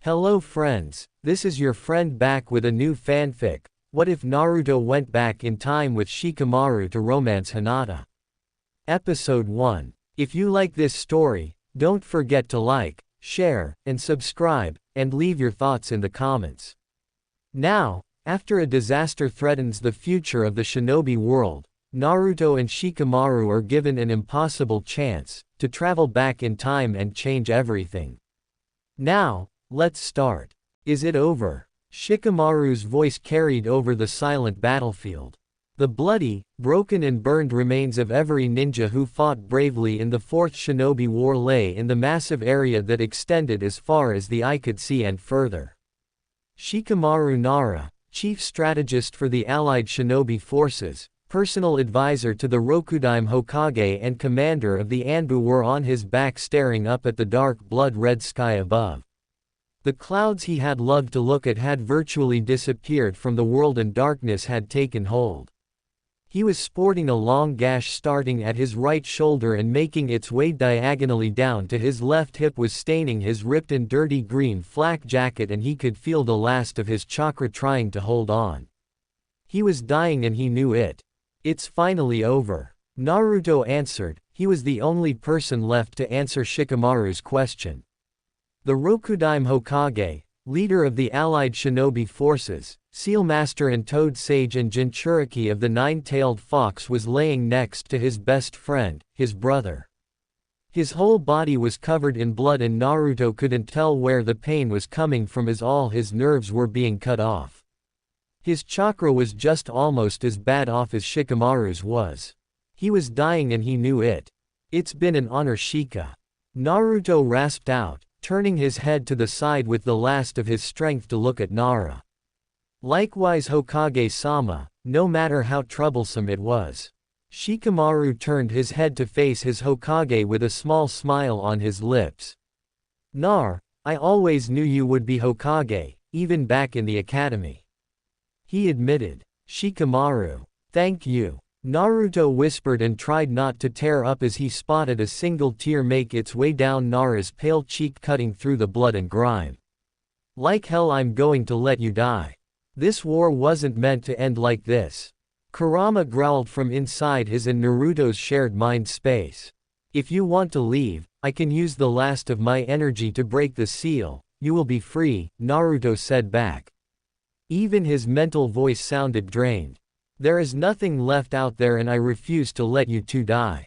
Hello friends, this is your friend back with a new fanfic. What if Naruto went back in time with Shikamaru to romance Hinata? Episode 1. If you like this story, don't forget to like, share, and subscribe, and leave your thoughts in the comments. Now, after a disaster threatens the future of the shinobi world, Naruto and Shikamaru are given an impossible chance to travel back in time and change everything. Now, let's start. Is it over? Shikamaru's voice carried over the silent battlefield. The bloody, broken and burned remains of every ninja who fought bravely in the Fourth Shinobi War lay in the massive area that extended as far as the eye could see and further. Shikamaru Nara, chief strategist for the allied shinobi forces, personal advisor to the Rokudaime Hokage and commander of the Anbu, were on his back staring up at the dark blood-red sky above. The clouds he had loved to look at had virtually disappeared from the world and darkness had taken hold. He was sporting a long gash starting at his right shoulder and making its way diagonally down to his left hip was staining his ripped and dirty green flak jacket, and he could feel the last of his chakra trying to hold on. He was dying and he knew it. It's finally over. Naruto answered. He was the only person left to answer Shikamaru's question. The Rokudaime Hokage, leader of the allied shinobi forces, Seal Master and Toad Sage and Jinchuriki of the Nine-Tailed Fox, was laying next to his best friend, his brother. His whole body was covered in blood and Naruto couldn't tell where the pain was coming from as all his nerves were being cut off. His chakra was just almost as bad off as Shikamaru's was. He was dying and he knew it. It's been an honor, Shika. Naruto rasped out, turning his head to the side with the last of his strength to look at Nara. Likewise Hokage-sama, no matter how troublesome it was. Shikamaru turned his head to face his Hokage with a small smile on his lips. Nar, I always knew you would be Hokage, even back in the academy. He admitted. Shikamaru. Thank you. Naruto whispered and tried not to tear up as he spotted a single tear make its way down Nara's pale cheek, cutting through the blood and grime. Like hell, I'm going to let you die. This war wasn't meant to end like this. Kurama growled from inside his and Naruto's shared mind space. If you want to leave, I can use the last of my energy to break the seal. You will be free, Naruto said back. Even his mental voice sounded drained. There is nothing left out there and I refuse to let you two die.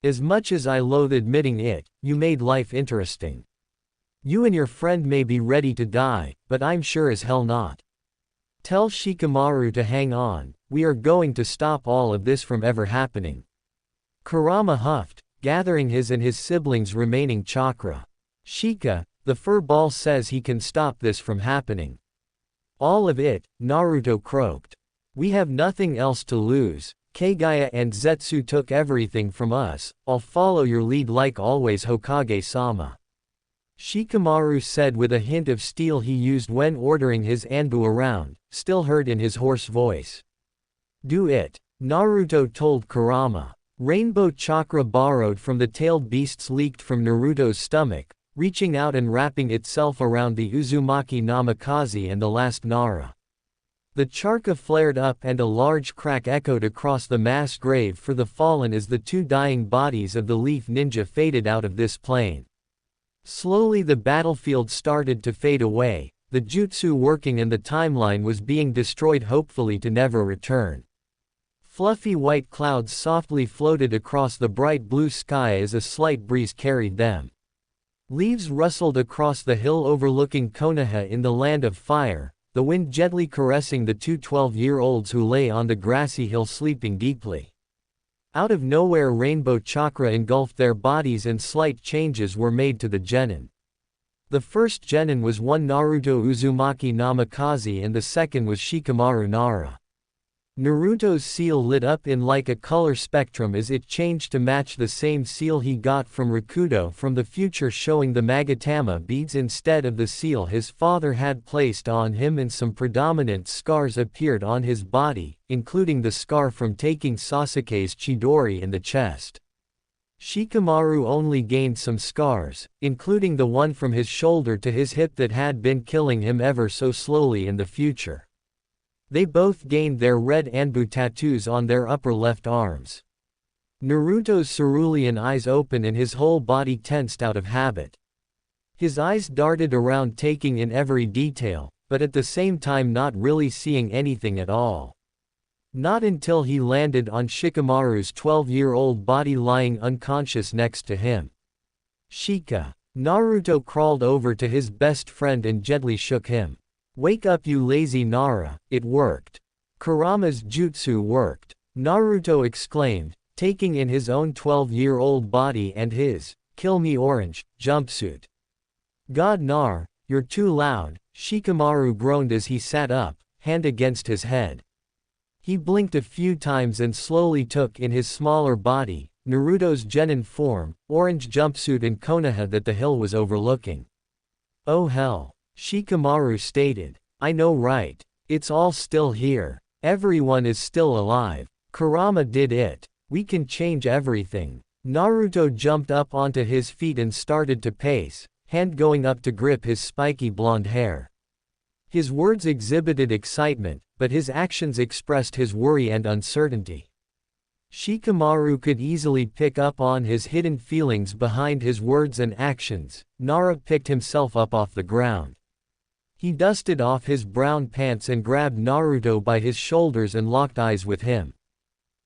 As much as I loathe admitting it, you made life interesting. You and your friend may be ready to die, but I'm sure as hell not. Tell Shikamaru to hang on, we are going to stop all of this from ever happening. Kurama huffed, gathering his and his siblings' remaining chakra. Shika, the fur ball says he can stop this from happening. All of it, Naruto croaked. We have nothing else to lose. Kagaya and Zetsu took everything from us. I'll follow your lead like always, Hokage-sama. Shikamaru said with a hint of steel he used when ordering his Anbu around, still heard in his hoarse voice. Do it. Naruto told Kurama. Rainbow chakra borrowed from the tailed beasts leaked from Naruto's stomach, reaching out and wrapping itself around the Uzumaki Namikaze and the last Nara. The chakra flared up and a large crack echoed across the mass grave for the fallen as the two dying bodies of the Leaf Ninja faded out of this plane. Slowly the battlefield started to fade away, the jutsu working and the timeline was being destroyed, hopefully to never return. Fluffy white clouds softly floated across the bright blue sky as a slight breeze carried them. Leaves rustled across the hill overlooking Konoha in the land of fire, the wind gently caressing the two 12-year-olds who lay on the grassy hill sleeping deeply. Out of nowhere rainbow chakra engulfed their bodies and slight changes were made to the genin. The first genin was one Naruto Uzumaki Namikaze and the second was Shikamaru Nara. Naruto's seal lit up in like a color spectrum as it changed to match the same seal he got from Rakudo from the future, showing the Magatama beads instead of the seal his father had placed on him, and some predominant scars appeared on his body, including the scar from taking Sasuke's Chidori in the chest. Shikamaru only gained some scars, including the one from his shoulder to his hip that had been killing him ever so slowly in the future. They both gained their red Anbu tattoos on their upper left arms. Naruto's cerulean eyes open and his whole body tensed out of habit. His eyes darted around taking in every detail, but at the same time not really seeing anything at all. Not until he landed on Shikamaru's 12-year-old body lying unconscious next to him. Shika. Naruto crawled over to his best friend and gently shook him. "Wake up, you lazy Nara." It worked. Kurama's jutsu worked. Naruto exclaimed, taking in his own 12-year-old body and his, "Kill me orange," jumpsuit. "God Nar, you're too loud," Shikamaru groaned as he sat up, hand against his head. He blinked a few times and slowly took in his smaller body, Naruto's genin form, orange jumpsuit and Konoha that the hill was overlooking. "Oh hell," Shikamaru stated. "I know, right? It's all still here. Everyone is still alive. Kurama did it. We can change everything." Naruto jumped up onto his feet and started to pace, hand going up to grip his spiky blonde hair. His words exhibited excitement, but his actions expressed his worry and uncertainty. Shikamaru could easily pick up on his hidden feelings behind his words and actions. Nara picked himself up off the ground. He dusted off his brown pants and grabbed Naruto by his shoulders and locked eyes with him.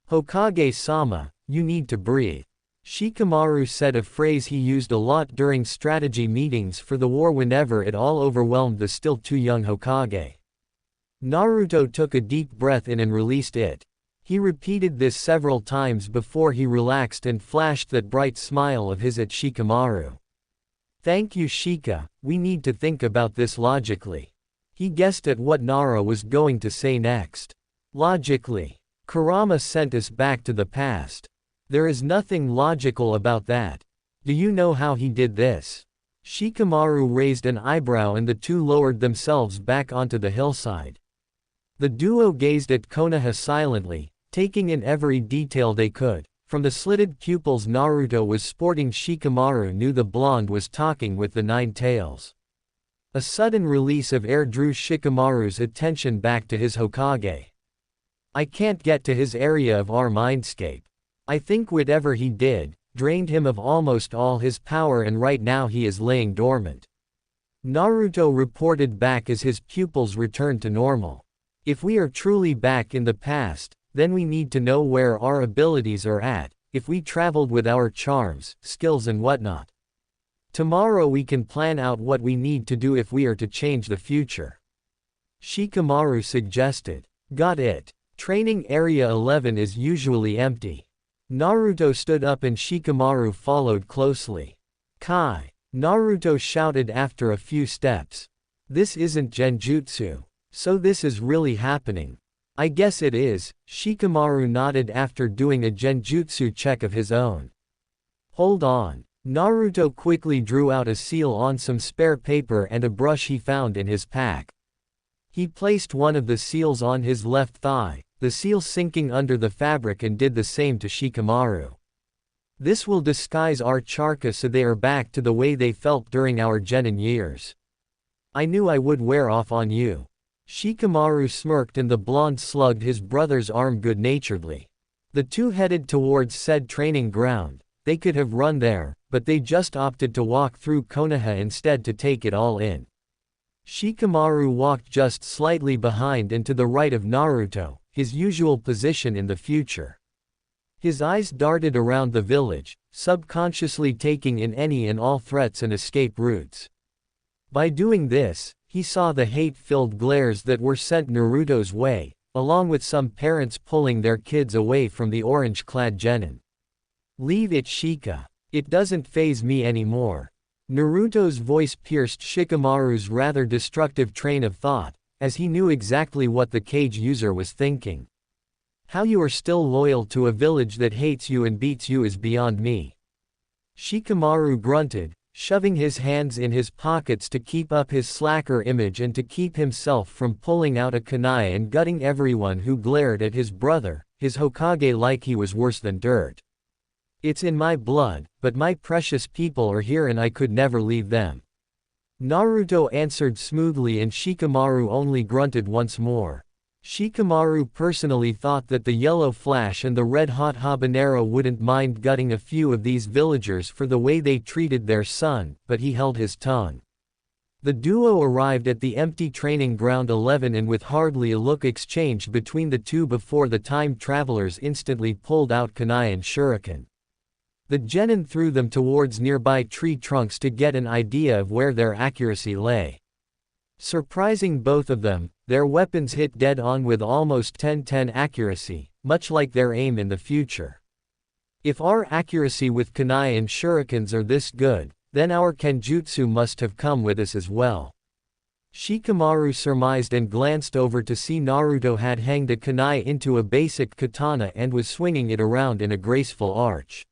"Hokage-sama, you need to breathe." Shikamaru said, a phrase he used a lot during strategy meetings for the war whenever it all overwhelmed the still too young Hokage. Naruto took a deep breath in and released it. He repeated this several times before he relaxed and flashed that bright smile of his at Shikamaru. "Thank you, Shika, we need to think about this logically." He guessed at what Nara was going to say next. "Logically. Kurama sent us back to the past. There is nothing logical about that. Do you know how he did this?" Shikamaru raised an eyebrow and the two lowered themselves back onto the hillside. The duo gazed at Konoha silently, taking in every detail they could. From the slitted pupils Naruto was sporting, Shikamaru knew the blonde was talking with the nine tails. A sudden release of air drew Shikamaru's attention back to his Hokage. "I can't get to his area of our mindscape. I think whatever he did, drained him of almost all his power and right now he is laying dormant." Naruto reported back as his pupils returned to normal. "If we are truly back in the past, then we need to know where our abilities are at, if we traveled with our charms, skills and whatnot. Tomorrow we can plan out what we need to do if we are to change the future," Shikamaru suggested. "Got it. Training Area 11 is usually empty." Naruto stood up and Shikamaru followed closely. "Kai!" Naruto shouted after a few steps. "This isn't genjutsu. So this is really happening." "I guess it is," Shikamaru nodded after doing a genjutsu check of his own. "Hold on." Naruto quickly drew out a seal on some spare paper and a brush he found in his pack. He placed one of the seals on his left thigh, the seal sinking under the fabric, and did the same to Shikamaru. "This will disguise our chakra so they are back to the way they felt during our genin years. I knew I would wear off on you." Shikamaru smirked and the blonde slugged his brother's arm good-naturedly. The two headed towards said training ground. They could have run there, but they just opted to walk through Konoha instead to take it all in. Shikamaru walked just slightly behind and to the right of Naruto, his usual position in the future. His eyes darted around the village, subconsciously taking in any and all threats and escape routes. By doing this, he saw the hate-filled glares that were sent Naruto's way, along with some parents pulling their kids away from the orange-clad genin. "Leave it, Shika. It doesn't faze me anymore." Naruto's voice pierced Shikamaru's rather destructive train of thought, as he knew exactly what the cage user was thinking. "How you are still loyal to a village that hates you and beats you is beyond me." Shikamaru grunted, shoving his hands in his pockets to keep up his slacker image and to keep himself from pulling out a kunai and gutting everyone who glared at his brother, his Hokage, like he was worse than dirt. It's in my blood, but my precious people are here and I could never leave them. Naruto answered smoothly and Shikamaru only grunted once more. Shikamaru personally thought that the yellow flash and the red-hot habanero wouldn't mind gutting a few of these villagers for the way they treated their son, but he held his tongue. The duo arrived at the empty training ground 11 and with hardly a look exchanged between the two before the time travelers instantly pulled out kunai and shuriken. The genin threw them towards nearby tree trunks to get an idea of where their accuracy lay. Surprising both of them, their weapons hit dead on with almost 10-10 accuracy, much like their aim in the future. If our accuracy with kunai and shurikens are this good, then our kenjutsu must have come with us as well. Shikamaru surmised and glanced over to see Naruto had hanged a kunai into a basic katana and was swinging it around in a graceful arch.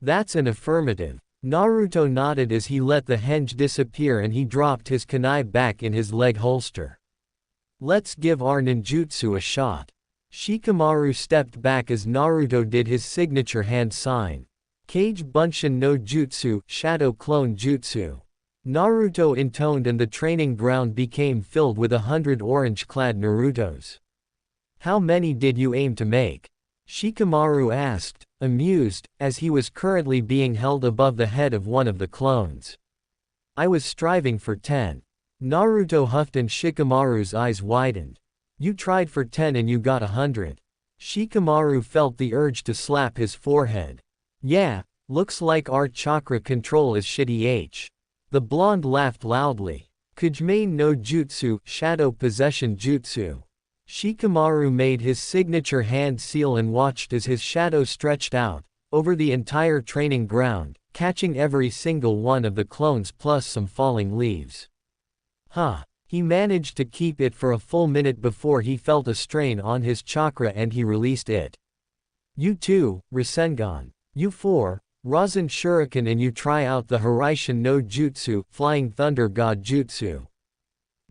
That's an affirmative. Naruto nodded as he let the henge disappear and he dropped his kunai back in his leg holster. Let's give our ninjutsu a shot. Shikamaru stepped back as Naruto did his signature hand sign. Kage Bunshin no Jutsu, Shadow Clone Jutsu. Naruto intoned and the training ground became filled with 100 orange-clad Narutos. How many did you aim to make? Shikamaru asked, amused, as he was currently being held above the head of one of the clones. I was striving for 10. Naruto huffed and Shikamaru's eyes widened. You tried for 10 and you got 100. Shikamaru felt the urge to slap his forehead. Yeah, looks like our chakra control is shitty h. The blonde laughed loudly. Kujimane no Jutsu, Shadow Possession Jutsu. Shikamaru made his signature hand seal and watched as his shadow stretched out, over the entire training ground, catching every single one of the clones plus some falling leaves. He managed to keep it for a full minute before he felt a strain on his chakra and he released it. You 2, Rasengan. You 4, Rasen Shuriken and you try out the Hiraishin no Jutsu, Flying Thunder God Jutsu.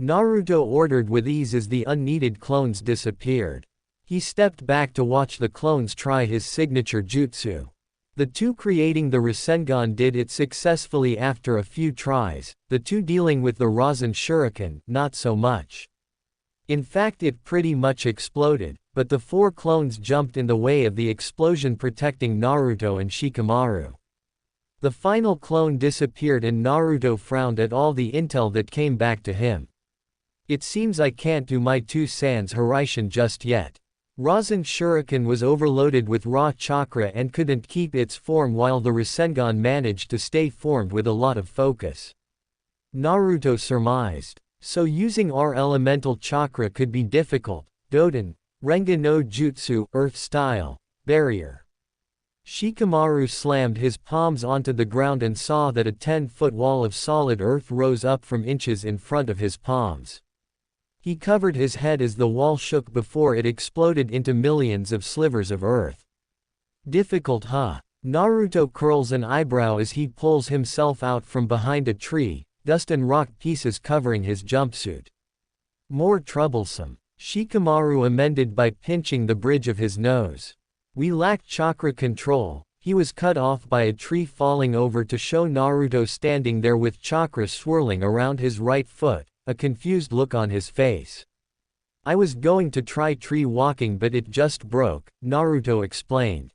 Naruto ordered with ease as the unneeded clones disappeared. He stepped back to watch the clones try his signature jutsu. The two creating the Rasengan did it successfully after a few tries, the two dealing with the Rasen Shuriken, not so much. In fact it pretty much exploded, but the 4 clones jumped in the way of the explosion protecting Naruto and Shikamaru. The final clone disappeared and Naruto frowned at all the intel that came back to him. It seems I can't do my 2 Sans Hiraishin just yet. Rasen Shuriken was overloaded with raw chakra and couldn't keep its form while the Rasengan managed to stay formed with a lot of focus. Naruto surmised. So using our elemental chakra could be difficult. Doden, Renga no Jutsu, Earth Style, Barrier. Shikamaru slammed his palms onto the ground and saw that a 10-foot wall of solid earth rose up from inches in front of his palms. He covered his head as the wall shook before it exploded into millions of slivers of earth. Difficult, huh? Naruto curls an eyebrow as he pulls himself out from behind a tree, dust and rock pieces covering his jumpsuit. More troublesome. Shikamaru amended by pinching the bridge of his nose. We lack chakra control. He was cut off by a tree falling over to show Naruto standing there with chakra swirling around his right foot, a confused look on his face. I was going to try tree walking but it just broke, Naruto explained.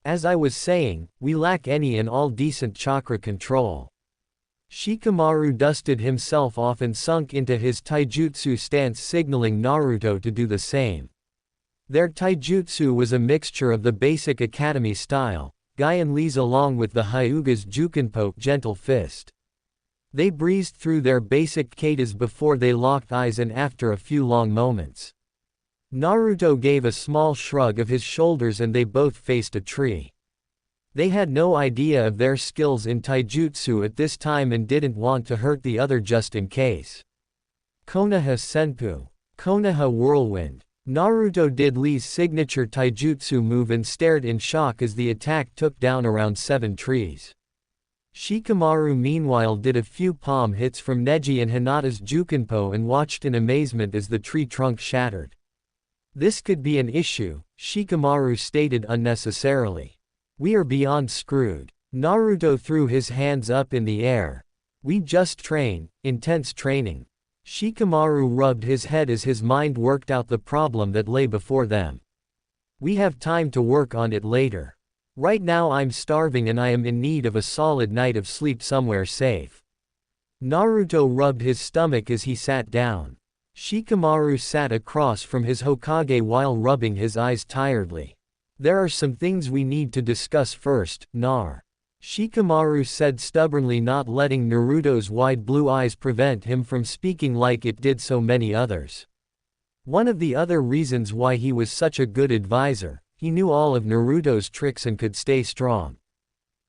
As I was saying, we lack any and all decent chakra control. Shikamaru dusted himself off and sunk into his taijutsu stance signaling Naruto to do the same. Their taijutsu was a mixture of the basic academy style, Gaian Lee's along with the Hyuga's Jukenpo, gentle fist. They breezed through their basic katas before they locked eyes and after a few long moments. Naruto gave a small shrug of his shoulders and they both faced a tree. They had no idea of their skills in taijutsu at this time and didn't want to hurt the other just in case. Konoha Senpu. Konoha Whirlwind. Naruto did Lee's signature taijutsu move and stared in shock as the attack took down around 7 trees. Shikamaru meanwhile did a few palm hits from Neji and Hinata's Jukenpo and watched in amazement as the tree trunk shattered. This could be an issue, Shikamaru stated unnecessarily. We are beyond screwed. Naruto threw his hands up in the air. We just train, intense training. Shikamaru rubbed his head as his mind worked out the problem that lay before them. We have time to work on it later. Right now I'm starving and I am in need of a solid night of sleep somewhere safe. Naruto rubbed his stomach as he sat down. Shikamaru sat across from his Hokage while rubbing his eyes tiredly. There are some things we need to discuss first, Shikamaru said stubbornly, not letting Naruto's wide blue eyes prevent him from speaking like it did so many others. One of the other reasons why he was such a good advisor, he knew all of Naruto's tricks and could stay strong.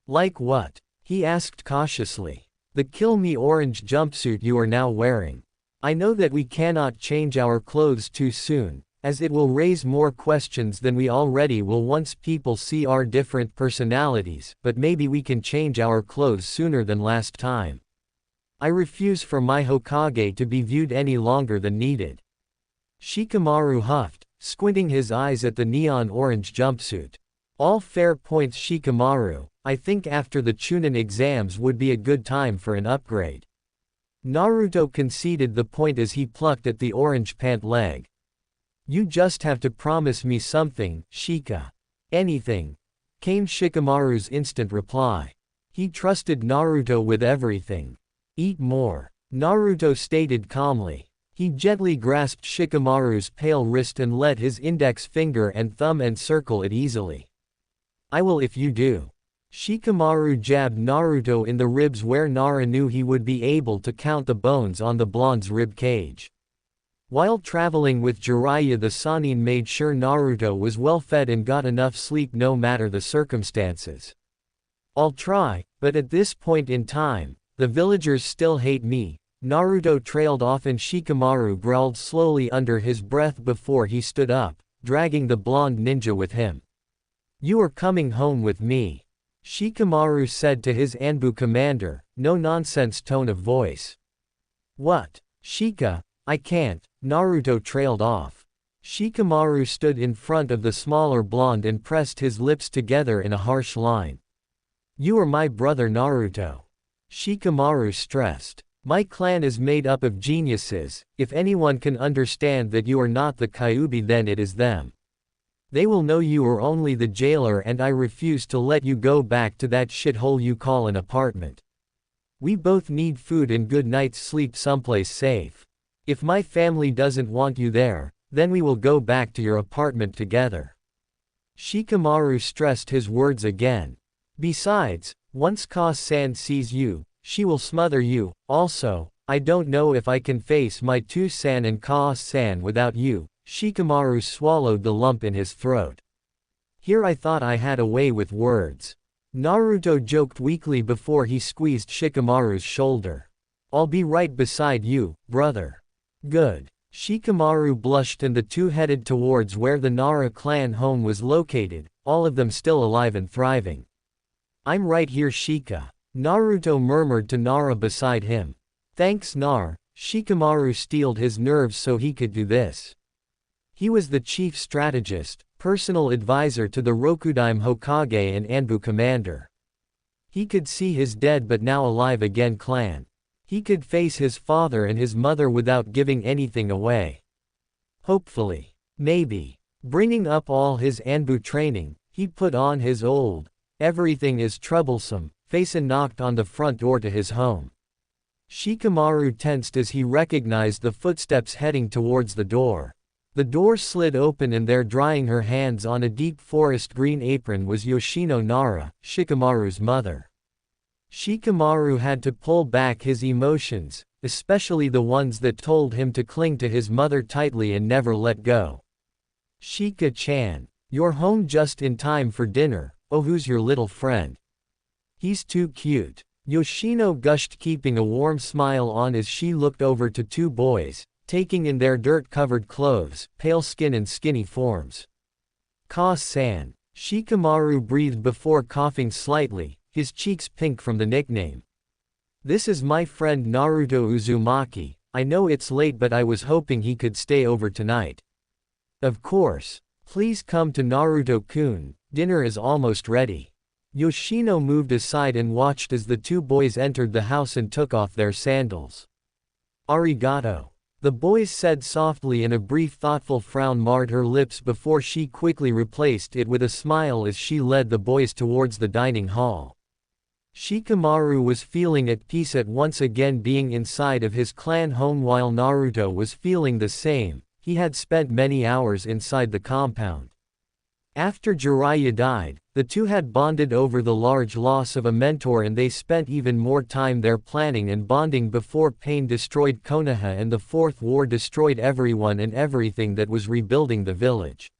Like what? He asked cautiously. The Kill Me orange jumpsuit you are now wearing. I know that we cannot change our clothes too soon, as it will raise more questions than we already will once people see our different personalities, but maybe we can change our clothes sooner than last time. I refuse for my Hokage to be viewed any longer than needed. Shikamaru huffed, squinting his eyes at the neon orange jumpsuit. All fair points, Shikamaru. I think after the Chunin exams would be a good time for an upgrade. Naruto conceded the point as he plucked at the orange pant leg. You just have to promise me something, Shika. Anything, came Shikamaru's instant reply. He trusted Naruto with everything. Eat more, Naruto stated calmly. He gently grasped Shikamaru's pale wrist and let his index finger and thumb encircle it easily. I will if you do. Shikamaru jabbed Naruto in the ribs where Nara knew he would be able to count the bones on the blonde's rib cage. While traveling with Jiraiya, the Sannin made sure Naruto was well fed and got enough sleep no matter the circumstances. I'll try, but at this point in time, the villagers still hate me. Naruto trailed off and Shikamaru growled slowly under his breath before he stood up, dragging the blonde ninja with him. You are coming home with me, Shikamaru said to his Anbu commander, no nonsense tone of voice. What? Shika, I can't, Naruto trailed off. Shikamaru stood in front of the smaller blonde and pressed his lips together in a harsh line. You are my brother Naruto. Shikamaru stressed. My clan is made up of geniuses. If anyone can understand that you are not the Kyuubi, then it is them. They will know you are only the jailer, and I refuse to let you go back to that shithole you call an apartment. We both need food and good night's sleep someplace safe. If my family doesn't want you there, then we will go back to your apartment together. Shikamaru stressed his words again. Besides, once Ka-san sees you, she will smother you. Also, I don't know if I can face my two-san and Ka-san without you. Shikamaru swallowed the lump in his throat. Here I thought I had a way with words. Naruto joked weakly before he squeezed Shikamaru's shoulder. I'll be right beside you, brother. Good. Shikamaru blushed and the two headed towards where the Nara clan home was located, all of them still alive and thriving. I'm right here, Shika, Naruto murmured to Nara beside him. Thanks, Nar. Shikamaru steeled his nerves so he could do this. He was the chief strategist, personal advisor to the Rokudaime Hokage and Anbu commander. He could see his dead but now alive again clan. He could face his father and his mother without giving anything away. Hopefully. Maybe. Bringing up all his Anbu training, he put on his old, everything is troublesome, face and knocked on the front door to his home. Shikamaru tensed as he recognized the footsteps heading towards the door. The door slid open and there, drying her hands on a deep forest green apron, was Yoshino Nara, Shikamaru's mother. Shikamaru had to pull back his emotions, especially the ones that told him to cling to his mother tightly and never let go. Shika-chan, you're home just in time for dinner. Oh, who's your little friend? He's too cute. Yoshino gushed, keeping a warm smile on as she looked over to two boys, taking in their dirt-covered clothes, pale skin and skinny forms. Ka-san, Shikamaru breathed before coughing slightly, his cheeks pink from the nickname. This is my friend Naruto Uzumaki. I know it's late, but I was hoping he could stay over tonight. Of course. Please come to Naruto-kun, dinner is almost ready. Yoshino moved aside and watched as the two boys entered the house and took off their sandals. Arigato. The boys said softly, and a brief thoughtful frown marred her lips before she quickly replaced it with a smile as she led the boys towards the dining hall. Shikamaru was feeling at peace at once again being inside of his clan home while Naruto was feeling the same. He had spent many hours inside the compound. After Jiraiya died, the two had bonded over the large loss of a mentor, and they spent even more time there planning and bonding before pain destroyed Konoha and the Fourth War destroyed everyone and everything that was rebuilding the village.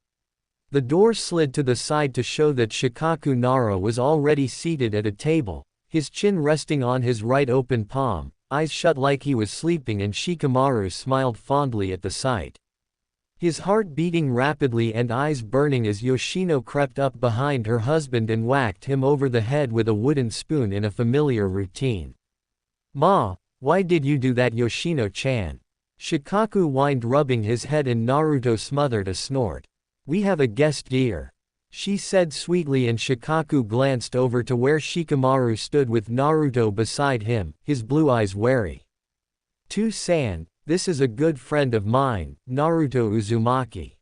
The door slid to the side to show that Shikaku Nara was already seated at a table, his chin resting on his right open palm, eyes shut like he was sleeping, and Shikamaru smiled fondly at the sight. His heart beating rapidly and eyes burning as Yoshino crept up behind her husband and whacked him over the head with a wooden spoon in a familiar routine. "Ma, why did you do that, Yoshino-chan?" Shikaku whined, rubbing his head, and Naruto smothered a snort. "We have a guest dear," she said sweetly, and Shikaku glanced over to where Shikamaru stood with Naruto beside him, his blue eyes wary. "To-san, this is a good friend of mine, Naruto Uzumaki."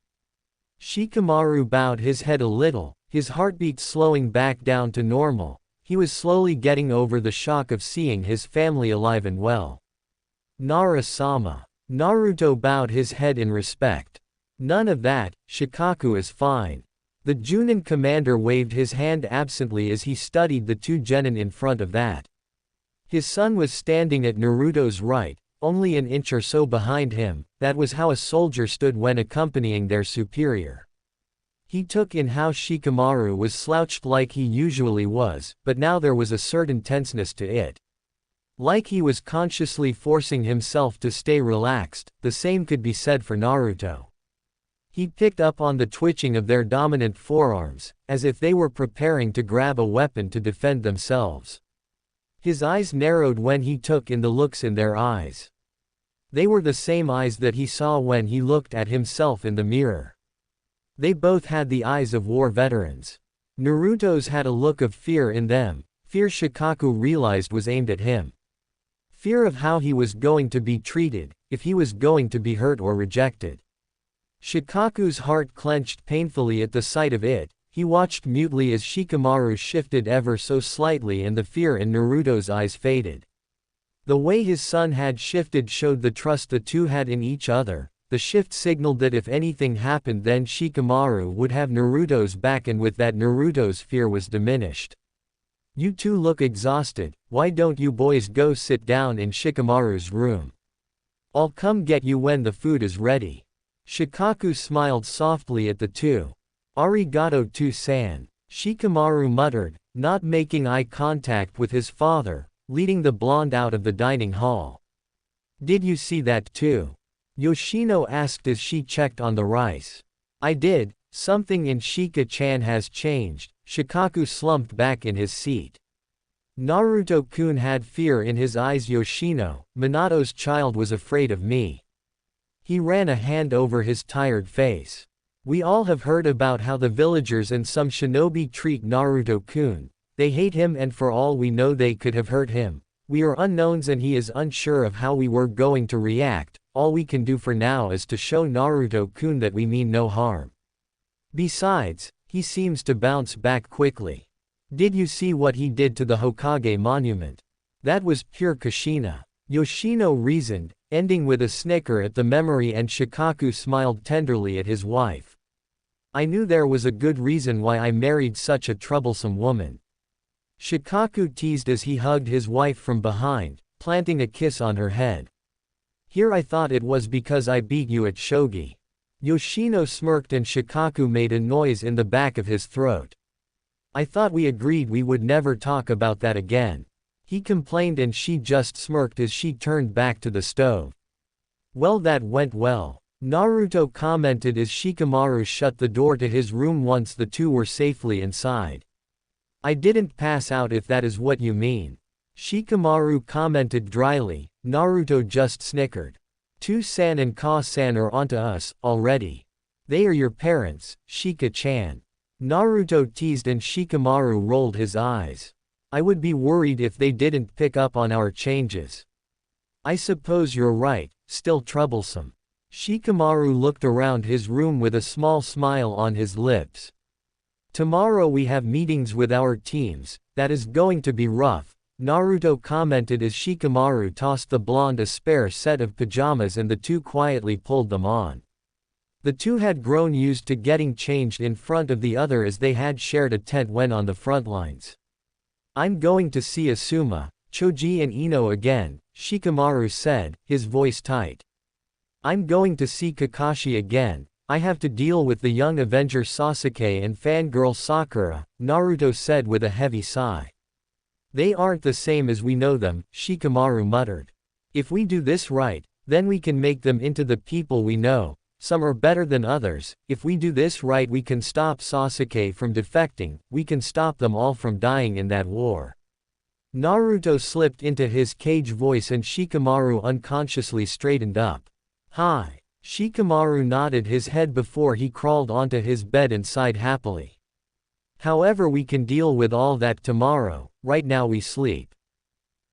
Shikamaru bowed his head a little, his heartbeat slowing back down to normal. He was slowly getting over the shock of seeing his family alive and well. "Nara-sama." Naruto bowed his head in respect. "None of that, Shikaku is fine." The Junin commander waved his hand absently as he studied the two genin in front of that. His son was standing at Naruto's right, only an inch or so behind him. That was how a soldier stood when accompanying their superior. He took in how Shikamaru was slouched like he usually was, but now there was a certain tenseness to it. Like he was consciously forcing himself to stay relaxed. The same could be said for Naruto. He picked up on the twitching of their dominant forearms, as if they were preparing to grab a weapon to defend themselves. His eyes narrowed when he took in the looks in their eyes. They were the same eyes that he saw when he looked at himself in the mirror. They both had the eyes of war veterans. Naruto's had a look of fear in them, fear Shikaku realized was aimed at him. Fear of how he was going to be treated, if he was going to be hurt or rejected. Shikaku's heart clenched painfully at the sight of it. He watched mutely as Shikamaru shifted ever so slightly and the fear in Naruto's eyes faded. The way his son had shifted showed the trust the two had in each other. The shift signaled that if anything happened then Shikamaru would have Naruto's back, and with that Naruto's fear was diminished. "You two look exhausted, why don't you boys go sit down in Shikamaru's room? I'll come get you when the food is ready." Shikaku smiled softly at the two. "Arigato to-san," Shikamaru muttered, not making eye contact with his father, leading the blonde out of the dining hall. "Did you see that too?" Yoshino asked as she checked on the rice. "I did. Something in Shika-chan has changed." Shikaku slumped back in his seat. Naruto-kun had fear in his eyes. "Yoshino, Minato's child was afraid of me." He ran a hand over his tired face. "We all have heard about how the villagers and some shinobi treat Naruto-kun. They hate him, and for all we know they could have hurt him. We are unknowns and he is unsure of how we were going to react. All we can do for now is to show Naruto-kun that we mean no harm. Besides, he seems to bounce back quickly. Did you see what he did to the Hokage monument? That was pure Kushina." Yoshino reasoned, ending with a snicker at the memory, and Shikaku smiled tenderly at his wife. "I knew there was a good reason why I married such a troublesome woman." Shikaku teased as he hugged his wife from behind, planting a kiss on her head. "Here, I thought it was because I beat you at shogi." Yoshino smirked and Shikaku made a noise in the back of his throat. "I thought we agreed we would never talk about that again," he complained, and she just smirked as she turned back to the stove. "Well, that went well," Naruto commented as Shikamaru shut the door to his room once the two were safely inside. "I didn't pass out, if that is what you mean," Shikamaru commented dryly. Naruto just snickered. "To-san and Ka-san are onto us already. They are your parents, Shika-chan." Naruto teased and Shikamaru rolled his eyes. I would be worried if they didn't pick up on our changes. I suppose you're right, still troublesome. Shikamaru looked around his room with a small smile on his lips. Tomorrow we have meetings with our teams, that is going to be rough, Naruto commented as Shikamaru tossed the blonde a spare set of pajamas and the two quietly pulled them on. The two had grown used to getting changed in front of the other as they had shared a tent when on the front lines. I'm going to see Asuma, Choji and Ino again, Shikamaru said, his voice tight. I'm going to see Kakashi again, I have to deal with the young Avenger Sasuke and fangirl Sakura, Naruto said with a heavy sigh. They aren't the same as we know them, Shikamaru muttered. If we do this right, then we can make them into the people we know. Some are better than others. If we do this right, we can stop Sasuke from defecting, we can stop them all from dying in that war. Naruto slipped into his cage voice and Shikamaru unconsciously straightened up. Hi. Shikamaru nodded his head before he crawled onto his bed and sighed happily. However, we can deal with all that tomorrow, right now we sleep.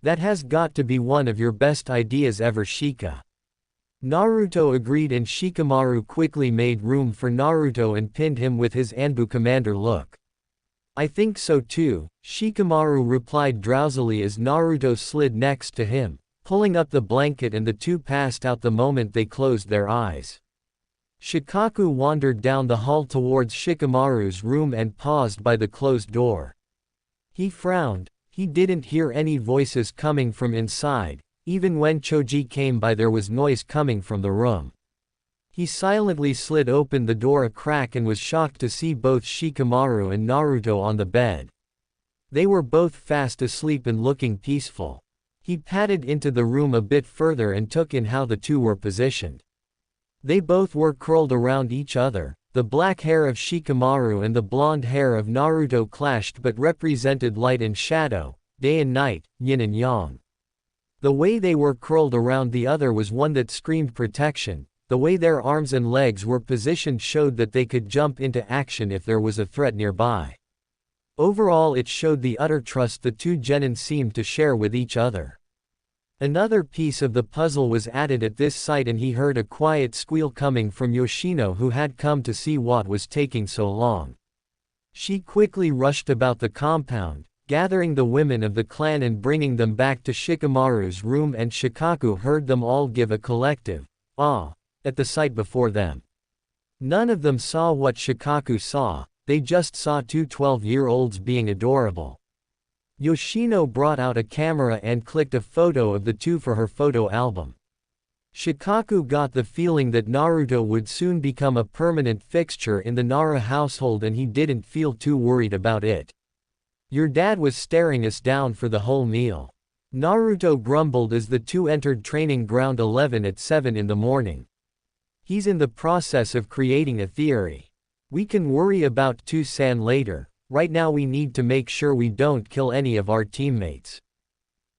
That has got to be one of your best ideas ever, Shika. Naruto agreed and Shikamaru quickly made room for Naruto and pinned him with his Anbu commander look. I think so too, Shikamaru replied drowsily as Naruto slid next to him, pulling up the blanket, and the two passed out the moment they closed their eyes. Shikaku wandered down the hall towards Shikamaru's room and paused by the closed door. He frowned. He didn't hear any voices coming from inside. Even when Choji came by, there was noise coming from the room. He silently slid open the door a crack and was shocked to see both Shikamaru and Naruto on the bed. They were both fast asleep and looking peaceful. He padded into the room a bit further and took in how the two were positioned. They both were curled around each other. The black hair of Shikamaru and the blonde hair of Naruto clashed but represented light and shadow, day and night, yin and yang. The way they were curled around the other was one that screamed protection. The way their arms and legs were positioned showed that they could jump into action if there was a threat nearby. Overall, it showed the utter trust the two genin seemed to share with each other. Another piece of the puzzle was added at this sight, and he heard a quiet squeal coming from Yoshino, who had come to see what was taking so long. She quickly rushed about the compound, gathering the women of the clan and bringing them back to Shikamaru's room, and Shikaku heard them all give a collective "ah" at the sight before them. None of them saw what Shikaku saw, they just saw two 12-year-olds being adorable. Yoshino brought out a camera and clicked a photo of the two for her photo album. Shikaku got the feeling that Naruto would soon become a permanent fixture in the Nara household, and he didn't feel too worried about it. Your dad was staring us down for the whole meal. Naruto grumbled as the two entered training ground 11 at 7 in the morning. He's in the process of creating a theory. We can worry about Toussaint later. Right now we need to make sure we don't kill any of our teammates.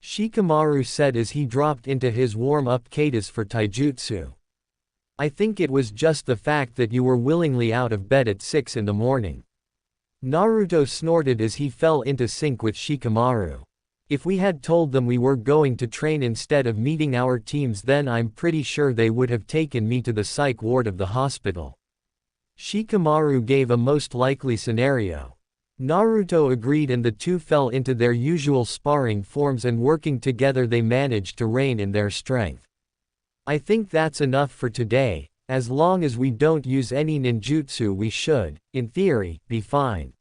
Shikamaru said as he dropped into his warm-up katas for taijutsu. I think it was just the fact that you were willingly out of bed at 6 in the morning. Naruto snorted as he fell into sync with Shikamaru. If we had told them we were going to train instead of meeting our teams, then I'm pretty sure they would have taken me to the psych ward of the hospital. Shikamaru gave a most likely scenario. Naruto agreed, and the two fell into their usual sparring forms, and working together they managed to rein in their strength. I think that's enough for today. As long as we don't use any ninjutsu, we should, in theory, be fine.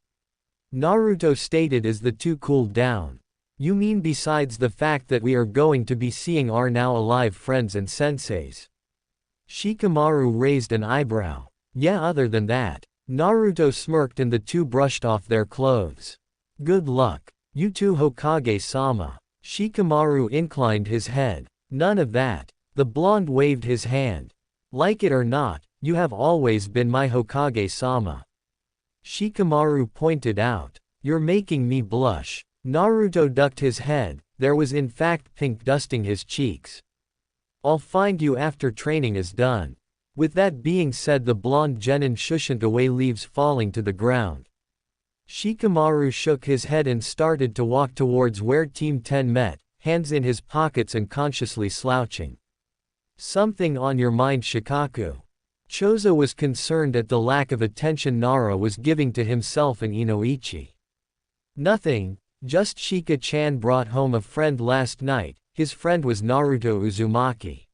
Naruto stated as the two cooled down. You mean besides the fact that we are going to be seeing our now alive friends and senseis? Shikamaru raised an eyebrow. Yeah, other than that. Naruto smirked and the two brushed off their clothes. Good luck. You too, Hokage-sama. Shikamaru inclined his head. None of that. The blonde waved his hand. Like it or not, you have always been my Hokage-sama. Shikamaru pointed out. You're making me blush. Naruto ducked his head. There was in fact pink dusting his cheeks. I'll find you after training is done. With that being said, the blonde genin shushed away, leaves falling to the ground. Shikamaru shook his head and started to walk towards where Team 10 met, hands in his pockets and consciously slouching. Something on your mind, Shikaku? Chozo was concerned at the lack of attention Nara was giving to himself and Inoichi. Nothing, just Shika-chan brought home a friend last night. His friend was Naruto Uzumaki.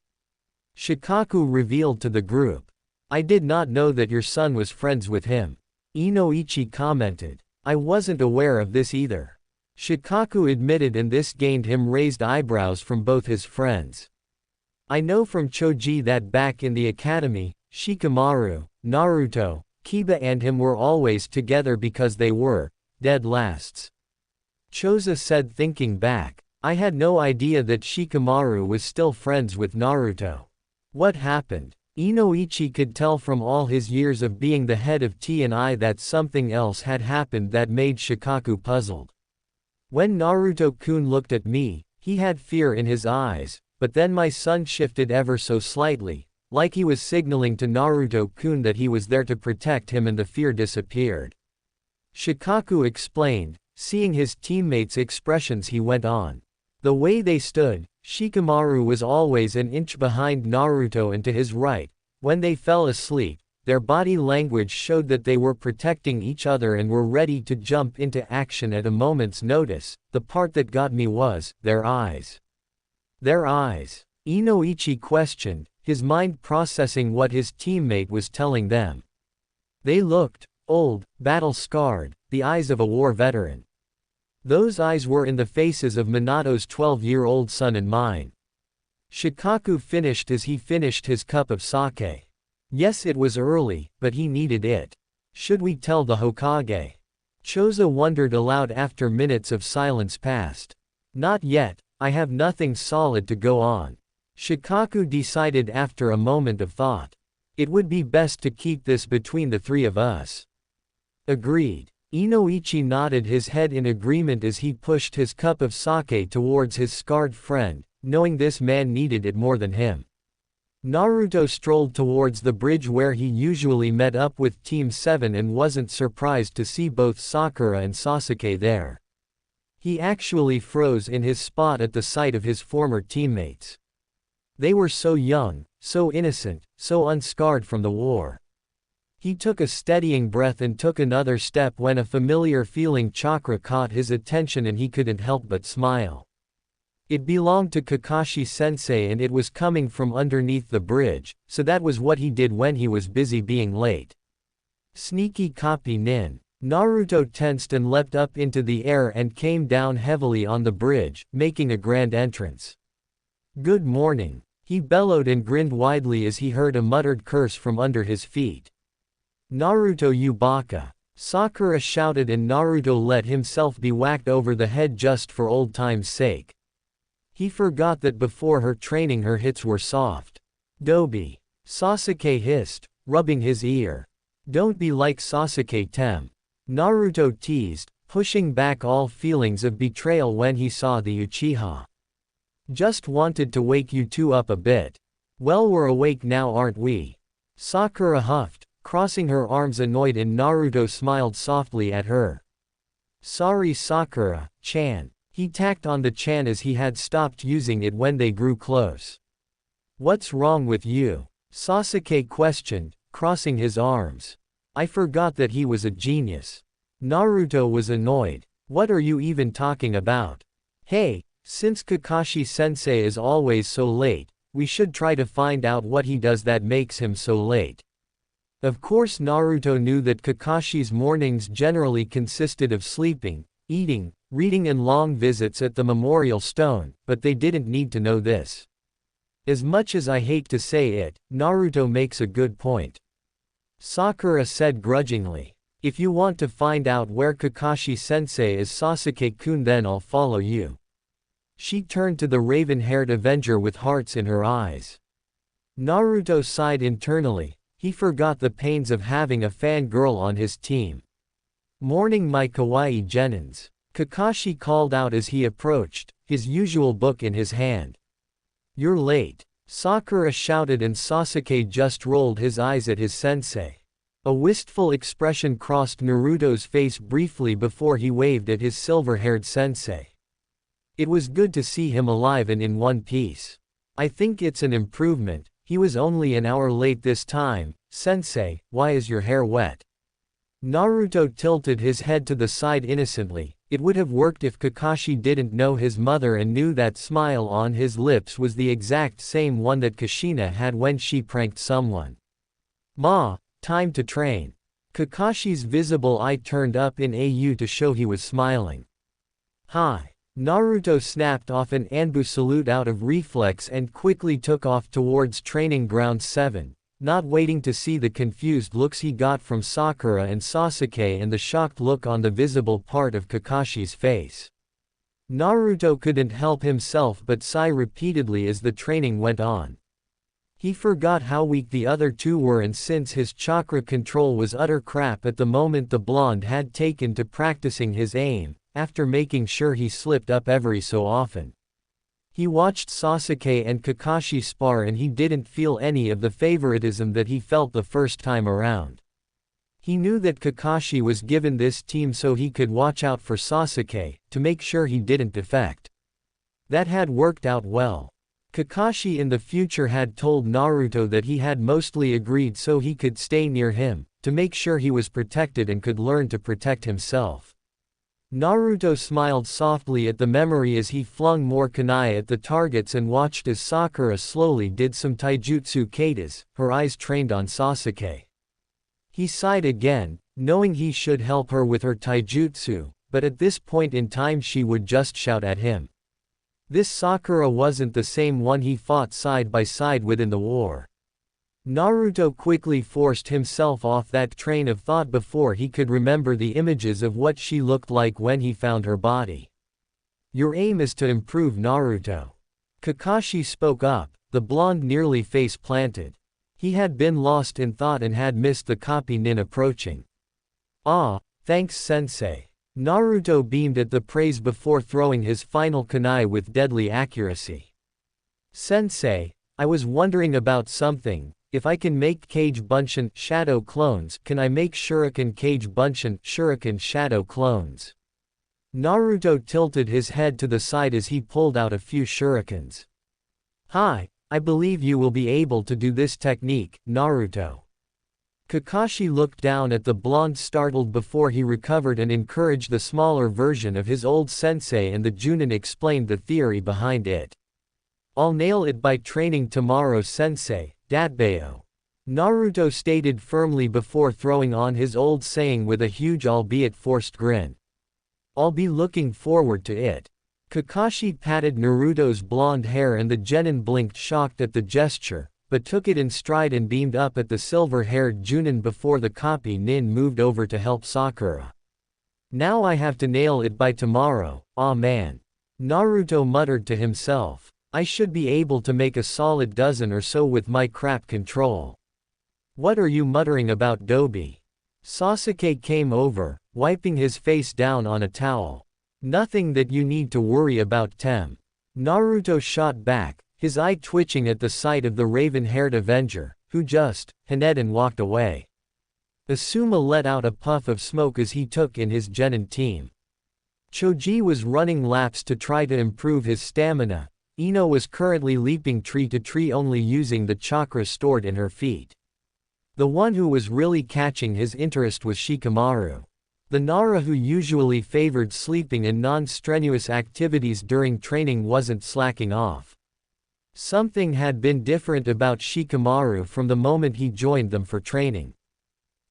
Shikaku revealed to the group. I did not know that your son was friends with him. Inoichi commented. I wasn't aware of this either. Shikaku admitted, and this gained him raised eyebrows from both his friends. I know from Choji that back in the academy, Shikamaru, Naruto, Kiba and him were always together because they were dead lasts. Chozo said, thinking back. I had no idea that Shikamaru was still friends with Naruto. What happened? Inoichi could tell from all his years of being the head of T&I that something else had happened that made Shikaku puzzled. When Naruto-kun looked at me, he had fear in his eyes, but then my son shifted ever so slightly, like he was signaling to Naruto-kun that he was there to protect him, and the fear disappeared. Shikaku explained. Seeing his teammates' expressions, he went on. The way they stood, Shikamaru was always an inch behind Naruto and to his right. When they fell asleep, their body language showed that they were protecting each other and were ready to jump into action at a moment's notice. The part that got me was their eyes. Their eyes? Inoichi questioned, his mind processing what his teammate was telling them. They looked old, battle-scarred, the eyes of a war veteran. Those eyes were in the faces of Minato's 12-year-old son and mine. Shikaku finished as he finished his cup of sake. Yes, it was early, but he needed it. Should we tell the Hokage? Chozo wondered aloud after minutes of silence passed. Not yet, I have nothing solid to go on. Shikaku decided after a moment of thought. It would be best to keep this between the three of us. Agreed. Inoichi nodded his head in agreement as he pushed his cup of sake towards his scarred friend, knowing this man needed it more than him. Naruto strolled towards the bridge where he usually met up with Team 7 and wasn't surprised to see both Sakura and Sasuke there. He actually froze in his spot at the sight of his former teammates. They were so young, so innocent, so unscarred from the war. He took a steadying breath and took another step when a familiar feeling chakra caught his attention and he couldn't help but smile. It belonged to Kakashi-sensei and it was coming from underneath the bridge, so that was what he did when he was busy being late. Sneaky copy nin. Naruto tensed and leapt up into the air and came down heavily on the bridge, making a grand entrance. Good morning. He bellowed and grinned widely as he heard a muttered curse from under his feet. Naruto, you baka! Sakura shouted, and Naruto let himself be whacked over the head just for old time's sake. He forgot that before her training her hits were soft. Dobi! Sasuke hissed, rubbing his ear. Don't be like Sasuke-tem. Naruto teased, pushing back all feelings of betrayal when he saw the Uchiha. Just wanted to wake you two up a bit. Well, we're awake now, aren't we? Sakura huffed, crossing her arms annoyed, and Naruto smiled softly at her. Sorry Sakura-chan. He tacked on the chan as he had stopped using it when they grew close. What's wrong with you? Sasuke questioned, crossing his arms. I forgot that he was a genius. Naruto was annoyed. What are you even talking about? Hey, since Kakashi-sensei is always so late, we should try to find out what he does that makes him so late. Of course Naruto knew that Kakashi's mornings generally consisted of sleeping, eating, reading and long visits at the memorial stone, but they didn't need to know this. As much as I hate to say it, Naruto makes a good point. Sakura said grudgingly. If you want to find out where Kakashi-sensei is, Sasuke-kun, then I'll follow you. She turned to the raven-haired Avenger with hearts in her eyes. Naruto sighed internally. He forgot the pains of having a fangirl on his team. Morning, my kawaii genins. Kakashi called out as he approached, his usual book in his hand. You're late. Sakura shouted, and Sasuke just rolled his eyes at his sensei. A wistful expression crossed Naruto's face briefly before he waved at his silver-haired sensei. It was good to see him alive and in one piece. I think it's an improvement. He was only an hour late this time. Sensei, why is your hair wet? Naruto tilted his head to the side innocently. It would have worked if Kakashi didn't know his mother and knew that smile on his lips was the exact same one that Kushina had when she pranked someone. Ma, time to train. Kakashi's visible eye turned up in AU to show he was smiling. Hi. Naruto snapped off an Anbu salute out of reflex and quickly took off towards training ground 7, not waiting to see the confused looks he got from Sakura and Sasuke and the shocked look on the visible part of Kakashi's face. Naruto couldn't help himself but sigh repeatedly as the training went on. He forgot how weak the other two were, and since his chakra control was utter crap at the moment, the blonde had taken to practicing his aim, after making sure he slipped up every so often. He watched Sasuke and Kakashi spar and he didn't feel any of the favoritism that he felt the first time around. He knew that Kakashi was given this team so he could watch out for Sasuke, to make sure he didn't defect. That had worked out well. Kakashi in the future had told Naruto that he had mostly agreed so he could stay near him, to make sure he was protected and could learn to protect himself. Naruto smiled softly at the memory as he flung more kunai at the targets and watched as Sakura slowly did some taijutsu katas, her eyes trained on Sasuke. He sighed again, knowing he should help her with her taijutsu, but at this point in time she would just shout at him. This Sakura wasn't the same one he fought side by side with in the war. Naruto quickly forced himself off that train of thought before he could remember the images of what she looked like when he found her body. Your aim is to improve, Naruto. Kakashi spoke up, the blonde nearly face planted. He had been lost in thought and had missed the copy nin approaching. Ah, thanks sensei. Naruto beamed at the praise before throwing his final kunai with deadly accuracy. Sensei, I was wondering about something. If I can make Kage Bunshin shadow clones, can I make Shuriken Kage Bunshin shuriken shadow clones? Naruto tilted his head to the side as he pulled out a few shurikens. Hi, I believe you will be able to do this technique, Naruto. Kakashi looked down at the blonde startled before he recovered and encouraged the smaller version of his old sensei, and the Junin explained the theory behind it. I'll nail it by training tomorrow sensei. Datbeo. Naruto stated firmly before throwing on his old saying with a huge albeit forced grin. I'll be looking forward to it. Kakashi patted Naruto's blonde hair and the genin blinked shocked at the gesture, but took it in stride and beamed up at the silver-haired Junin before the copy nin moved over to help Sakura. Now I have to nail it by tomorrow, aw man. Naruto muttered to himself. I should be able to make a solid dozen or so with my crap control. What are you muttering about, Dobi? Sasuke came over, wiping his face down on a towel. Nothing that you need to worry about, Tem. Naruto shot back, his eye twitching at the sight of the raven-haired Avenger, who just hined and walked away. Asuma let out a puff of smoke as he took in his genin team. Choji was running laps to try to improve his stamina. Ino was currently leaping tree to tree only using the chakra stored in her feet. The one who was really catching his interest was Shikamaru. The Nara who usually favored sleeping and non-strenuous activities during training wasn't slacking off. Something had been different about Shikamaru from the moment he joined them for training.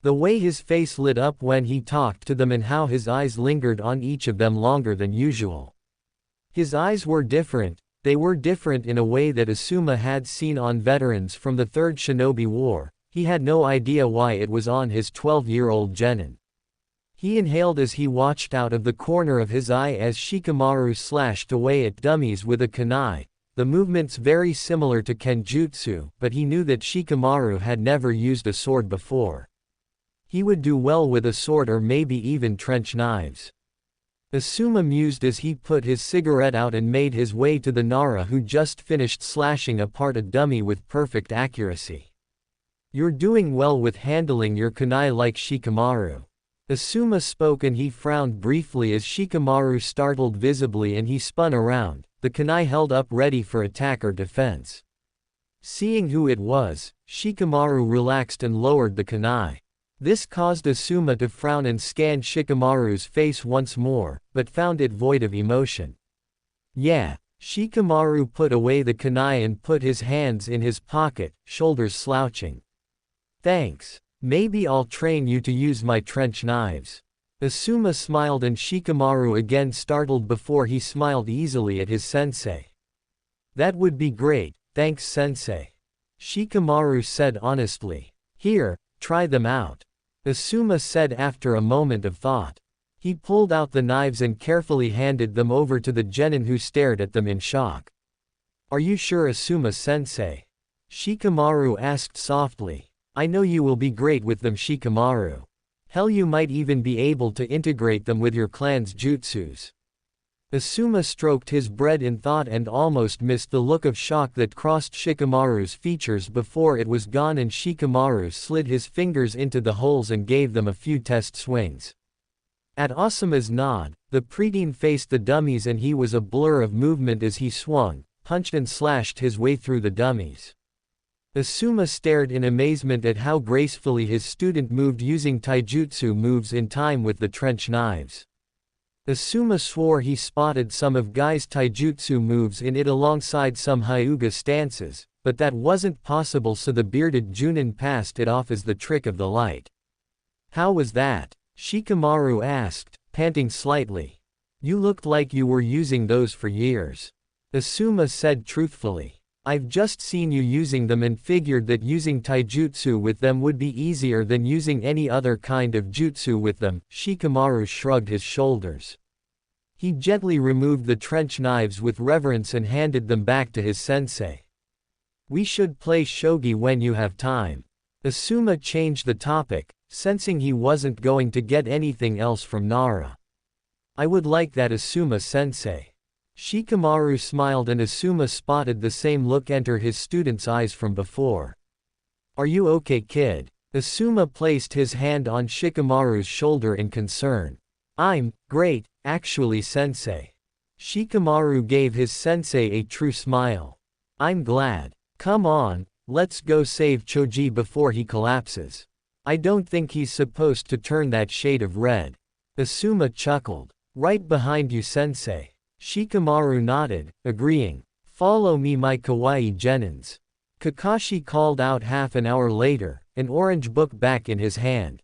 The way his face lit up when he talked to them and how his eyes lingered on each of them longer than usual. His eyes were different. They were different in a way that Asuma had seen on veterans from the Third Shinobi War. He had no idea why it was on his 12-year-old genin. He inhaled as he watched out of the corner of his eye as Shikamaru slashed away at dummies with a kunai, the movements very similar to Kenjutsu, but he knew that Shikamaru had never used a sword before. He would do well with a sword or maybe even trench knives. Asuma mused as he put his cigarette out and made his way to the Nara who just finished slashing apart a dummy with perfect accuracy. You're doing well with handling your kunai like Shikamaru. Asuma spoke and he frowned briefly as Shikamaru startled visibly and he spun around, the kunai held up ready for attack or defense. Seeing who it was, Shikamaru relaxed and lowered the kunai. This caused Asuma to frown and scan Shikamaru's face once more, but found it void of emotion. Yeah. Shikamaru put away the kunai and put his hands in his pocket, shoulders slouching. Thanks. Maybe I'll train you to use my trench knives. Asuma smiled and Shikamaru again startled before he smiled easily at his sensei. That would be great, thanks sensei. Shikamaru said honestly. Here, try them out. Asuma said after a moment of thought. He pulled out the knives and carefully handed them over to the genin who stared at them in shock. Are you sure Asuma-sensei? Shikamaru asked softly. I know you will be great with them Shikamaru. Hell, you might even be able to integrate them with your clan's jutsus. Asuma stroked his bread in thought and almost missed the look of shock that crossed Shikamaru's features before it was gone, and Shikamaru slid his fingers into the holes and gave them a few test swings. At Asuma's nod, the preteen faced the dummies and he was a blur of movement as he swung, punched and slashed his way through the dummies. Asuma stared in amazement at how gracefully his student moved using taijutsu moves in time with the trench knives. Asuma swore he spotted some of Guy's taijutsu moves in it alongside some hyuga stances, but that wasn't possible, so the bearded Junin passed it off as the trick of the light. How was that? Shikamaru asked, panting slightly. You looked like you were using those for years. Asuma said truthfully. I've just seen you using them and figured that using taijutsu with them would be easier than using any other kind of jutsu with them. Shikamaru shrugged his shoulders. He gently removed the trench knives with reverence and handed them back to his sensei. We should play shogi when you have time. Asuma changed the topic, sensing he wasn't going to get anything else from Nara. I would like that, Asuma-sensei. Shikamaru smiled and Asuma spotted the same look enter his student's eyes from before. Are you okay, kid? Asuma placed his hand on Shikamaru's shoulder in concern. I'm great, actually, sensei. Shikamaru gave his sensei a true smile. I'm glad. Come on, let's go save Choji before he collapses. I don't think he's supposed to turn that shade of red. Asuma chuckled. Right behind you, sensei. Shikamaru nodded, agreeing. Follow me, my kawaii genins. Kakashi called out half an hour later, an orange book back in his hand.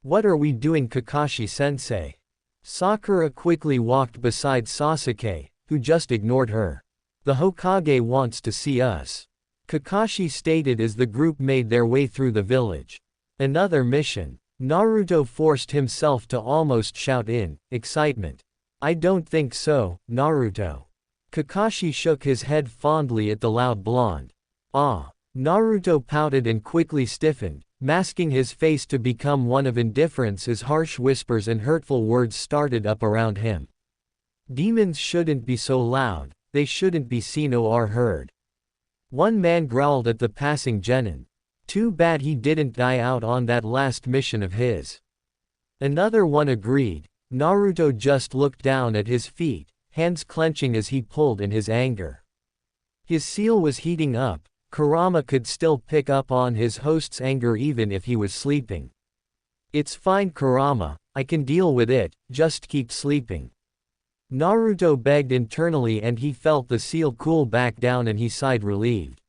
What are we doing, Kakashi-sensei? Sakura quickly walked beside Sasuke, who just ignored her. The Hokage wants to see us. Kakashi stated as the group made their way through the village. Another mission. Naruto forced himself to almost shout in excitement. I don't think so, Naruto. Kakashi shook his head fondly at the loud blonde. Ah. Naruto pouted and quickly stiffened, masking his face to become one of indifference as harsh whispers and hurtful words started up around him. Demons shouldn't be so loud, they shouldn't be seen or heard. One man growled at the passing genin. Too bad he didn't die out on that last mission of his. Another one agreed. Naruto just looked down at his feet, hands clenching as he pulled in his anger. His seal was heating up. Kurama could still pick up on his host's anger even if he was sleeping. It's fine, Kurama, I can deal with it, just keep sleeping. Naruto begged internally and he felt the seal cool back down and he sighed relieved.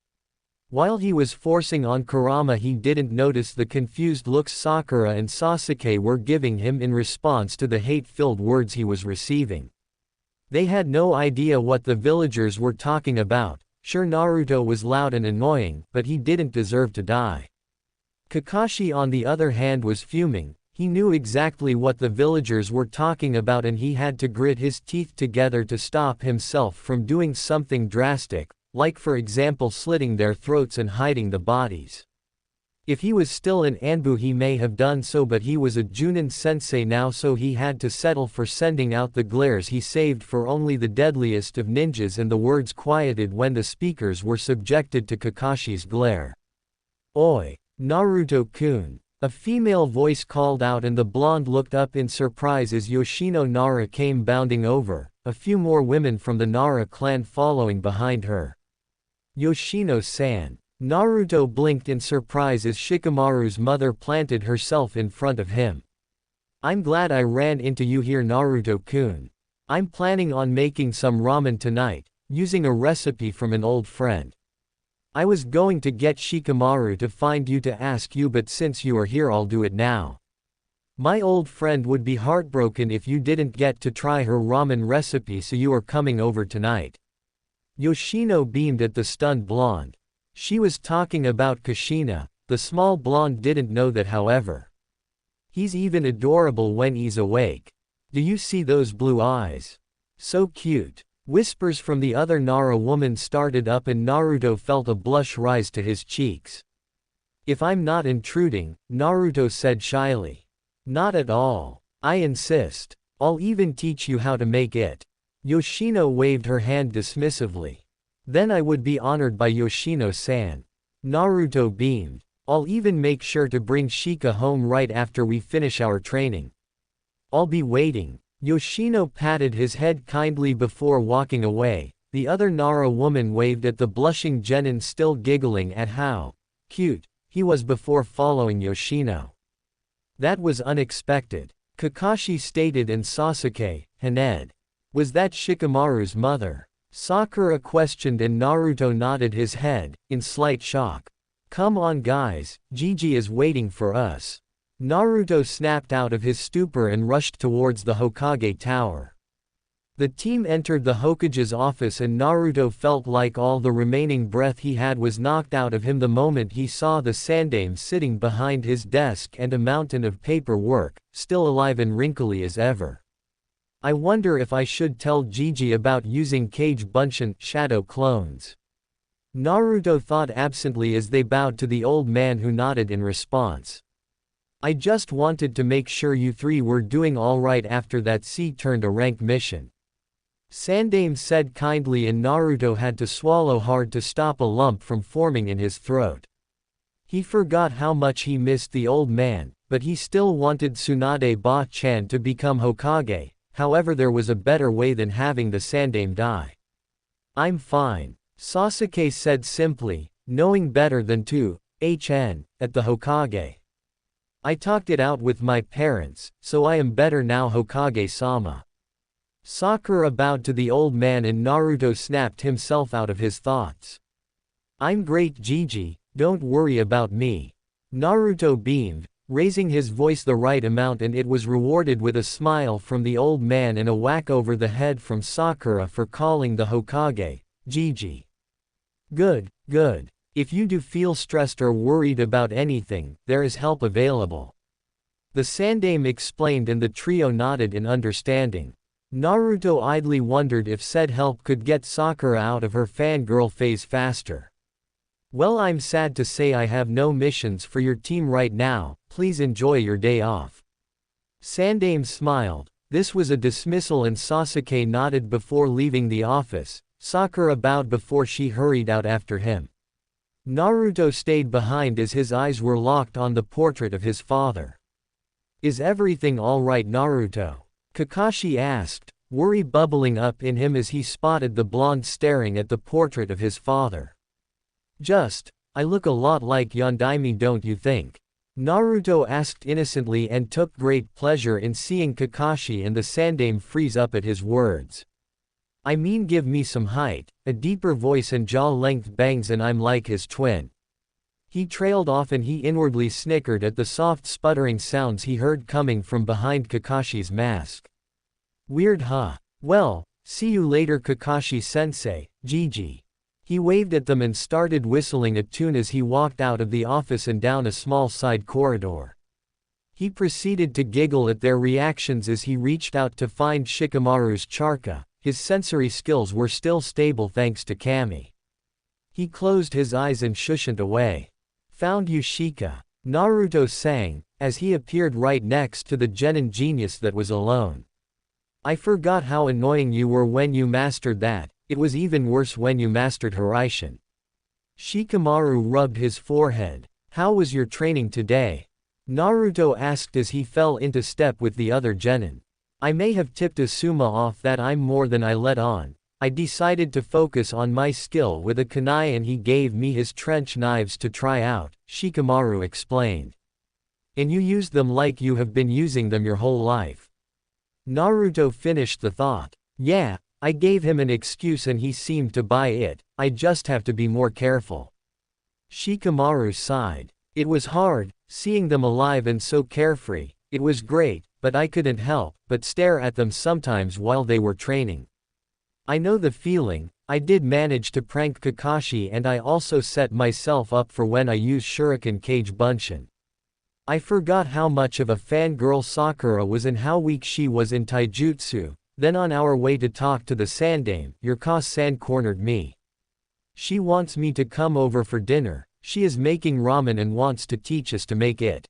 While he was forcing on Kurama, he didn't notice the confused looks Sakura and Sasuke were giving him in response to the hate-filled words he was receiving. They had no idea what the villagers were talking about. Sure, Naruto was loud and annoying, but he didn't deserve to die. Kakashi on the other hand was fuming. He knew exactly what the villagers were talking about and he had to grit his teeth together to stop himself from doing something drastic, like for example slitting their throats and hiding the bodies. If he was still in Anbu he may have done so, but he was a Junin sensei now, so he had to settle for sending out the glares he saved for only the deadliest of ninjas, and the words quieted when the speakers were subjected to Kakashi's glare. Oi! Naruto-kun. A female voice called out and the blonde looked up in surprise as Yoshino Nara came bounding over, a few more women from the Nara clan following behind her. Yoshino-san. Naruto blinked in surprise as Shikamaru's mother planted herself in front of him. I'm glad I ran into you here, Naruto-kun. I'm planning on making some ramen tonight, using a recipe from an old friend. I was going to get Shikamaru to find you to ask you, but since you are here I'll do it now. My old friend would be heartbroken if you didn't get to try her ramen recipe, so you are coming over tonight. Yoshino beamed at the stunned blonde. She was talking about Kushina. The small blonde didn't know that, however. He's even adorable when he's awake. Do you see those blue eyes? So cute. Whispers from the other Nara woman started up and Naruto felt a blush rise to his cheeks. If I'm not intruding, Naruto said shyly. Not at all. I insist. I'll even teach you how to make it. Yoshino waved her hand dismissively. Then I would be honored by Yoshino-san. Naruto beamed. I'll even make sure to bring Shika home right after we finish our training. I'll be waiting. Yoshino patted his head kindly before walking away. The other Nara woman waved at the blushing genin, still giggling at how cute he was before following Yoshino. That was unexpected, Kakashi stated, and Sasuke, Hinata. Was that Shikamaru's mother? Sakura questioned and Naruto nodded his head, in slight shock. Come on guys, Gigi is waiting for us. Naruto snapped out of his stupor and rushed towards the Hokage tower. The team entered the Hokage's office and Naruto felt like all the remaining breath he had was knocked out of him the moment he saw the Sandaime sitting behind his desk and a mountain of paperwork, still alive and wrinkly as ever. I wonder if I should tell Gigi about using Kage Bunshin shadow clones. Naruto thought absently as they bowed to the old man, who nodded in response. I just wanted to make sure you three were doing alright after that C-turned a rank mission. Sandaime said kindly, and Naruto had to swallow hard to stop a lump from forming in his throat. He forgot how much he missed the old man, but he still wanted Tsunade Ba-chan to become Hokage. However, there was a better way than having the Sandaime die. I'm fine, Sasuke said simply, knowing better than to HN at the Hokage. I talked it out with my parents, so I am better now, Hokage-sama. Sakura bowed to the old man and Naruto snapped himself out of his thoughts. I'm great, Gigi, don't worry about me. Naruto beamed, raising his voice the right amount, and it was rewarded with a smile from the old man and a whack over the head from Sakura for calling the Hokage Gigi. Good, good. If you do feel stressed or worried about anything, there is help available. The Sandaime explained and the trio nodded in understanding. Naruto idly wondered if said help could get Sakura out of her fangirl phase faster. Well, I'm sad to say I have no missions for your team right now, please enjoy your day off. Sandaime smiled. This was a dismissal and Sasuke nodded before leaving the office. Sakura bowed before she hurried out after him. Naruto stayed behind as his eyes were locked on the portrait of his father. Is everything alright, Naruto? Kakashi asked, worry bubbling up in him as he spotted the blonde staring at the portrait of his father. I look a lot like Yondaime, don't you think? Naruto asked innocently and took great pleasure in seeing Kakashi and the Sandaime freeze up at his words. I mean, give me some height, a deeper voice and jaw-length bangs and I'm like his twin. He trailed off and he inwardly snickered at the soft sputtering sounds he heard coming from behind Kakashi's mask. Weird, huh? Well, see you later, Kakashi-sensei, Gigi. He waved at them and started whistling a tune as he walked out of the office and down a small side corridor. He proceeded to giggle at their reactions as he reached out to find Shikamaru's charka. His sensory skills were still stable thanks to Kami. He closed his eyes and shushed away. Found you, Shika, Naruto sang, as he appeared right next to the genin genius that was alone. I forgot how annoying you were when you mastered that, it was even worse when you mastered Hiraishin. Shikamaru rubbed his forehead. How was your training today? Naruto asked as he fell into step with the other genin. I may have tipped Asuma off that I'm more than I let on. I decided to focus on my skill with a kunai and he gave me his trench knives to try out, Shikamaru explained. And you used them like you have been using them your whole life. Naruto finished the thought. Yeah, I gave him an excuse and he seemed to buy it, I just have to be more careful. Shikamaru sighed. It was hard, seeing them alive and so carefree. It was great, but I couldn't help but stare at them sometimes while they were training. I know the feeling. I did manage to prank Kakashi and I also set myself up for when I use Shuriken Kage Bunshin. I forgot how much of a fangirl Sakura was and how weak she was in taijutsu. Then on our way to talk to the Sandame, your Ka-san cornered me. She wants me to come over for dinner. She is making ramen and wants to teach us to make it.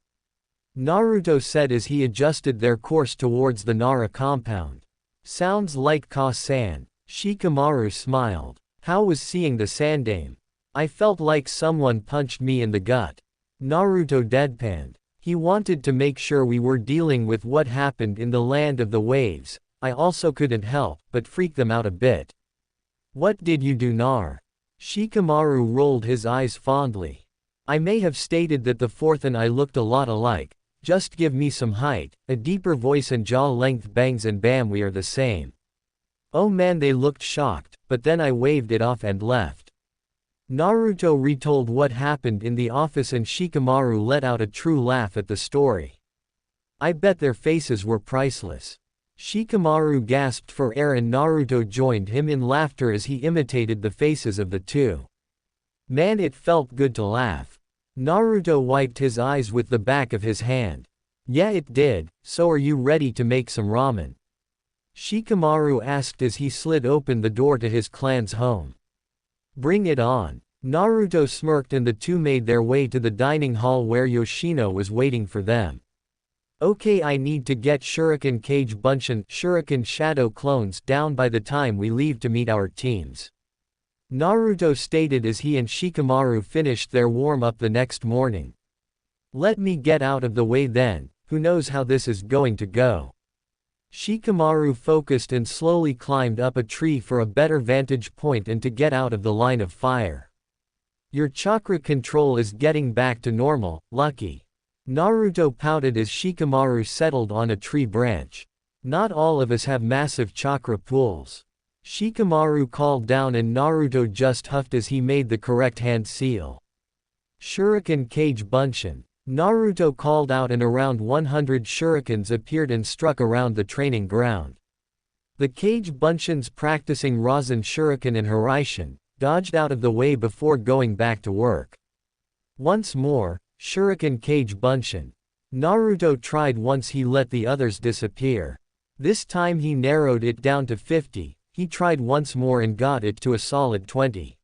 Naruto said as he adjusted their course towards the Nara compound. Sounds like Ka-san. Shikamaru smiled. How was seeing the Sandame? I felt like someone punched me in the gut. Naruto deadpanned. He wanted to make sure we were dealing with what happened in the land of the waves. I also couldn't help but freak them out a bit. What did you do, Nar? Shikamaru rolled his eyes fondly. I may have stated that the fourth and I looked a lot alike. Just give me some height, a deeper voice and jaw length bangs and bam, we are the same. Oh man, they looked shocked, but then I waved it off and left. Naruto retold what happened in the office and Shikamaru let out a true laugh at the story. I bet their faces were priceless. Shikamaru gasped for air and Naruto joined him in laughter as he imitated the faces of the two. Man, it felt good to laugh. Naruto wiped his eyes with the back of his hand. Yeah, it did. So are you ready to make some ramen? Shikamaru asked as he slid open the door to his clan's home. Bring it on. Naruto smirked and the two made their way to the dining hall where Yoshino was waiting for them. Okay, I need to get Shuriken Kage Bunshin Shuriken Shadow clones down by the time we leave to meet our teams. Naruto stated as he and Shikamaru finished their warm-up the next morning. Let me get out of the way then, who knows how this is going to go. Shikamaru focused and slowly climbed up a tree for a better vantage point and to get out of the line of fire. Your chakra control is getting back to normal, lucky. Naruto pouted as Shikamaru settled on a tree branch. Not all of us have massive chakra pools. Shikamaru called down and Naruto just huffed as he made the correct hand seal. Shuriken Kage Bunshin. Naruto called out and around 100 shurikens appeared and struck around the training ground. The Kage Bunshins practicing Rasen Shuriken and Hiraishin, dodged out of the way before going back to work. Once more, Shuriken Kage Bunshin. Naruto tried once, he let the others disappear. This time he narrowed it down to 50, he tried once more and got it to a solid 20.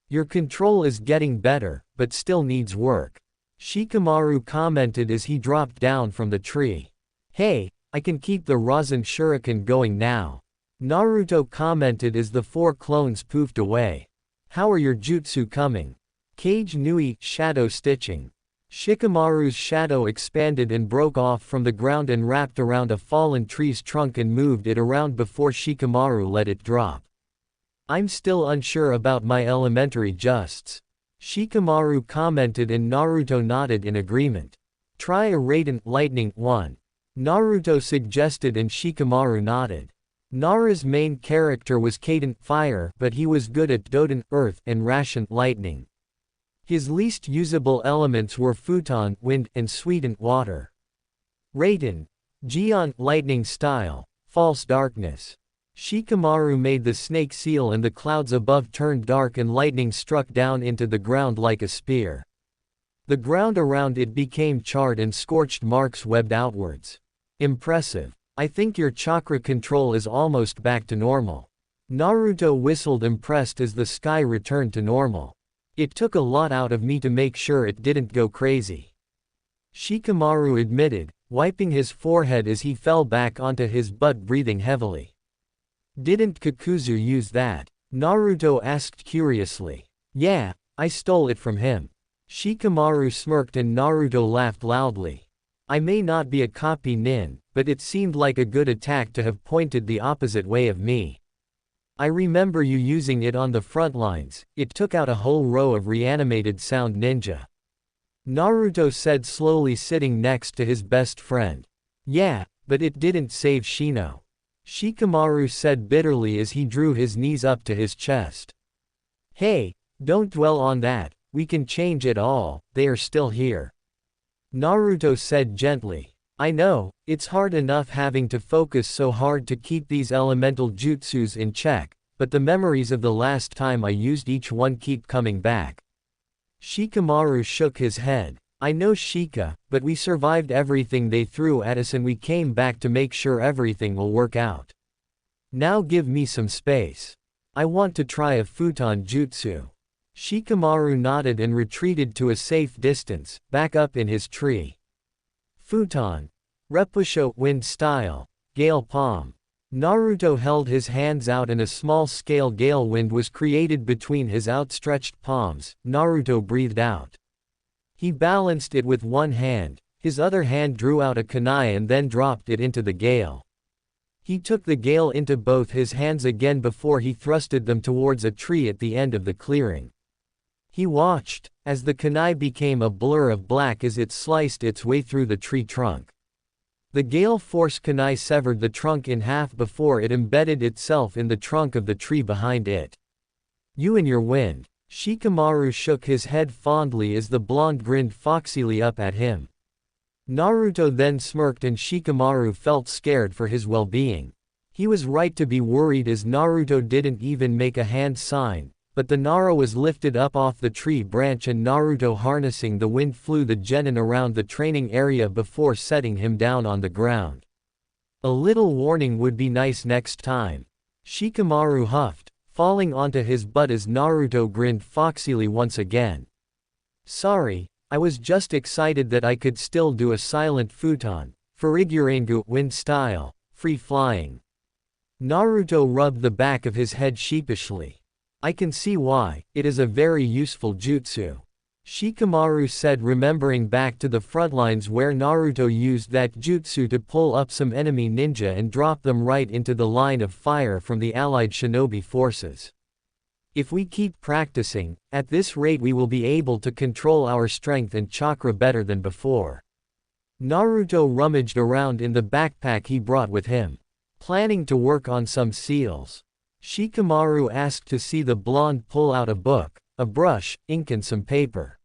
Your control is getting better, but still needs work. Shikamaru commented as he dropped down from the tree. Hey, I can keep the Rasen Shuriken going now. Naruto commented as the 4 clones poofed away. How are your jutsu coming? Kage Nui, shadow stitching. Shikamaru's shadow expanded and broke off from the ground and wrapped around a fallen tree's trunk and moved it around before Shikamaru let it drop. I'm still unsure about my elementary justs. Shikamaru commented and Naruto nodded in agreement. Try a Radiant Lightning 1. Naruto suggested and Shikamaru nodded. Nara's main character was Kaden Fire, but he was good at Doden Earth and Ration Lightning. His least usable elements were Futon Wind and Suiden Water. Raiden. Gion Lightning Style. False Darkness. Shikamaru made the snake seal and the clouds above turned dark and lightning struck down into the ground like a spear. The ground around it became charred and scorched marks webbed outwards. Impressive. I think your chakra control is almost back to normal. Naruto whistled impressed as the sky returned to normal. It took a lot out of me to make sure it didn't go crazy. Shikamaru admitted, wiping his forehead as he fell back onto his butt breathing heavily. Didn't Kakuzu use that? Naruto asked curiously. Yeah, I stole it from him. Shikamaru smirked and Naruto laughed loudly. I may not be a copy nin, but it seemed like a good attack to have pointed the opposite way of me. I remember you using it on the front lines, it took out a whole row of reanimated sound ninja. Naruto said slowly, sitting next to his best friend. Yeah, but it didn't save Shino. Shikamaru said bitterly as he drew his knees up to his chest. Hey, don't dwell on that, we can change it all, they are still here. Naruto said gently. I know, it's hard enough having to focus so hard to keep these elemental jutsus in check, but the memories of the last time I used each one keep coming back. Shikamaru shook his head. I know Shika, but we survived everything they threw at us and we came back to make sure everything will work out. Now give me some space. I want to try a futon jutsu. Shikamaru nodded and retreated to a safe distance, back up in his tree. Futon. Repusho, wind style. Gale palm. Naruto held his hands out and a small-scale gale wind was created between his outstretched palms. Naruto breathed out. He balanced it with one hand, his other hand drew out a kunai and then dropped it into the gale. He took the gale into both his hands again before he thrusted them towards a tree at the end of the clearing. He watched, as the kunai became a blur of black as it sliced its way through the tree trunk. The gale force kunai severed the trunk in half before it embedded itself in the trunk of the tree behind it. You and your wind. Shikamaru shook his head fondly as the blonde grinned foxily up at him. Naruto then smirked and Shikamaru felt scared for his well-being. He was right to be worried as Naruto didn't even make a hand sign, but the Nara was lifted up off the tree branch and Naruto harnessing the wind flew the genin around the training area before setting him down on the ground. A little warning would be nice next time. Shikamaru huffed, falling onto his butt as Naruto grinned foxily once again. Sorry, I was just excited that I could still do a silent futon, Furigurengu wind style, free flying. Naruto rubbed the back of his head sheepishly. I can see why, it is a very useful jutsu. Shikamaru said, remembering back to the frontlines where Naruto used that jutsu to pull up some enemy ninja and drop them right into the line of fire from the allied shinobi forces. If we keep practicing, at this rate we will be able to control our strength and chakra better than before. Naruto rummaged around in the backpack he brought with him. Planning to work on some seals. Shikamaru asked to see the blonde pull out a book, a brush, ink and some paper.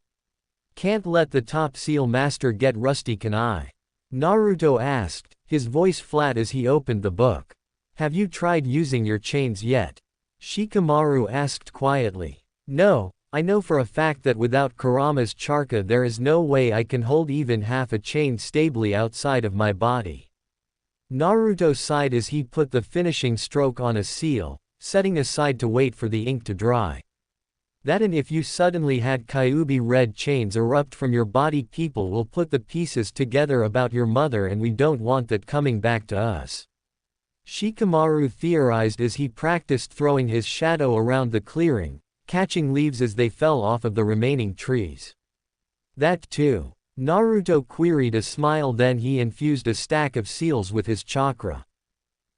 Can't let the top seal master get rusty, can I? Naruto asked, his voice flat as he opened the book. Have you tried using your chains yet? Shikamaru asked quietly. No, I know for a fact that without Kurama's chakra there is no way I can hold even half a chain stably outside of my body. Naruto sighed as he put the finishing stroke on a seal, setting aside to wait for the ink to dry. That and if you suddenly had Kyuubi red chains erupt from your body, people will put the pieces together about your mother and we don't want that coming back to us. Shikamaru theorized as he practiced throwing his shadow around the clearing, catching leaves as they fell off of the remaining trees. That too. Naruto queried a smile, then he infused a stack of seals with his chakra.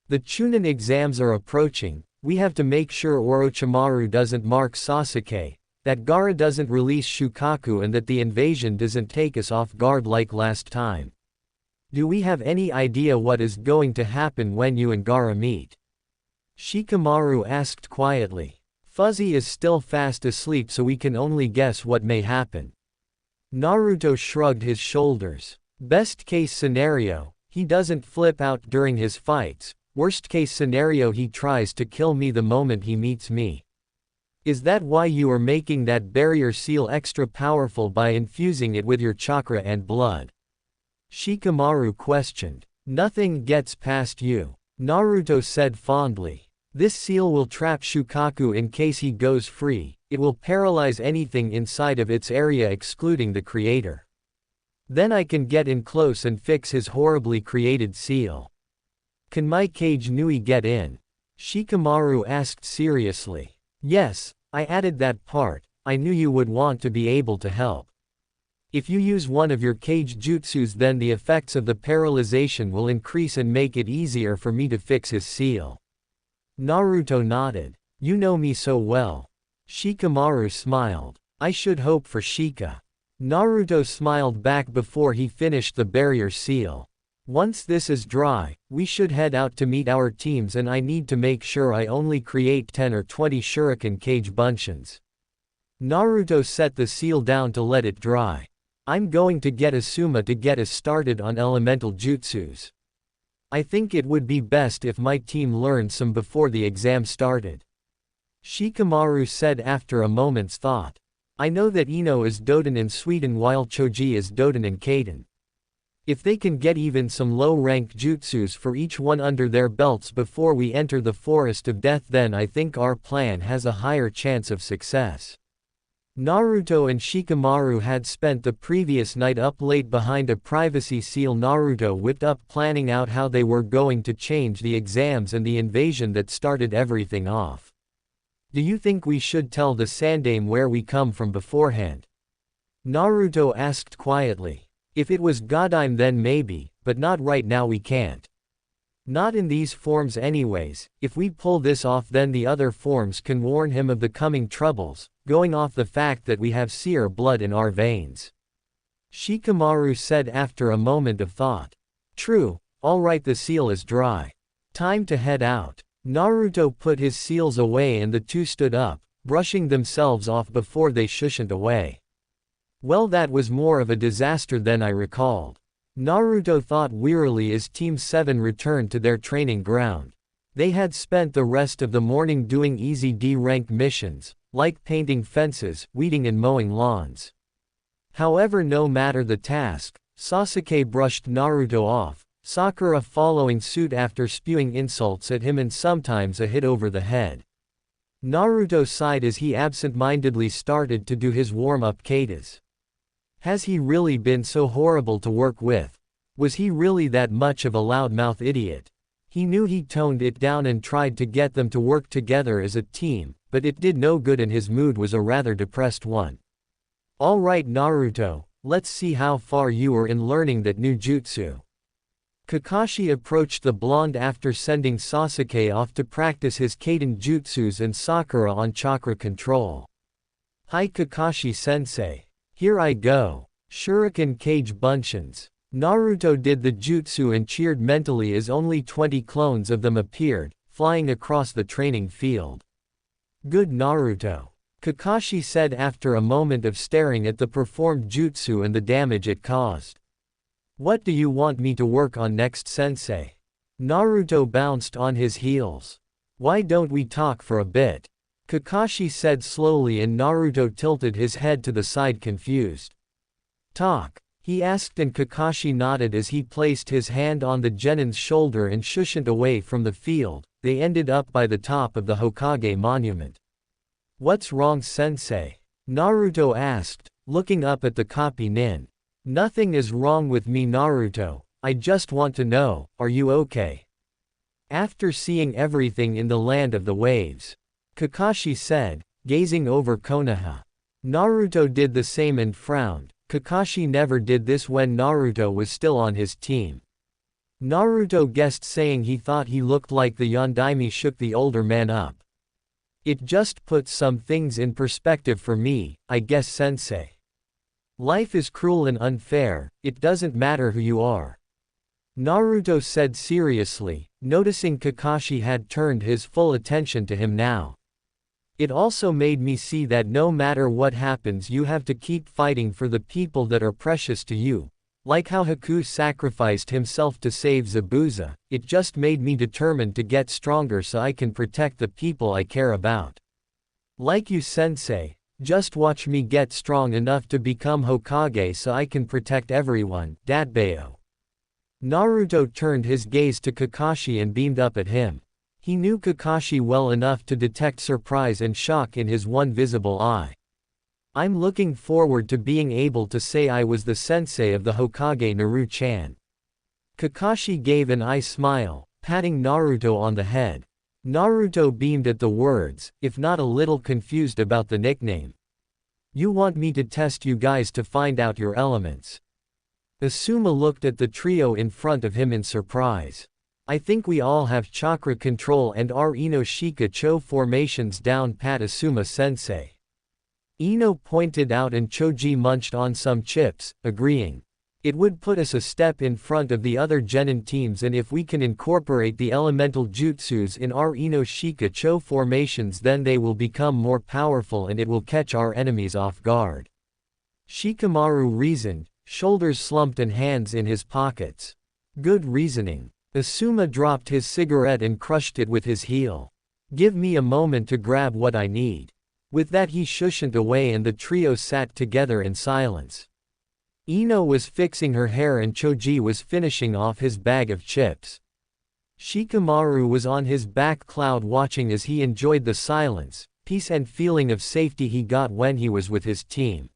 The Chunin exams are approaching. We have to make sure Orochimaru doesn't mark Sasuke, that Gaara doesn't release Shukaku and that the invasion doesn't take us off guard like last time. Do we have any idea what is going to happen when you and Gaara meet? Shikamaru asked quietly. Fuzzy is still fast asleep so we can only guess what may happen. Naruto shrugged his shoulders. Best case scenario, he doesn't flip out during his fights. Worst case scenario, he tries to kill me the moment he meets me. Is that why you are making that barrier seal extra powerful by infusing it with your chakra and blood? Shikamaru questioned. Nothing gets past you, Naruto said fondly. This seal will trap Shukaku in case he goes free. It will paralyze anything inside of its area excluding the creator. Then I can get in close and fix his horribly created seal. Can my Kage Nui get in? Shikamaru asked seriously. Yes, I added that part, I knew you would want to be able to help. If you use one of your cage jutsus, then the effects of the paralyzation will increase and make it easier for me to fix his seal. Naruto nodded. You know me so well. Shikamaru smiled. I should hope for Shika. Naruto smiled back before he finished the barrier seal. Once this is dry, we should head out to meet our teams, and I need to make sure I only create 10 or 20 shuriken cage bunshin. Naruto set the seal down to let it dry. I'm going to get Asuma to get us started on elemental jutsus. I think it would be best if my team learned some before the exam started. Shikamaru said after a moment's thought. I know that Ino is Doden in Sweden while Choji is Doden in Kaden. If they can get even some low-rank jutsus for each one under their belts before we enter the Forest of Death, then I think our plan has a higher chance of success. Naruto and Shikamaru had spent the previous night up late behind a privacy seal. Naruto whipped up planning out how they were going to change the exams and the invasion that started everything off. Do you think we should tell the Sandaime where we come from beforehand? Naruto asked quietly. If it was Godime then maybe, but not right now, we can't. Not in these forms anyways. If we pull this off, then the other forms can warn him of the coming troubles, going off the fact that we have seer blood in our veins. Shikamaru said after a moment of thought. True, alright, the seal is dry. Time to head out. Naruto put his seals away and the two stood up, brushing themselves off before they shushaned away. Well, that was more of a disaster than I recalled. Naruto thought wearily as Team 7 returned to their training ground. They had spent the rest of the morning doing easy D-rank missions, like painting fences, weeding and mowing lawns. However, no matter the task, Sasuke brushed Naruto off, Sakura following suit after spewing insults at him and sometimes a hit over the head. Naruto sighed as he absent-mindedly started to do his warm-up katas. Has he really been so horrible to work with? Was he really that much of a loudmouth idiot? He knew he toned it down and tried to get them to work together as a team, but it did no good and his mood was a rather depressed one. Alright Naruto, let's see how far you are in learning that new jutsu. Kakashi approached the blonde after sending Sasuke off to practice his Kaden jutsus and Sakura on chakra control. Hi Kakashi-sensei. Here I go. Shuriken cage bunshins. Naruto did the jutsu and cheered mentally as only 20 clones of them appeared, flying across the training field. Good Naruto. Kakashi said after a moment of staring at the performed jutsu and the damage it caused. What do you want me to work on next, sensei? Naruto bounced on his heels. Why don't we talk for a bit? Kakashi said slowly and Naruto tilted his head to the side confused. Talk? He asked and Kakashi nodded as he placed his hand on the genin's shoulder and shushaned away from the field. They ended up by the top of the Hokage monument. What's wrong, sensei? Naruto asked, looking up at the copy nin. Nothing is wrong with me, Naruto. I just want to know, are you okay? After seeing everything in the land of the waves, Kakashi said, gazing over Konoha. Naruto did the same and frowned. Kakashi never did this when Naruto was still on his team. Naruto guessed, saying he thought he looked like the Yondaime. Shook the older man up. It just puts some things in perspective for me, I guess, sensei. Life is cruel and unfair, it doesn't matter who you are. Naruto said seriously, noticing Kakashi had turned his full attention to him now. It also made me see that no matter what happens you have to keep fighting for the people that are precious to you. Like how Haku sacrificed himself to save Zabuza, it just made me determined to get stronger so I can protect the people I care about. Like you, sensei, just watch me get strong enough to become Hokage so I can protect everyone, Datbeo. Naruto turned his gaze to Kakashi and beamed up at him. He knew Kakashi well enough to detect surprise and shock in his one visible eye. I'm looking forward to being able to say I was the sensei of the Hokage, Naru-chan. Kakashi gave an eye smile, patting Naruto on the head. Naruto beamed at the words, if not a little confused about the nickname. You want me to test you guys to find out your elements. Asuma looked at the trio in front of him in surprise. I think we all have chakra control and our Ino Shika Cho formations down pat, Asuma-sensei. Ino pointed out, and Choji munched on some chips, agreeing. It would put us a step in front of the other genin teams, and if we can incorporate the elemental jutsus in our Ino Shika Cho formations, then they will become more powerful and it will catch our enemies off guard. Shikamaru reasoned, shoulders slumped and hands in his pockets. Good reasoning. Asuma dropped his cigarette and crushed it with his heel. Give me a moment to grab what I need. With that he shushed away and the trio sat together in silence. Ino was fixing her hair and Choji was finishing off his bag of chips. Shikamaru was on his back cloud watching as he enjoyed the silence, peace and feeling of safety he got when he was with his team.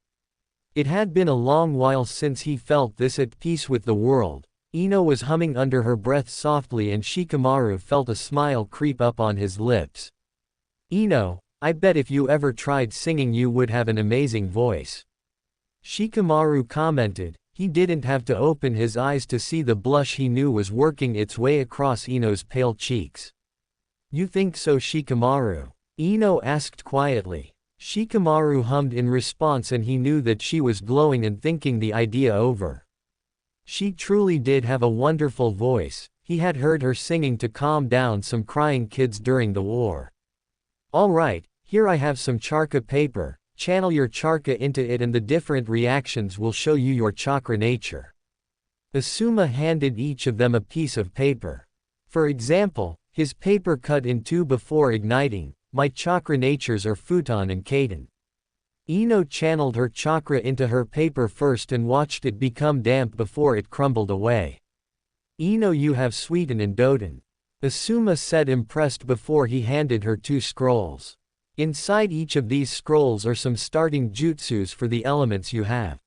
It had been a long while since he felt this at peace with the world. Ino was humming under her breath softly and Shikamaru felt a smile creep up on his lips. Ino, I bet if you ever tried singing you would have an amazing voice. Shikamaru commented. He didn't have to open his eyes to see the blush he knew was working its way across Ino's pale cheeks. You think so, Shikamaru? Ino asked quietly. Shikamaru hummed in response and he knew that she was glowing and thinking the idea over. She truly did have a wonderful voice. He had heard her singing to calm down some crying kids during the war. Alright, here I have some charka paper. Channel your chakra into it and the different reactions will show you your chakra nature. Asuma handed each of them a piece of paper. For example, his paper cut in two before igniting. My chakra natures are Futon and Kaden. Ino channeled her chakra into her paper first and watched it become damp before it crumbled away. Ino, you have Suiten and Doden. Asuma said, impressed, before he handed her two scrolls. Inside each of these scrolls are some starting jutsus for the elements you have.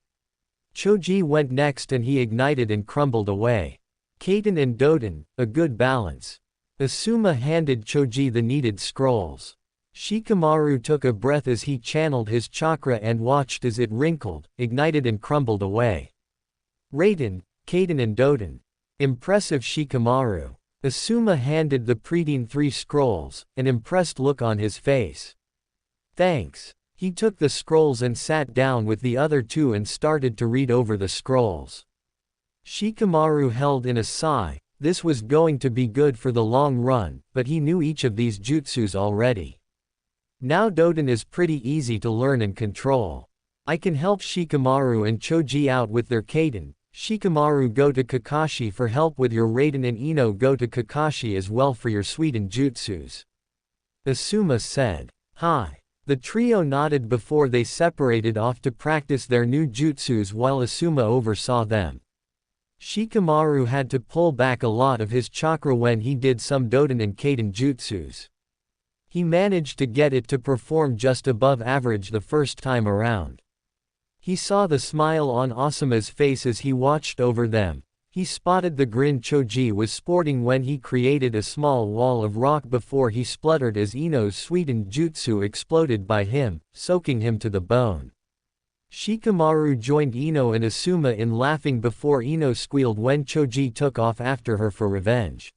Choji went next and he ignited and crumbled away. Kaden and Doden, a good balance. Asuma handed Choji the needed scrolls. Shikamaru took a breath as he channeled his chakra and watched as it wrinkled, ignited and crumbled away. Raiden, Kaden and Doden. Impressive, Shikamaru. Asuma handed the preteen 3 scrolls, an impressed look on his face. Thanks. He took the scrolls and sat down with the other two and started to read over the scrolls. Shikamaru held in a sigh. This was going to be good for the long run, but he knew each of these jutsus already. Now Doden is pretty easy to learn and control. I can help Shikamaru and Choji out with their Kaden. Shikamaru, go to Kakashi for help with your Raiden, and Ino, go to Kakashi as well for your Suiten jutsus. Asuma said. Hi. The trio nodded before they separated off to practice their new jutsus while Asuma oversaw them. Shikamaru had to pull back a lot of his chakra when he did some Doden and Kaden jutsus. He managed to get it to perform just above average the first time around. He saw the smile on Asuma's face as he watched over them. He spotted the grin Choji was sporting when he created a small wall of rock before he spluttered as Ino's Suiten jutsu exploded by him, soaking him to the bone. Shikamaru joined Ino and Asuma in laughing before Ino squealed when Choji took off after her for revenge.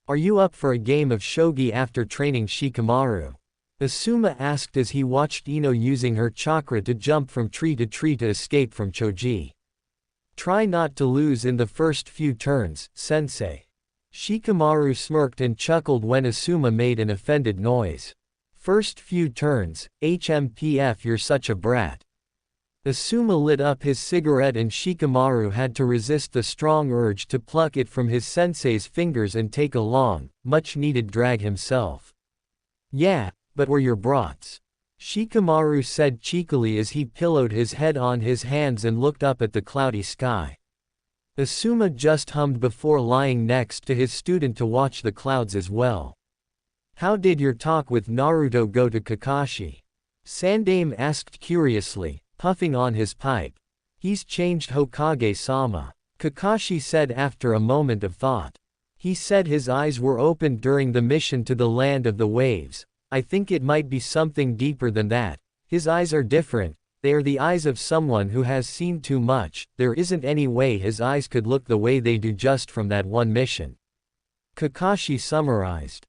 Are you up for a game of shogi after training, Shikamaru? Asuma asked as he watched Ino using her chakra to jump from tree to escape from Choji. Try not to lose in the first few turns, sensei. Shikamaru smirked and chuckled when Asuma made an offended noise. First few turns, HMPF, you're such a brat. Asuma lit up his cigarette and Shikamaru had to resist the strong urge to pluck it from his sensei's fingers and take a long, much-needed drag himself. Yeah, but we're your brats. Shikamaru said cheekily as he pillowed his head on his hands and looked up at the cloudy sky. Asuma just hummed before lying next to his student to watch the clouds as well. How did your talk with Naruto go to Kakashi? Sandaime asked curiously, puffing on his pipe. He's changed, Hokage-sama. Kakashi said after a moment of thought. He said his eyes were opened during the mission to the land of the waves. I think it might be something deeper than that. His eyes are different. They are the eyes of someone who has seen too much. There isn't any way his eyes could look the way they do just from that one mission. Kakashi summarized.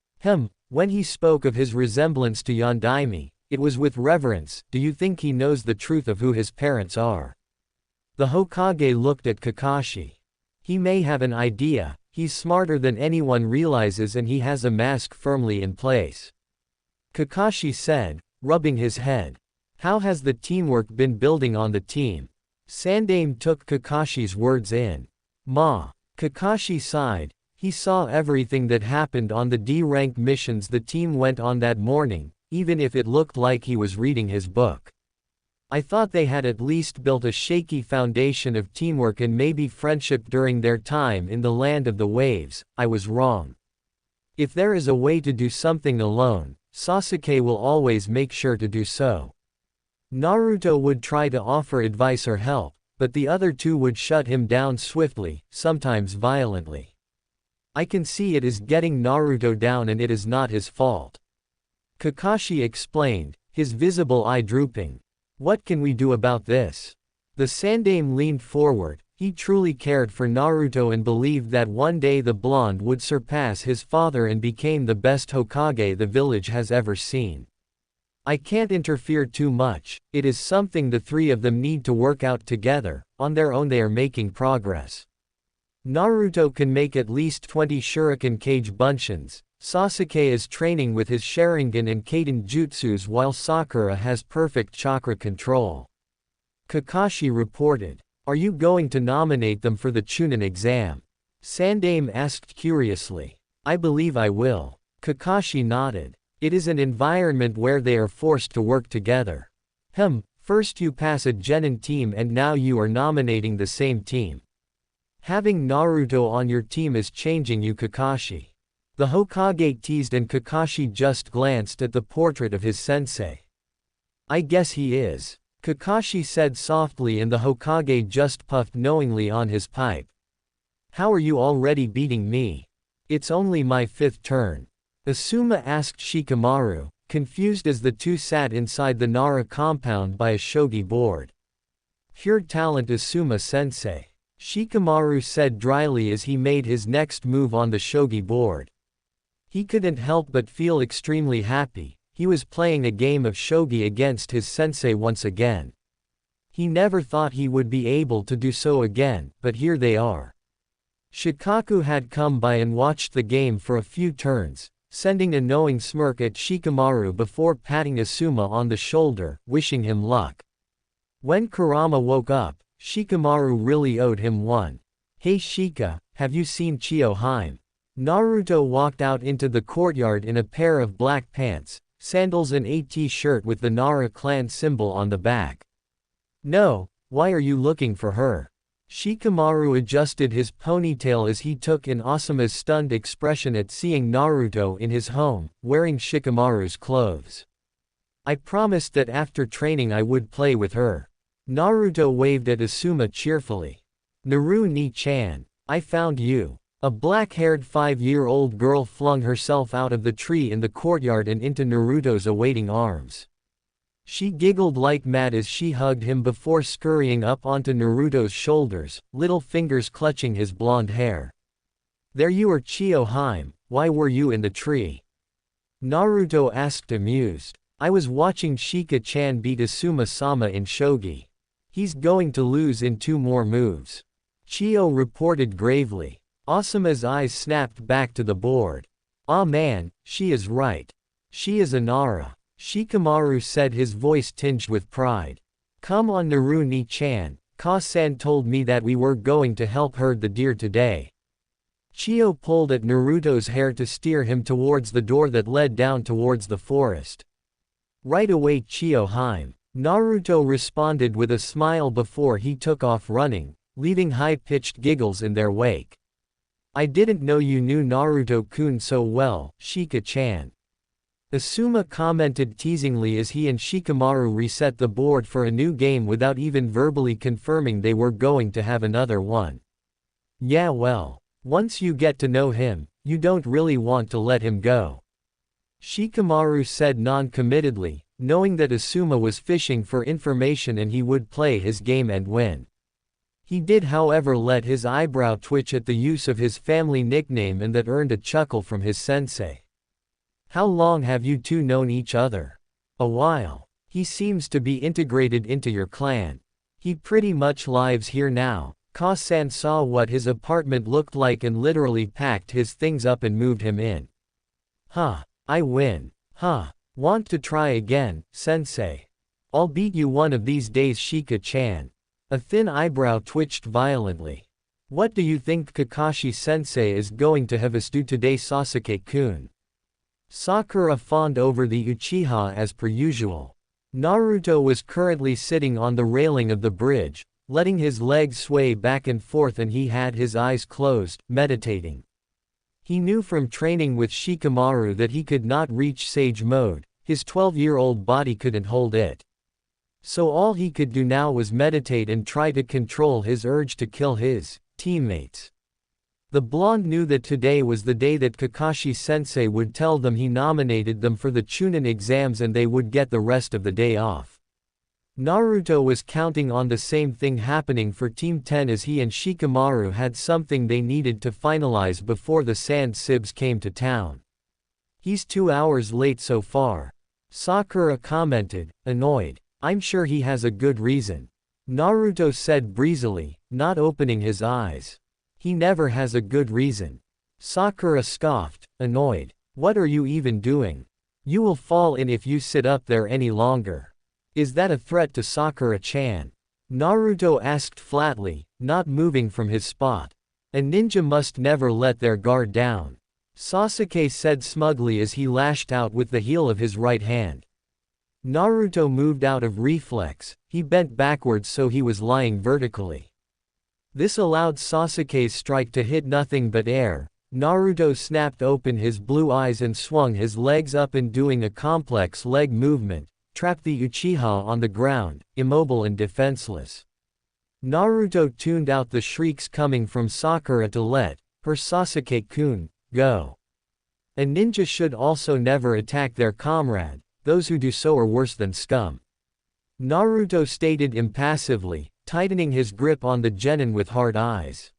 When he spoke of his resemblance to Yondaime, it was with reverence. Do you think he knows the truth of who his parents are? The Hokage looked at Kakashi. He may have an idea. He's smarter than anyone realizes and he has a mask firmly in place. Kakashi said, rubbing his head. How has the teamwork been building on the team? Sandaime took Kakashi's words in. Kakashi sighed. He saw everything that happened on the D-rank missions the team went on that morning, even if it looked like he was reading his book. I thought they had at least built a shaky foundation of teamwork and maybe friendship during their time in the Land of the Waves. I was wrong. If there is a way to do something alone, Sasuke will always make sure to do so. Naruto would try to offer advice or help, but the other two would shut him down swiftly, sometimes violently. I can see it is getting Naruto down and it is not his fault. Kakashi explained, his visible eye drooping. What can we do about this? The Sandaime leaned forward. He truly cared for Naruto and believed that one day the blonde would surpass his father and become the best Hokage the village has ever seen. I can't interfere too much. It is something the three of them need to work out together. On their own they are making progress. Naruto can make at least 20 shuriken cage bunshin. Sasuke is training with his Sharingan and Kaden jutsus while Sakura has perfect chakra control. Kakashi reported. Are you going to nominate them for the Chunin exam? Sandaime asked curiously. I believe I will. Kakashi nodded. It is an environment where they are forced to work together. First you pass a genin team and now you are nominating the same team. Having Naruto on your team is changing you, Kakashi. The Hokage teased and Kakashi just glanced at the portrait of his sensei. I guess he is. Kakashi said softly and the Hokage just puffed knowingly on his pipe. How are you already beating me? It's only my 5th turn. Asuma asked Shikamaru, confused as the two sat inside the Nara compound by a shogi board. Pure talent, Asuma-sensei. Shikamaru said dryly as he made his next move on the shogi board. He couldn't help but feel extremely happy. He was playing a game of shogi against his sensei once again. He never thought he would be able to do so again, but here they are. Shikaku had come by and watched the game for a few turns, sending a knowing smirk at Shikamaru before patting Asuma on the shoulder, wishing him luck. When Kurama woke up, Shikamaru really owed him one. Hey Shika, have you seen Chiyohime? Naruto walked out into the courtyard in a pair of black pants, sandals and a t-shirt with the Nara clan symbol on the back. No, why are you looking for her? Shikamaru adjusted his ponytail as he took in Asuma's stunned expression at seeing Naruto in his home, wearing Shikamaru's clothes. I promised that after training I would play with her. Naruto waved at Asuma cheerfully. Naru-ni-chan, I found you. A black-haired 5-year-old girl flung herself out of the tree in the courtyard and into Naruto's awaiting arms. She giggled like mad as she hugged him before scurrying up onto Naruto's shoulders, little fingers clutching his blonde hair. There you are, Chiyohime, why were you in the tree? Naruto asked amused. I was watching Shika-chan beat Asuma-sama in shogi. He's going to lose in 2 more moves. Chiyo reported gravely. Asuma's eyes snapped back to the board. Ah man, she is right. She is a Nara. Shikamaru said, his voice tinged with pride. Come on Naru-ni-chan, Ka-san told me that we were going to help herd the deer today. Chiyo pulled at Naruto's hair to steer him towards the door that led down towards the forest. Right away Chiyohime. Naruto responded with a smile before he took off running, leaving high-pitched giggles in their wake. I didn't know you knew Naruto-kun so well, Shika-chan. Asuma commented teasingly as he and Shikamaru reset the board for a new game without even verbally confirming they were going to have another one. Yeah well, once you get to know him, you don't really want to let him go. Shikamaru said non-committedly, knowing that Asuma was fishing for information and he would play his game and win. He did however let his eyebrow twitch at the use of his family nickname, and that earned a chuckle from his sensei. How long have you two known each other? A while. He seems to be integrated into your clan. He pretty much lives here now. Ka-san saw what his apartment looked like and literally packed his things up and moved him in. Huh. I win. Huh. Want to try again, sensei? I'll beat you one of these days, Shika-chan. A thin eyebrow twitched violently. What do you think Kakashi-sensei is going to have us do today, Sasuke-kun? Sakura fawned over the Uchiha as per usual. Naruto was currently sitting on the railing of the bridge, letting his legs sway back and forth, and he had his eyes closed, meditating. He knew from training with Shikamaru that he could not reach Sage mode, his 12-year-old body couldn't hold it. So all he could do now was meditate and try to control his urge to kill his teammates. The blonde knew that today was the day that Kakashi-sensei would tell them he nominated them for the Chunin exams and they would get the rest of the day off. Naruto was counting on the same thing happening for Team 10, as he and Shikamaru had something they needed to finalize before the Sand Sibs came to town. He's 2 hours late so far. Sakura commented, annoyed. I'm sure he has a good reason. Naruto said breezily, not opening his eyes. He never has a good reason. Sakura scoffed, annoyed. What are you even doing? You will fall in if you sit up there any longer. Is that a threat to Sakura-chan? Naruto asked flatly, not moving from his spot. A ninja must never let their guard down. Sasuke said smugly as he lashed out with the heel of his right hand. Naruto moved out of reflex. He bent backwards so he was lying vertically. This allowed Sasuke's strike to hit nothing but air. Naruto snapped open his blue eyes and swung his legs up, and doing a complex leg movement, trapped the Uchiha on the ground, immobile and defenseless. Naruto tuned out the shrieks coming from Sakura to let her Sasuke-kun go. A ninja should also never attack their comrade. Those who do so are worse than scum. Naruto stated impassively, tightening his grip on the genin with hard eyes.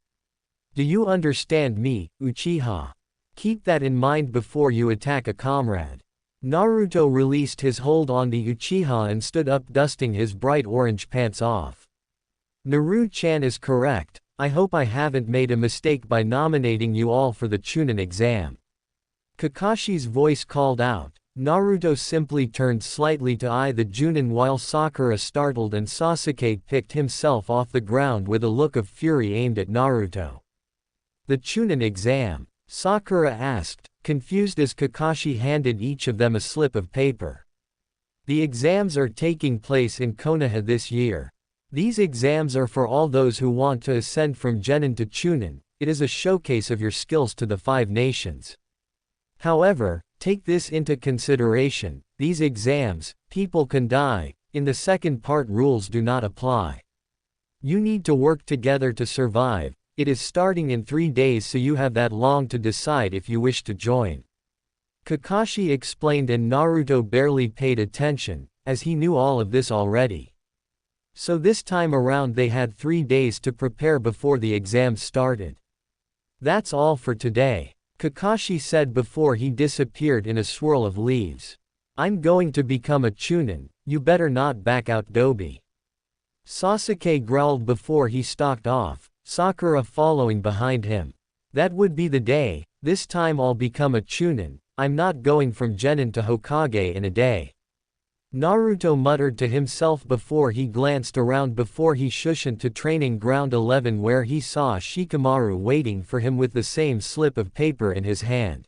Do you understand me, Uchiha? Keep that in mind before you attack a comrade. Naruto released his hold on the Uchiha and stood up, dusting his bright orange pants off. Naru-chan is correct. I hope I haven't made a mistake by nominating you all for the Chunin exam. Kakashi's voice called out. Naruto simply turned slightly to eye the Junin while Sakura startled and Sasuke picked himself off the ground with a look of fury aimed at Naruto. The Chunin exam? Sakura asked, confused as Kakashi handed each of them a slip of paper. The exams are taking place in Konoha this year. These exams are for all those who want to ascend from Genin to Chunin. It is a showcase of your skills to the 5 nations. However, take this into consideration, these exams, people can die. In the second part, rules do not apply. You need to work together to survive. It is starting in 3 days, so you have that long to decide if you wish to join. Kakashi explained, and Naruto barely paid attention, as he knew all of this already. So this time around they had 3 days to prepare before the exams started. That's all for today, Kakashi said before he disappeared in a swirl of leaves. I'm going to become a Chunin, you better not back out, Dobi. Sasuke growled before he stalked off, Sakura following behind him. That would be the day. This time I'll become a Chunin. I'm not going from Genin to Hokage in a day. Naruto muttered to himself before he glanced around before he shushed to training ground 11, where he saw Shikamaru waiting for him with the same slip of paper in his hand.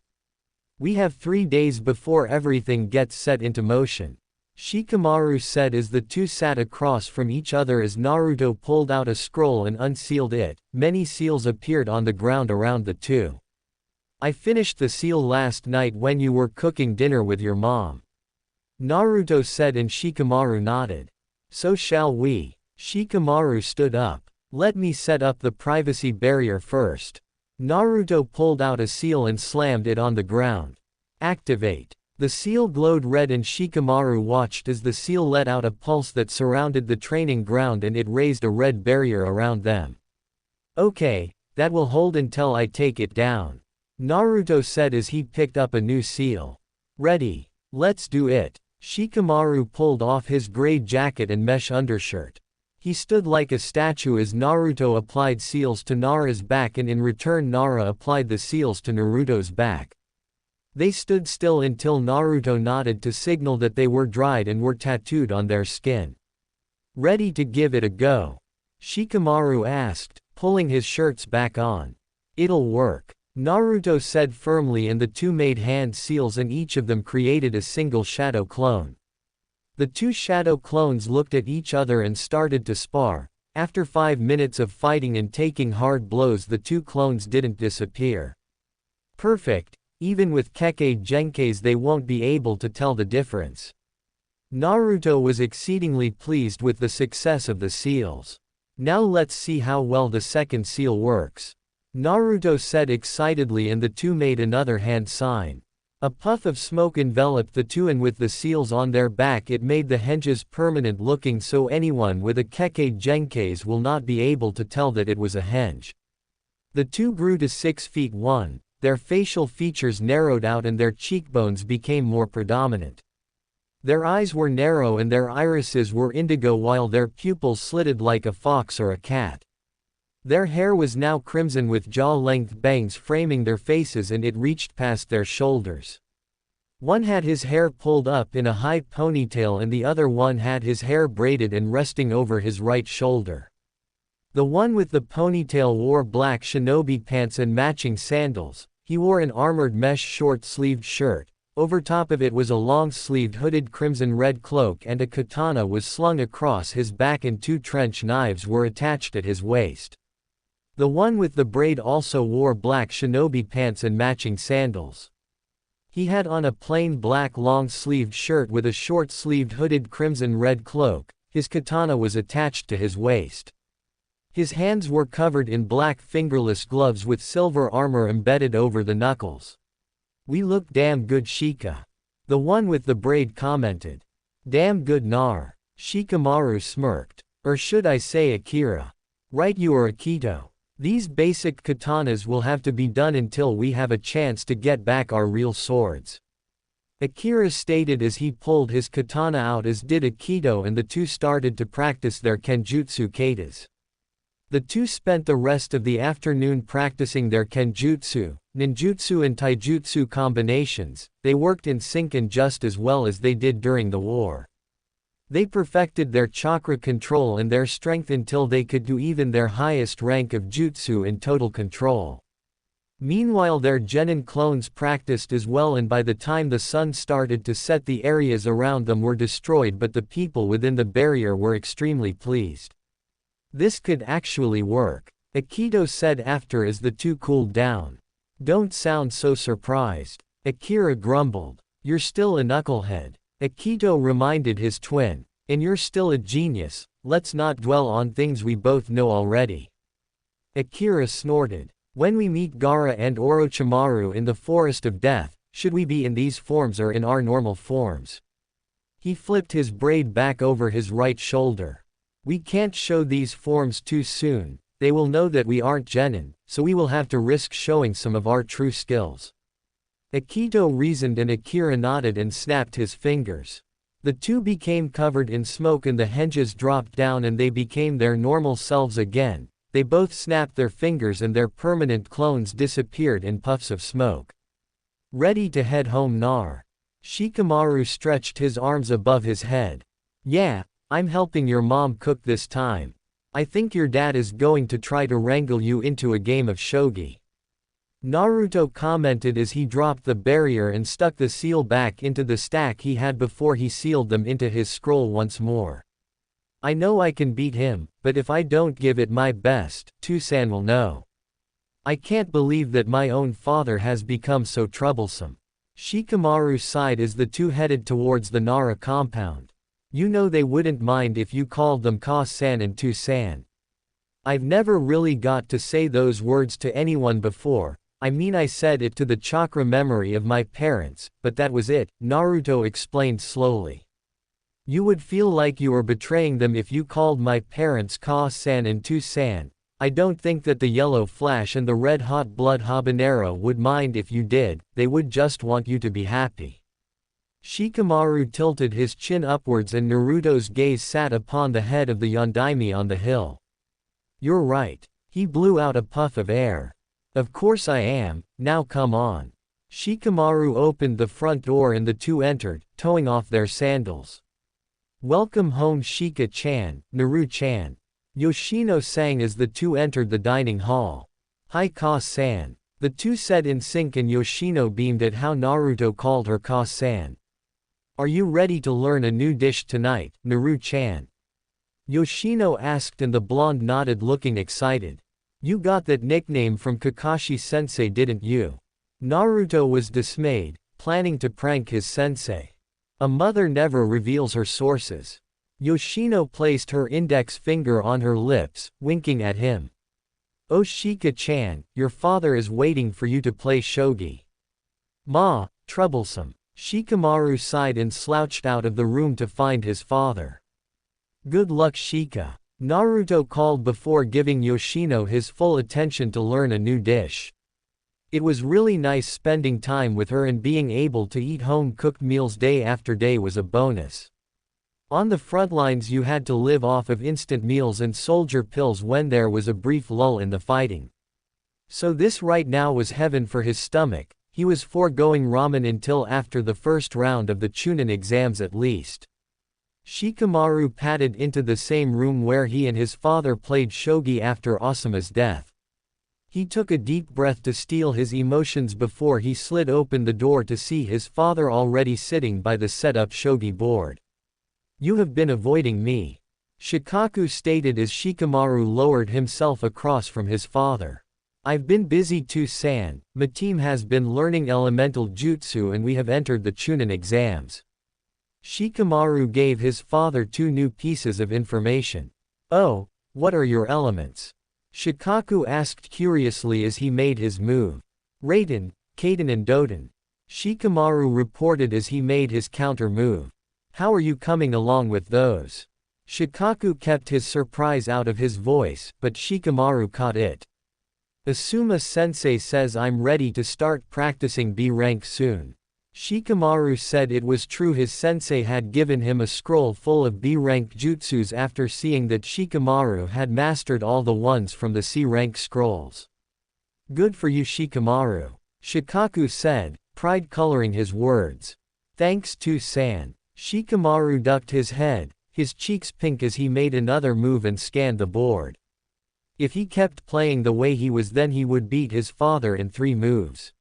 We have 3 days before everything gets set into motion, Shikamaru said as the two sat across from each other as Naruto pulled out a scroll and unsealed it. Many seals appeared on the ground around the two. I finished the seal last night when you were cooking dinner with your mom, Naruto said, and Shikamaru nodded. So shall we. Shikamaru stood up. Let me set up the privacy barrier first. Naruto pulled out a seal and slammed it on the ground. Activate. The seal glowed red and Shikamaru watched as the seal let out a pulse that surrounded the training ground and it raised a red barrier around them. Okay, that will hold until I take it down, Naruto said as he picked up a new seal. Ready. Let's do it. Shikamaru pulled off his gray jacket and mesh undershirt. He stood like a statue as Naruto applied seals to Nara's back and in return Nara applied the seals to Naruto's back. They stood still until Naruto nodded to signal that they were dried and were tattooed on their skin. Ready to give it a go? Shikamaru asked, pulling his shirts back on. It'll work, Naruto said firmly, and the two made hand seals and each of them created a single shadow clone. The two shadow clones looked at each other and started to spar. After 5 minutes of fighting and taking hard blows, the two clones didn't disappear. Perfect. Even with Kekkei Genkais they won't be able to tell the difference. Naruto was exceedingly pleased with the success of the seals. Now let's see how well the second seal works, Naruto said excitedly, and the two made another hand sign. A puff of smoke enveloped the two, and with the seals on their back it made the henges permanent looking, so anyone with a Kekkei Genkais will not be able to tell that it was a henge. The two grew to 6 feet 1. Their facial features narrowed out and their cheekbones became more predominant. Their eyes were narrow and their irises were indigo while their pupils slitted like a fox or a cat. Their hair was now crimson with jaw-length bangs framing their faces and it reached past their shoulders. One had his hair pulled up in a high ponytail and the other one had his hair braided and resting over his right shoulder. The one with the ponytail wore black shinobi pants and matching sandals. He wore an armored mesh short-sleeved shirt. Over top of it was a long-sleeved hooded crimson-red cloak and a katana was slung across his back and 2 trench knives were attached at his waist. The one with the braid also wore black shinobi pants and matching sandals. He had on a plain black long-sleeved shirt with a short-sleeved hooded crimson-red cloak. His katana was attached to his waist. His hands were covered in black fingerless gloves with silver armor embedded over the knuckles. We look damn good, Shika, the one with the braid commented. Damn good, Nar, Shikamaru smirked. Or should I say Akira? Right, you are Akito. These basic katanas will have to be done until we have a chance to get back our real swords, Akira stated as he pulled his katana out, as did Akito, and the two started to practice their kenjutsu katas. The two spent the rest of the afternoon practicing their kenjutsu, ninjutsu and taijutsu combinations. They worked in sync and just as well as they did during the war. They perfected their chakra control and their strength until they could do even their highest rank of jutsu in total control. Meanwhile, their genin clones practiced as well, and by the time the sun started to set the areas around them were destroyed, but the people within the barrier were extremely pleased. This could actually work, Akito said after as the two cooled down. Don't sound so surprised, Akira grumbled. You're still a knucklehead, Akito reminded his twin. And you're still a genius. Let's not dwell on things we both know already, Akira snorted. When we meet Gaara and Orochimaru in the Forest of Death, should we be in these forms or in our normal forms? He flipped his braid back over his right shoulder. We can't show these forms too soon. They will know that we aren't genin, so we will have to risk showing some of our true skills, Akito reasoned, and Akira nodded and snapped his fingers. The two became covered in smoke and the henges dropped down and they became their normal selves again. They both snapped their fingers and their permanent clones disappeared in puffs of smoke. Ready to head home, Nar? Shikamaru stretched his arms above his head. Yeah, I'm helping your mom cook this time. I think your dad is going to try to wrangle you into a game of shogi, Naruto commented as he dropped the barrier and stuck the seal back into the stack he had before he sealed them into his scroll once more. I know I can beat him, but if I don't give it my best, Tusan will know. I can't believe that my own father has become so troublesome. Shikamaru sighed as the two headed towards the Nara compound. You know they wouldn't mind if you called them Ka-san and Tusan. I've never really got to say those words to anyone before. I mean I said it to the chakra memory of my parents, but that was it, Naruto explained slowly. You would feel like you were betraying them if you called my parents Ka-san and Tu-san. I don't think that the yellow flash and the red hot blood habanero would mind if you did, they would just want you to be happy. Shikamaru tilted his chin upwards and Naruto's gaze sat upon the head of the Yondaime on the hill. You're right. He blew out a puff of air. Of course I am, now come on. Shikamaru opened the front door and the two entered, towing off their sandals. Welcome home Shika-chan, Naru-chan. Yoshino sang as the two entered the dining hall. Hi Ka-san. The two said in sync and Yoshino beamed at how Naruto called her Ka-san. Are you ready to learn a new dish tonight, Naru-chan? Yoshino asked and the blonde nodded looking excited. You got that nickname from Kakashi-sensei didn't you? Naruto was dismayed, planning to prank his sensei. A mother never reveals her sources. Yoshino placed her index finger on her lips, winking at him. Oh Shika-chan, your father is waiting for you to play shogi. Ma, troublesome. Shikamaru sighed and slouched out of the room to find his father. Good luck Shika. Naruto called before giving Yoshino his full attention to learn a new dish. It was really nice spending time with her and being able to eat home-cooked meals day after day was a bonus. On the front lines you had to live off of instant meals and soldier pills when there was a brief lull in the fighting. So this right now was heaven for his stomach, he was foregoing ramen until after the first round of the Chunin exams at least. Shikamaru padded into the same room where he and his father played shogi after Osamu's death. He took a deep breath to steal his emotions before he slid open the door to see his father already sitting by the set-up shogi board. You have been avoiding me. Shikaku stated as Shikamaru lowered himself across from his father. I've been busy too san, my team has been learning elemental jutsu and we have entered the Chunin exams. Shikamaru gave his father two new pieces of information. Oh, what are your elements? Shikaku asked curiously as he made his move. Raiden, Kaden and Doden. Shikamaru reported as he made his counter move. How are you coming along with those? Shikaku kept his surprise out of his voice, but Shikamaru caught it. Asuma-sensei says I'm ready to start practicing B rank soon. Shikamaru said it was true his sensei had given him a scroll full of B-rank jutsus after seeing that Shikamaru had mastered all the ones from the C-rank scrolls. Good for you Shikamaru. Shikaku said, pride coloring his words. Thanks to san. Shikamaru ducked his head, his cheeks pink as he made another move and scanned the board. If he kept playing the way he was then he would beat his father in 3 moves.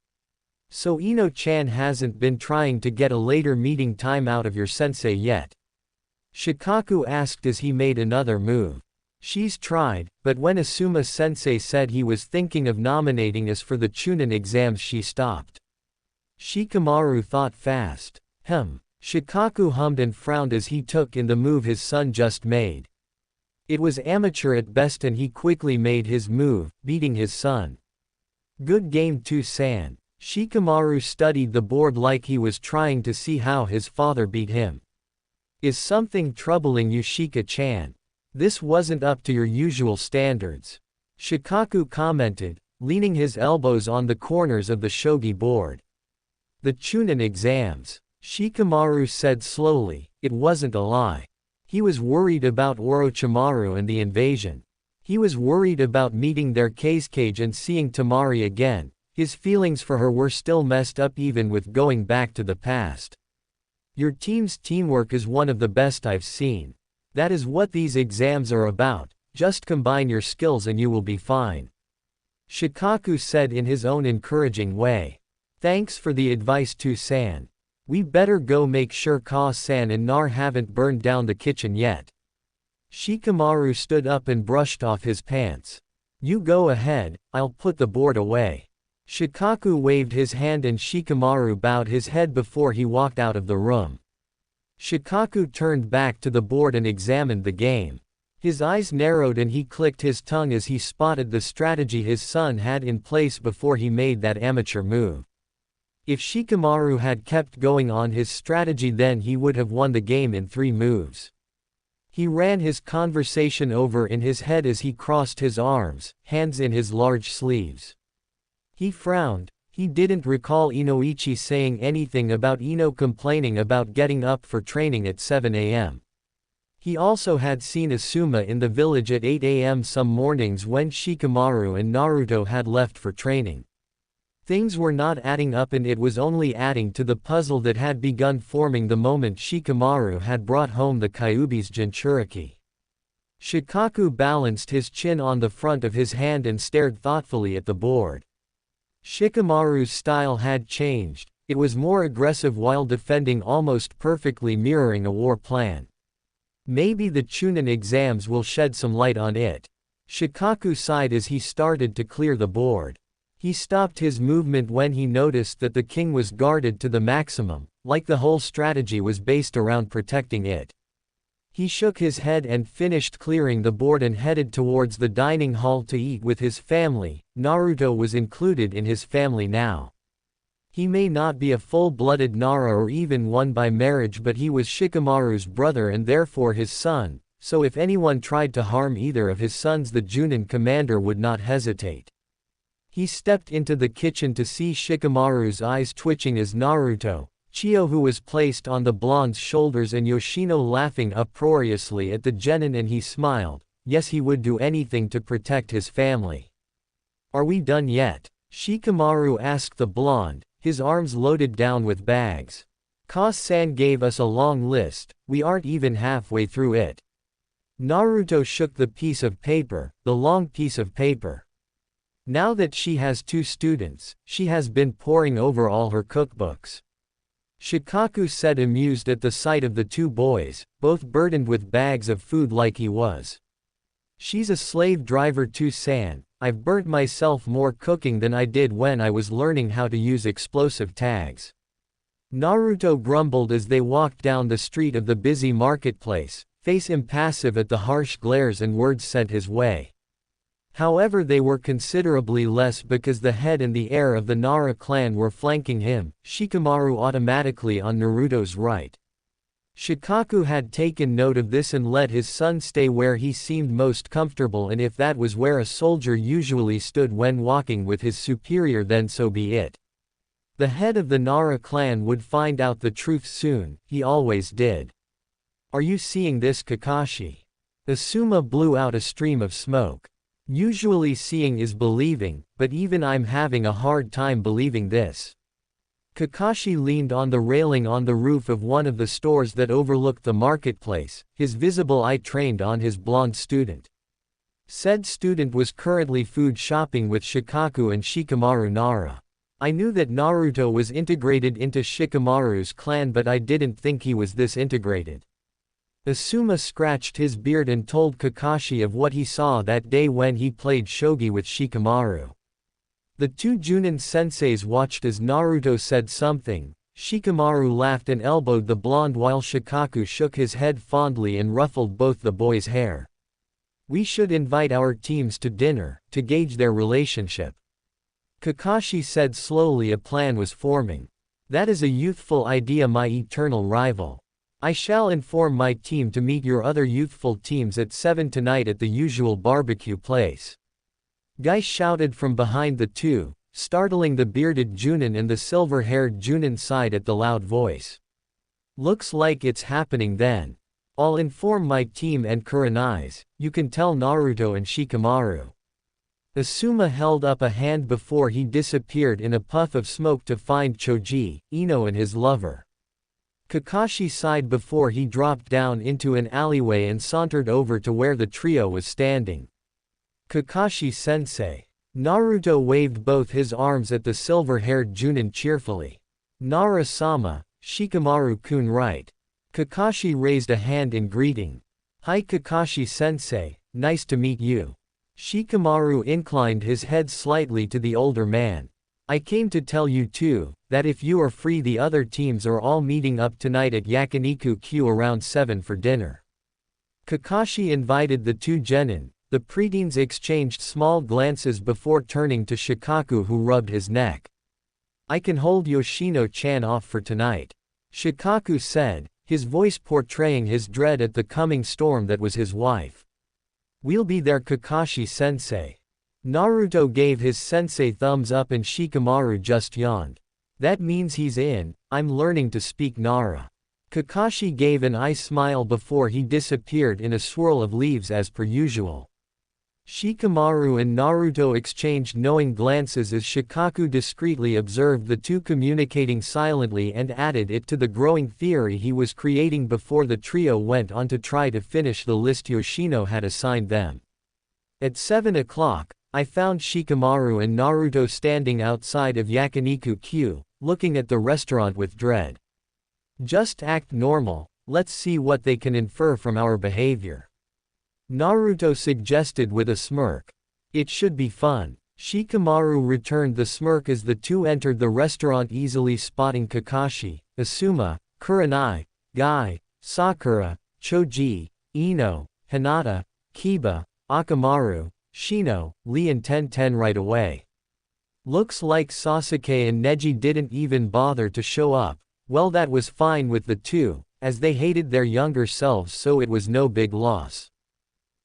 So Ino-chan hasn't been trying to get a later meeting time out of your sensei yet? Shikaku asked as he made another move. She's tried, but when Asuma-sensei said he was thinking of nominating us for the Chunin exams she stopped. Shikamaru thought fast. Shikaku hummed and frowned as he took in the move his son just made. It was amateur at best and he quickly made his move, beating his son. Good game too san. Shikamaru studied the board like he was trying to see how his father beat him. Is something troubling you Shika-chan? This wasn't up to your usual standards. Shikaku commented, leaning his elbows on the corners of the shogi board. The Chunin exams. Shikamaru said slowly, it wasn't a lie. He was worried about Orochimaru and the invasion. He was worried about meeting their Kazekage and seeing Tamari again. His feelings for her were still messed up even with going back to the past. Your team's teamwork is one of the best I've seen. That is what these exams are about, just combine your skills and you will be fine. Shikaku said in his own encouraging way. Thanks for the advice too san. We better go make sure Ka-san and Nar haven't burned down the kitchen yet. Shikamaru stood up and brushed off his pants. You go ahead, I'll put the board away. Shikaku waved his hand and Shikamaru bowed his head before he walked out of the room. Shikaku turned back to the board and examined the game. His eyes narrowed and he clicked his tongue as he spotted the strategy his son had in place before he made that amateur move. If Shikamaru had kept going on his strategy, then he would have won the game in 3 moves. He ran his conversation over in his head as he crossed his arms, hands in his large sleeves. He frowned. He didn't recall Inoichi saying anything about Ino complaining about getting up for training at 7 a.m. He also had seen Asuma in the village at 8 a.m. some mornings when Shikamaru and Naruto had left for training. Things were not adding up, and it was only adding to the puzzle that had begun forming the moment Shikamaru had brought home the Kyuubi's Jinchuriki. Shikaku balanced his chin on the front of his hand and stared thoughtfully at the board. Shikamaru's style had changed. It was more aggressive while defending, almost perfectly mirroring a war plan. Maybe the Chunin exams will shed some light on it. Shikaku sighed as he started to clear the board. He stopped his movement when he noticed that the king was guarded to the maximum, like the whole strategy was based around protecting it. He shook his head and finished clearing the board and headed towards the dining hall to eat with his family. Naruto was included in his family now. He may not be a full-blooded Nara or even one by marriage, but he was Shikamaru's brother and therefore his son, so if anyone tried to harm either of his sons, the Junin commander would not hesitate. He stepped into the kitchen to see Shikamaru's eyes twitching as Naruto, Chiyo, who was placed on the blonde's shoulders, and Yoshino laughing uproariously at the genin, and he smiled. Yes, he would do anything to protect his family. Are we done yet? Shikamaru asked the blonde, his arms loaded down with bags. Kase-san gave us a long list, we aren't even halfway through it. Naruto shook the piece of paper, the long piece of paper. Now that she has 2 students, she has been poring over all her cookbooks. Shikaku said, amused at the sight of the 2 boys, both burdened with bags of food like he was. She's a slave driver too, San. I've burnt myself more cooking than I did when I was learning how to use explosive tags. Naruto grumbled as they walked down the street of the busy marketplace, face impassive at the harsh glares and words sent his way. However, they were considerably less because the head and the heir of the Nara clan were flanking him, Shikamaru automatically on Naruto's right. Shikaku had taken note of this and let his son stay where he seemed most comfortable, and if that was where a soldier usually stood when walking with his superior, then so be it. The head of the Nara clan would find out the truth soon, he always did. Are you seeing this, Kakashi? Asuma blew out a stream of smoke. Usually seeing is believing, but even I'm having a hard time believing this. Kakashi leaned on the railing on the roof of one of the stores that overlooked the marketplace, his visible eye trained on his blonde student. Said student was currently food shopping with Shikaku and Shikamaru Nara. I knew that Naruto was integrated into Shikamaru's clan, but I didn't think he was this integrated. Asuma scratched his beard and told Kakashi of what he saw that day when he played shogi with Shikamaru. The 2 Junin senseis watched as Naruto said something. Shikamaru laughed and elbowed the blonde while Shikaku shook his head fondly and ruffled both the boys' hair. We should invite our teams to dinner, to gauge their relationship. Kakashi said slowly. A plan was forming. That is a youthful idea, my eternal rival. I shall inform my team to meet your other youthful teams at 7 tonight at the usual barbecue place. Guy shouted from behind the 2, startling the bearded Junin and the silver-haired Junin sighed at the loud voice. Looks like it's happening then. I'll inform my team and Kurenai's, you can tell Naruto and Shikamaru. Asuma held up a hand before he disappeared in a puff of smoke to find Choji, Ino and his lover. Kakashi sighed before he dropped down into an alleyway and sauntered over to where the trio was standing. Kakashi-sensei. Naruto waved both his arms at the silver-haired Junin cheerfully. Nara-sama, Shikamaru-kun right. Kakashi raised a hand in greeting. Hi Kakashi-sensei, nice to meet you. Shikamaru inclined his head slightly to the older man. I came to tell you too, that if you are free, the other teams are all meeting up tonight at Yakiniku Q around 7 for dinner. Kakashi invited the two genin. The preteens exchanged small glances before turning to Shikaku, who rubbed his neck. I can hold Yoshino-chan off for tonight, Shikaku said, his voice portraying his dread at the coming storm that was his wife. We'll be there, Kakashi-sensei. Naruto gave his sensei thumbs up and Shikamaru just yawned. That means he's in. I'm learning to speak Nara. Kakashi gave an eye smile before he disappeared in a swirl of leaves as per usual. Shikamaru and Naruto exchanged knowing glances as Shikaku discreetly observed the two communicating silently and added it to the growing theory he was creating before the trio went on to try to finish the list Yoshino had assigned them. At 7 o'clock, I found Shikamaru and Naruto standing outside of Yakiniku-Q, looking at the restaurant with dread. Just act normal, let's see what they can infer from our behavior, Naruto suggested with a smirk. It should be fun. Shikamaru returned the smirk as the two entered the restaurant, easily spotting Kakashi, Asuma, Kurenai, Guy, Sakura, Choji, Ino, Hinata, Kiba, Akamaru, Shino, Lee and Tenten right away. Looks like Sasuke and Neji didn't even bother to show up. Well, that was fine with the two, as they hated their younger selves, so it was no big loss.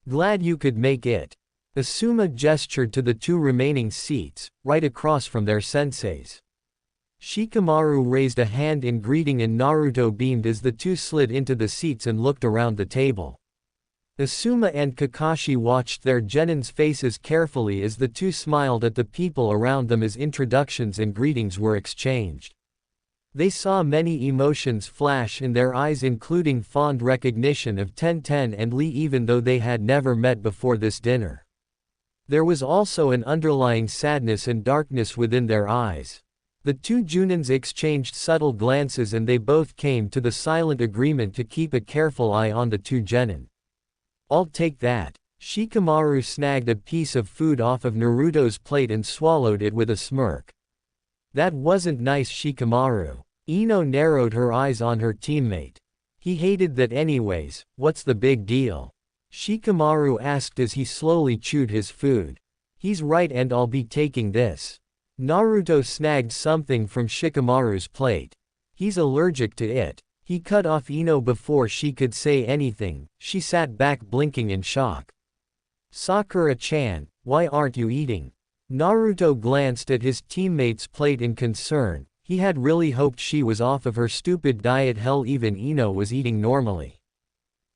Glad you could make it. Asuma gestured to the two remaining seats, right across from their senseis. Shikamaru raised a hand in greeting and Naruto beamed as the two slid into the seats and looked around the table. Asuma and Kakashi watched their genin's faces carefully as the two smiled at the people around them as introductions and greetings were exchanged. They saw many emotions flash in their eyes, including fond recognition of Tenten and Lee, even though they had never met before this dinner. There was also an underlying sadness and darkness within their eyes. The two Junins exchanged subtle glances and they both came to the silent agreement to keep a careful eye on the two genin. I'll take that. Shikamaru snagged a piece of food off of Naruto's plate and swallowed it with a smirk. That wasn't nice, Shikamaru. Ino narrowed her eyes on her teammate. He hated that anyways, what's the big deal? Shikamaru asked as he slowly chewed his food. He's right, and I'll be taking this. Naruto snagged something from Shikamaru's plate. He's allergic to it. He cut off Ino before she could say anything. She sat back blinking in shock. Sakura-chan, why aren't you eating? Naruto glanced at his teammate's plate in concern. He had really hoped she was off of her stupid diet. Hell, even Ino was eating normally.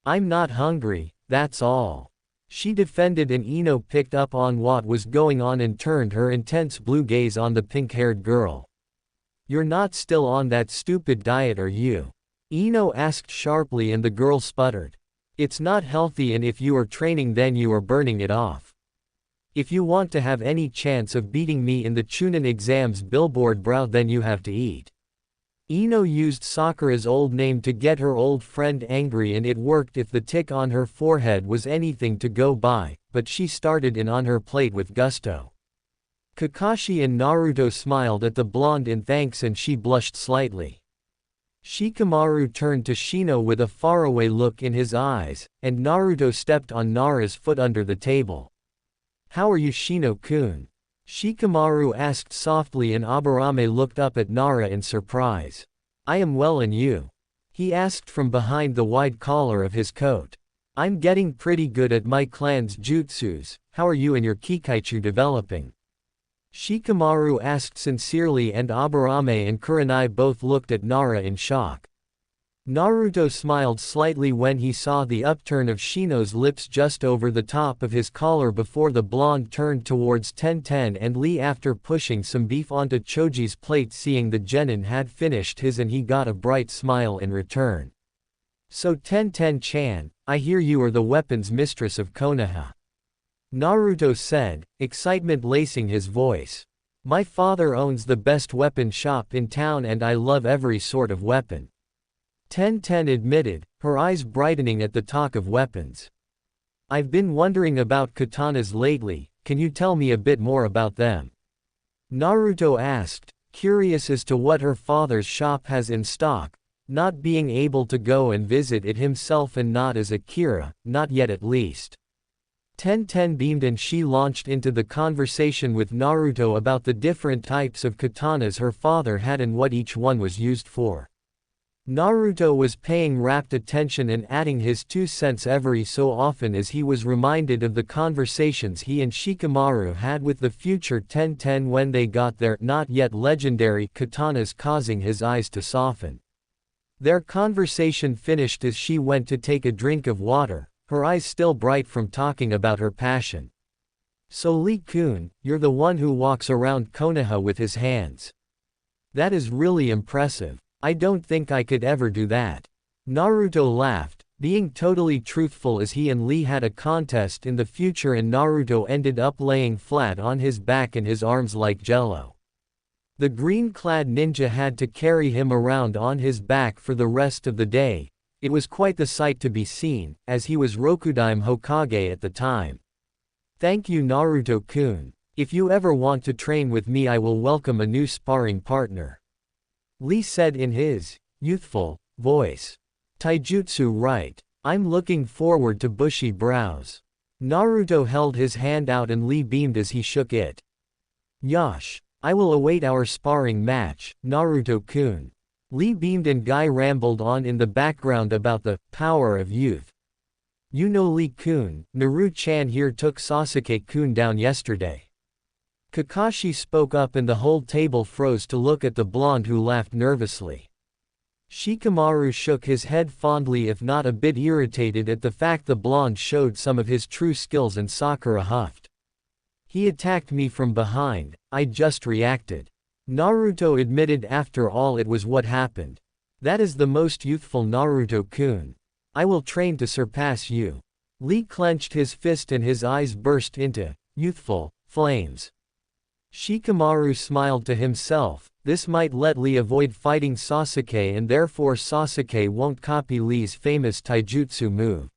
I'm not hungry, that's all. She defended, and Ino picked up on what was going on and turned her intense blue gaze on the pink-haired girl. You're not still on that stupid diet, are you? Ino asked sharply, and the girl sputtered. It's not healthy, and if you are training then you are burning it off. If you want to have any chance of beating me in the Chunin exams, billboard brow, then you have to eat. Ino used Sakura's old name to get her old friend angry, and it worked if the tick on her forehead was anything to go by, but she started in on her plate with gusto. Kakashi and Naruto smiled at the blonde in thanks, and she blushed slightly. Shikamaru turned to Shino with a faraway look in his eyes, and Naruto stepped on Nara's foot under the table. How are you, Shino-kun? Shikamaru asked softly, and Aburame looked up at Nara in surprise. I am well, and you? He asked from behind the wide collar of his coat. I'm getting pretty good at my clan's jutsus. How are you and your Kikaichu developing? Shikamaru asked sincerely, and Aburame and Kurenai both looked at Nara in shock. Naruto smiled slightly when he saw the upturn of Shino's lips just over the top of his collar before the blonde turned towards Tenten and Lee after pushing some beef onto Choji's plate. Seeing the genin had finished his, and he got a bright smile in return. So Tenten-chan, I hear you are the weapons mistress of Konoha. Naruto said, excitement lacing his voice. My father owns the best weapon shop in town and I love every sort of weapon. Tenten admitted, her eyes brightening at the talk of weapons. I've been wondering about katanas lately, can you tell me a bit more about them? Naruto asked, curious as to what her father's shop has in stock. not being able to go and visit it himself and not as Akira, not yet at least. Tenten beamed and she launched into the conversation with Naruto about the different types of katanas her father had and what each one was used for. Naruto was paying rapt attention and adding his 2 cents every so often as he was reminded of the conversations he and Shikamaru had with the future Tenten when they got their not yet legendary katanas, causing his eyes to soften. Their conversation finished as she went to take a drink of water, her eyes still bright from talking about her passion. So Lee-kun, you're the one who walks around Konoha with his hands. That is really impressive. I don't think I could ever do that. Naruto laughed, being totally truthful as he and Lee had a contest in the future and Naruto ended up laying flat on his back and his arms like jello. The green-clad ninja had to carry him around on his back for the rest of the day. It was quite the sight to be seen, as he was Rokudaime Hokage at the time. Thank you Naruto-kun. If you ever want to train with me I will welcome a new sparring partner. Lee said in his youthful voice. Taijutsu right. I'm looking forward to bushy brows. Naruto held his hand out and Lee beamed as he shook it. Yosh. I will await our sparring match, Naruto-kun. Lee beamed and Guy rambled on in the background about the power of youth. You know Lee-kun, Naru-chan here took Sasuke-kun down yesterday. Kakashi spoke up and the whole table froze to look at the blonde who laughed nervously. Shikamaru shook his head fondly if not a bit irritated at the fact the blonde showed some of his true skills and Sakura huffed. He attacked me from behind, I just reacted. Naruto admitted after all it was what happened. That is the most youthful Naruto-kun. I will train to surpass you. Lee clenched his fist and his eyes burst into youthful flames. Shikamaru smiled to himself, this might let Lee avoid fighting Sasuke and therefore Sasuke won't copy Lee's famous taijutsu move.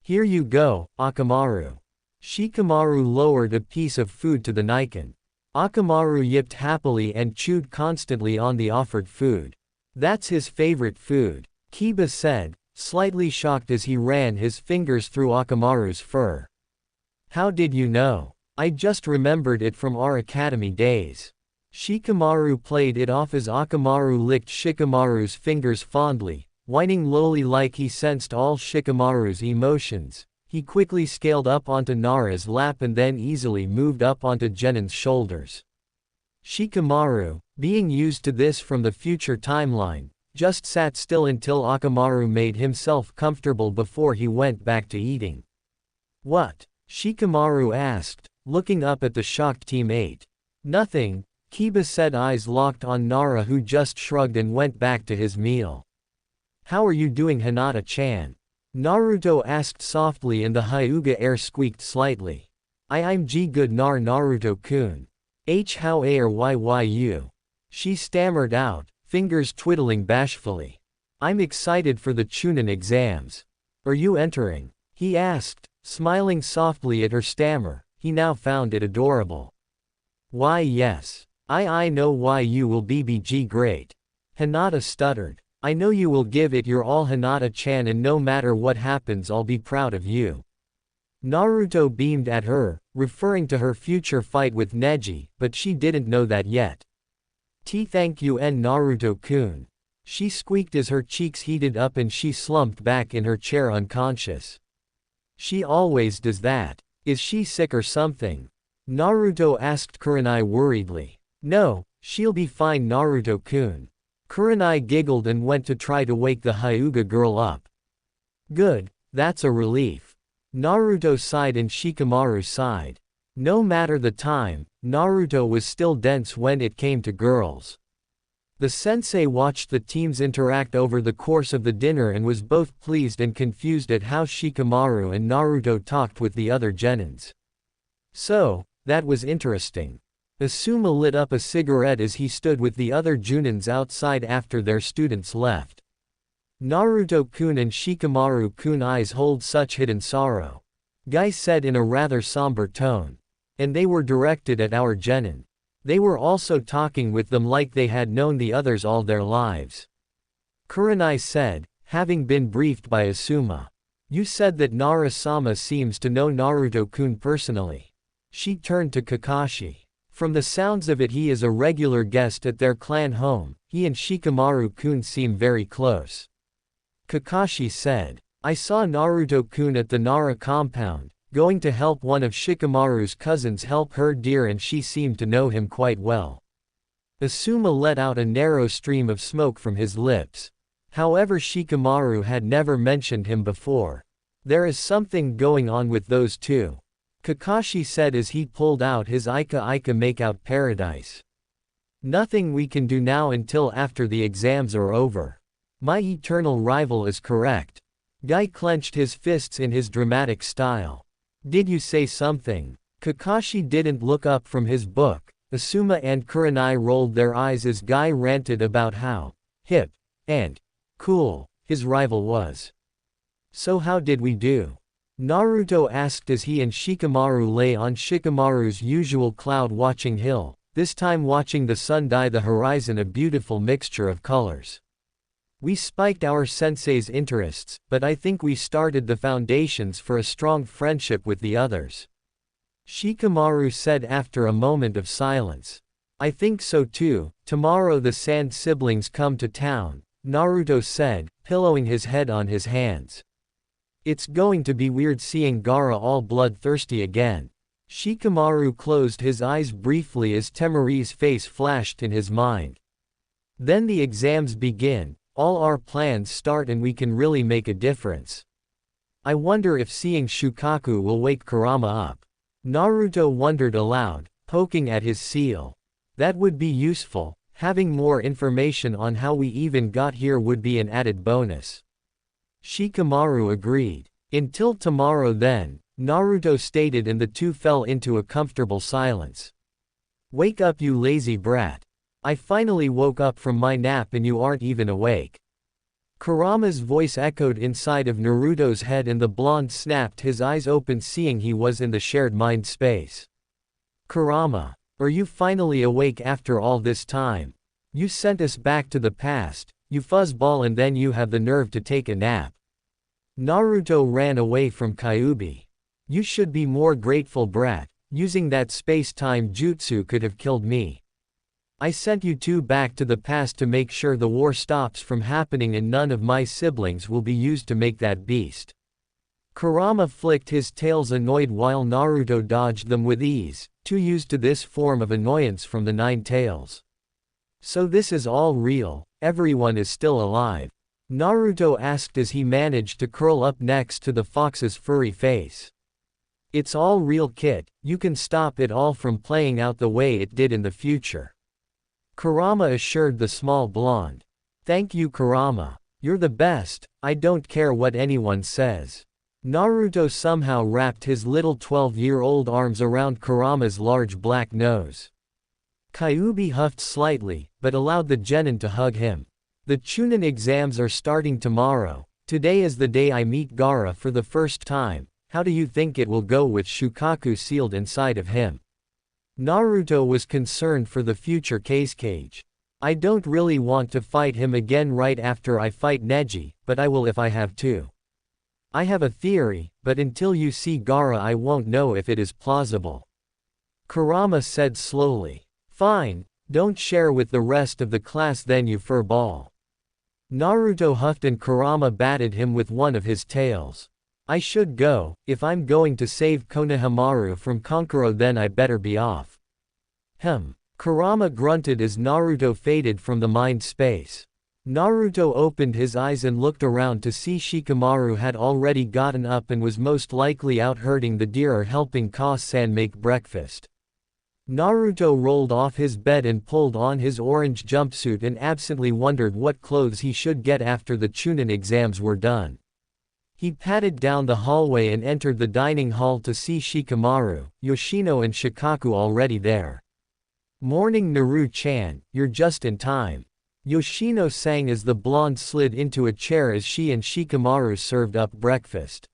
Here you go, Akamaru. Shikamaru lowered a piece of food to the Niken. Akamaru yipped happily and chewed constantly on the offered food. That's his favorite food, Kiba said, slightly shocked as he ran his fingers through Akamaru's fur. How did you know? I just remembered it from our academy days. Shikamaru played it off as Akamaru licked Shikamaru's fingers fondly, whining lowly like he sensed all Shikamaru's emotions. He quickly scaled up onto Nara's lap and then easily moved up onto Genin's shoulders. Shikamaru, being used to this from the future timeline, just sat still until Akamaru made himself comfortable before he went back to eating. What? Shikamaru asked, looking up at the shocked teammate. Nothing, Kiba said, eyes locked on Nara who just shrugged and went back to his meal. How are you doing Hinata-chan? Naruto asked softly and the Hyuga air squeaked slightly. I'm good Naruto-kun. How are you? She stammered out, fingers twiddling bashfully. I'm excited for the Chunin exams. Are you entering? He asked, smiling softly at her stammer. He now found it adorable. Why yes. I know why you will BBG great. Hinata stuttered. I know you will give it your all Hinata-chan and no matter what happens I'll be proud of you. Naruto beamed at her, referring to her future fight with Neji, but she didn't know that yet. Thank you Naruto-kun. She squeaked as her cheeks heated up and she slumped back in her chair unconscious. She always does that. Is she sick or something? Naruto asked Kurenai worriedly. No, she'll be fine Naruto-kun. Kurenai giggled and went to try to wake the Hyuga girl up. Good, that's a relief. Naruto sighed and Shikamaru sighed. No matter the time, Naruto was still dense when it came to girls. The sensei watched the teams interact over the course of the dinner and was both pleased and confused at how Shikamaru and Naruto talked with the other genins. So, that was interesting. Asuma lit up a cigarette as he stood with the other Junins outside after their students left. Naruto-kun and Shikamaru-kun eyes hold such hidden sorrow. Guy said in a rather somber tone. And they were directed at our genin. They were also talking with them like they had known the others all their lives. Kurenai said, having been briefed by Asuma. You said that Nara-sama seems to know Naruto-kun personally. She turned to Kakashi. From the sounds of it, he is a regular guest at their clan home. He and Shikamaru-kun seem very close. Kakashi said, I saw Naruto-kun at the Nara compound, going to help one of Shikamaru's cousins help her deer, and she seemed to know him quite well. Asuma let out a narrow stream of smoke from his lips. However, Shikamaru had never mentioned him before. There is something going on with those two, Kakashi said as he pulled out his Ika Makeout Paradise. Nothing we can do now until after the exams are over. My eternal rival is correct. Guy clenched his fists in his dramatic style. Did you say something? Kakashi didn't look up from his book. Asuma and Kurenai rolled their eyes as Guy ranted about how hip and cool his rival was. So how did we do? Naruto asked as he and Shikamaru lay on Shikamaru's usual cloud-watching hill, this time watching the sun dye the horizon a beautiful mixture of colors. We spiked our sensei's interests, but I think we started the foundations for a strong friendship with the others. Shikamaru said after a moment of silence. I think so too. Tomorrow the Sand siblings come to town, Naruto said, pillowing his head on his hands. It's going to be weird seeing Gaara all bloodthirsty again. Shikamaru closed his eyes briefly as Temari's face flashed in his mind. Then the exams begin, all our plans start, and we can really make a difference. I wonder if seeing Shukaku will wake Kurama up. Naruto wondered aloud, poking at his seal. That would be useful. Having more information on how we even got here would be an added bonus. Shikamaru agreed. Until tomorrow then, Naruto stated, and the two fell into a comfortable silence. Wake up, you lazy brat. I finally woke up from my nap and you aren't even awake. Kurama's voice echoed inside of Naruto's head, and the blonde snapped his eyes open, seeing he was in the shared mind space. Kurama. Are you finally awake after all this time? You sent us back to the past, you fuzzball, and then you have the nerve to take a nap. Naruto ran away from Kyuubi. You should be more grateful, brat. Using that space-time jutsu could have killed me. I sent you two back to the past to make sure the war stops from happening, and none of my siblings will be used to make that beast. Kurama flicked his tails annoyed while Naruto dodged them with ease, too used to this form of annoyance from the Nine Tails. So this is all real, everyone is still alive? Naruto asked as he managed to curl up next to the fox's furry face. It's all real, kid. You can stop it all from playing out the way it did in the future. Kurama assured the small blonde. Thank you, Kurama. You're the best. I don't care what anyone says. Naruto somehow wrapped his little 12-year-old arms around Kurama's large black nose. Kyuubi huffed slightly, but allowed the genin to hug him. The Chunin exams are starting tomorrow. Today is the day I meet Gaara for the first time. How do you think it will go with Shukaku sealed inside of him? Naruto was concerned for the future Cage. I don't really want to fight him again right after I fight Neji, but I will if I have to. I have a theory, but until you see Gaara I won't know if it is plausible. Kurama said slowly. Fine, don't share with the rest of the class then, you furball. Naruto huffed and Kurama batted him with one of his tails. I should go. If I'm going to save Konohamaru from Kankuro, then I better be off. Kurama grunted as Naruto faded from the mind space. Naruto opened his eyes and looked around to see Shikamaru had already gotten up and was most likely out herding the deer or helping Ka-san make breakfast. Naruto rolled off his bed and pulled on his orange jumpsuit and absently wondered what clothes he should get after the Chunin exams were done. He padded down the hallway and entered the dining hall to see Shikamaru, Yoshino and Shikaku already there. Morning, Naru-chan, you're just in time. Yoshino sang as the blonde slid into a chair as she and Shikamaru served up breakfast.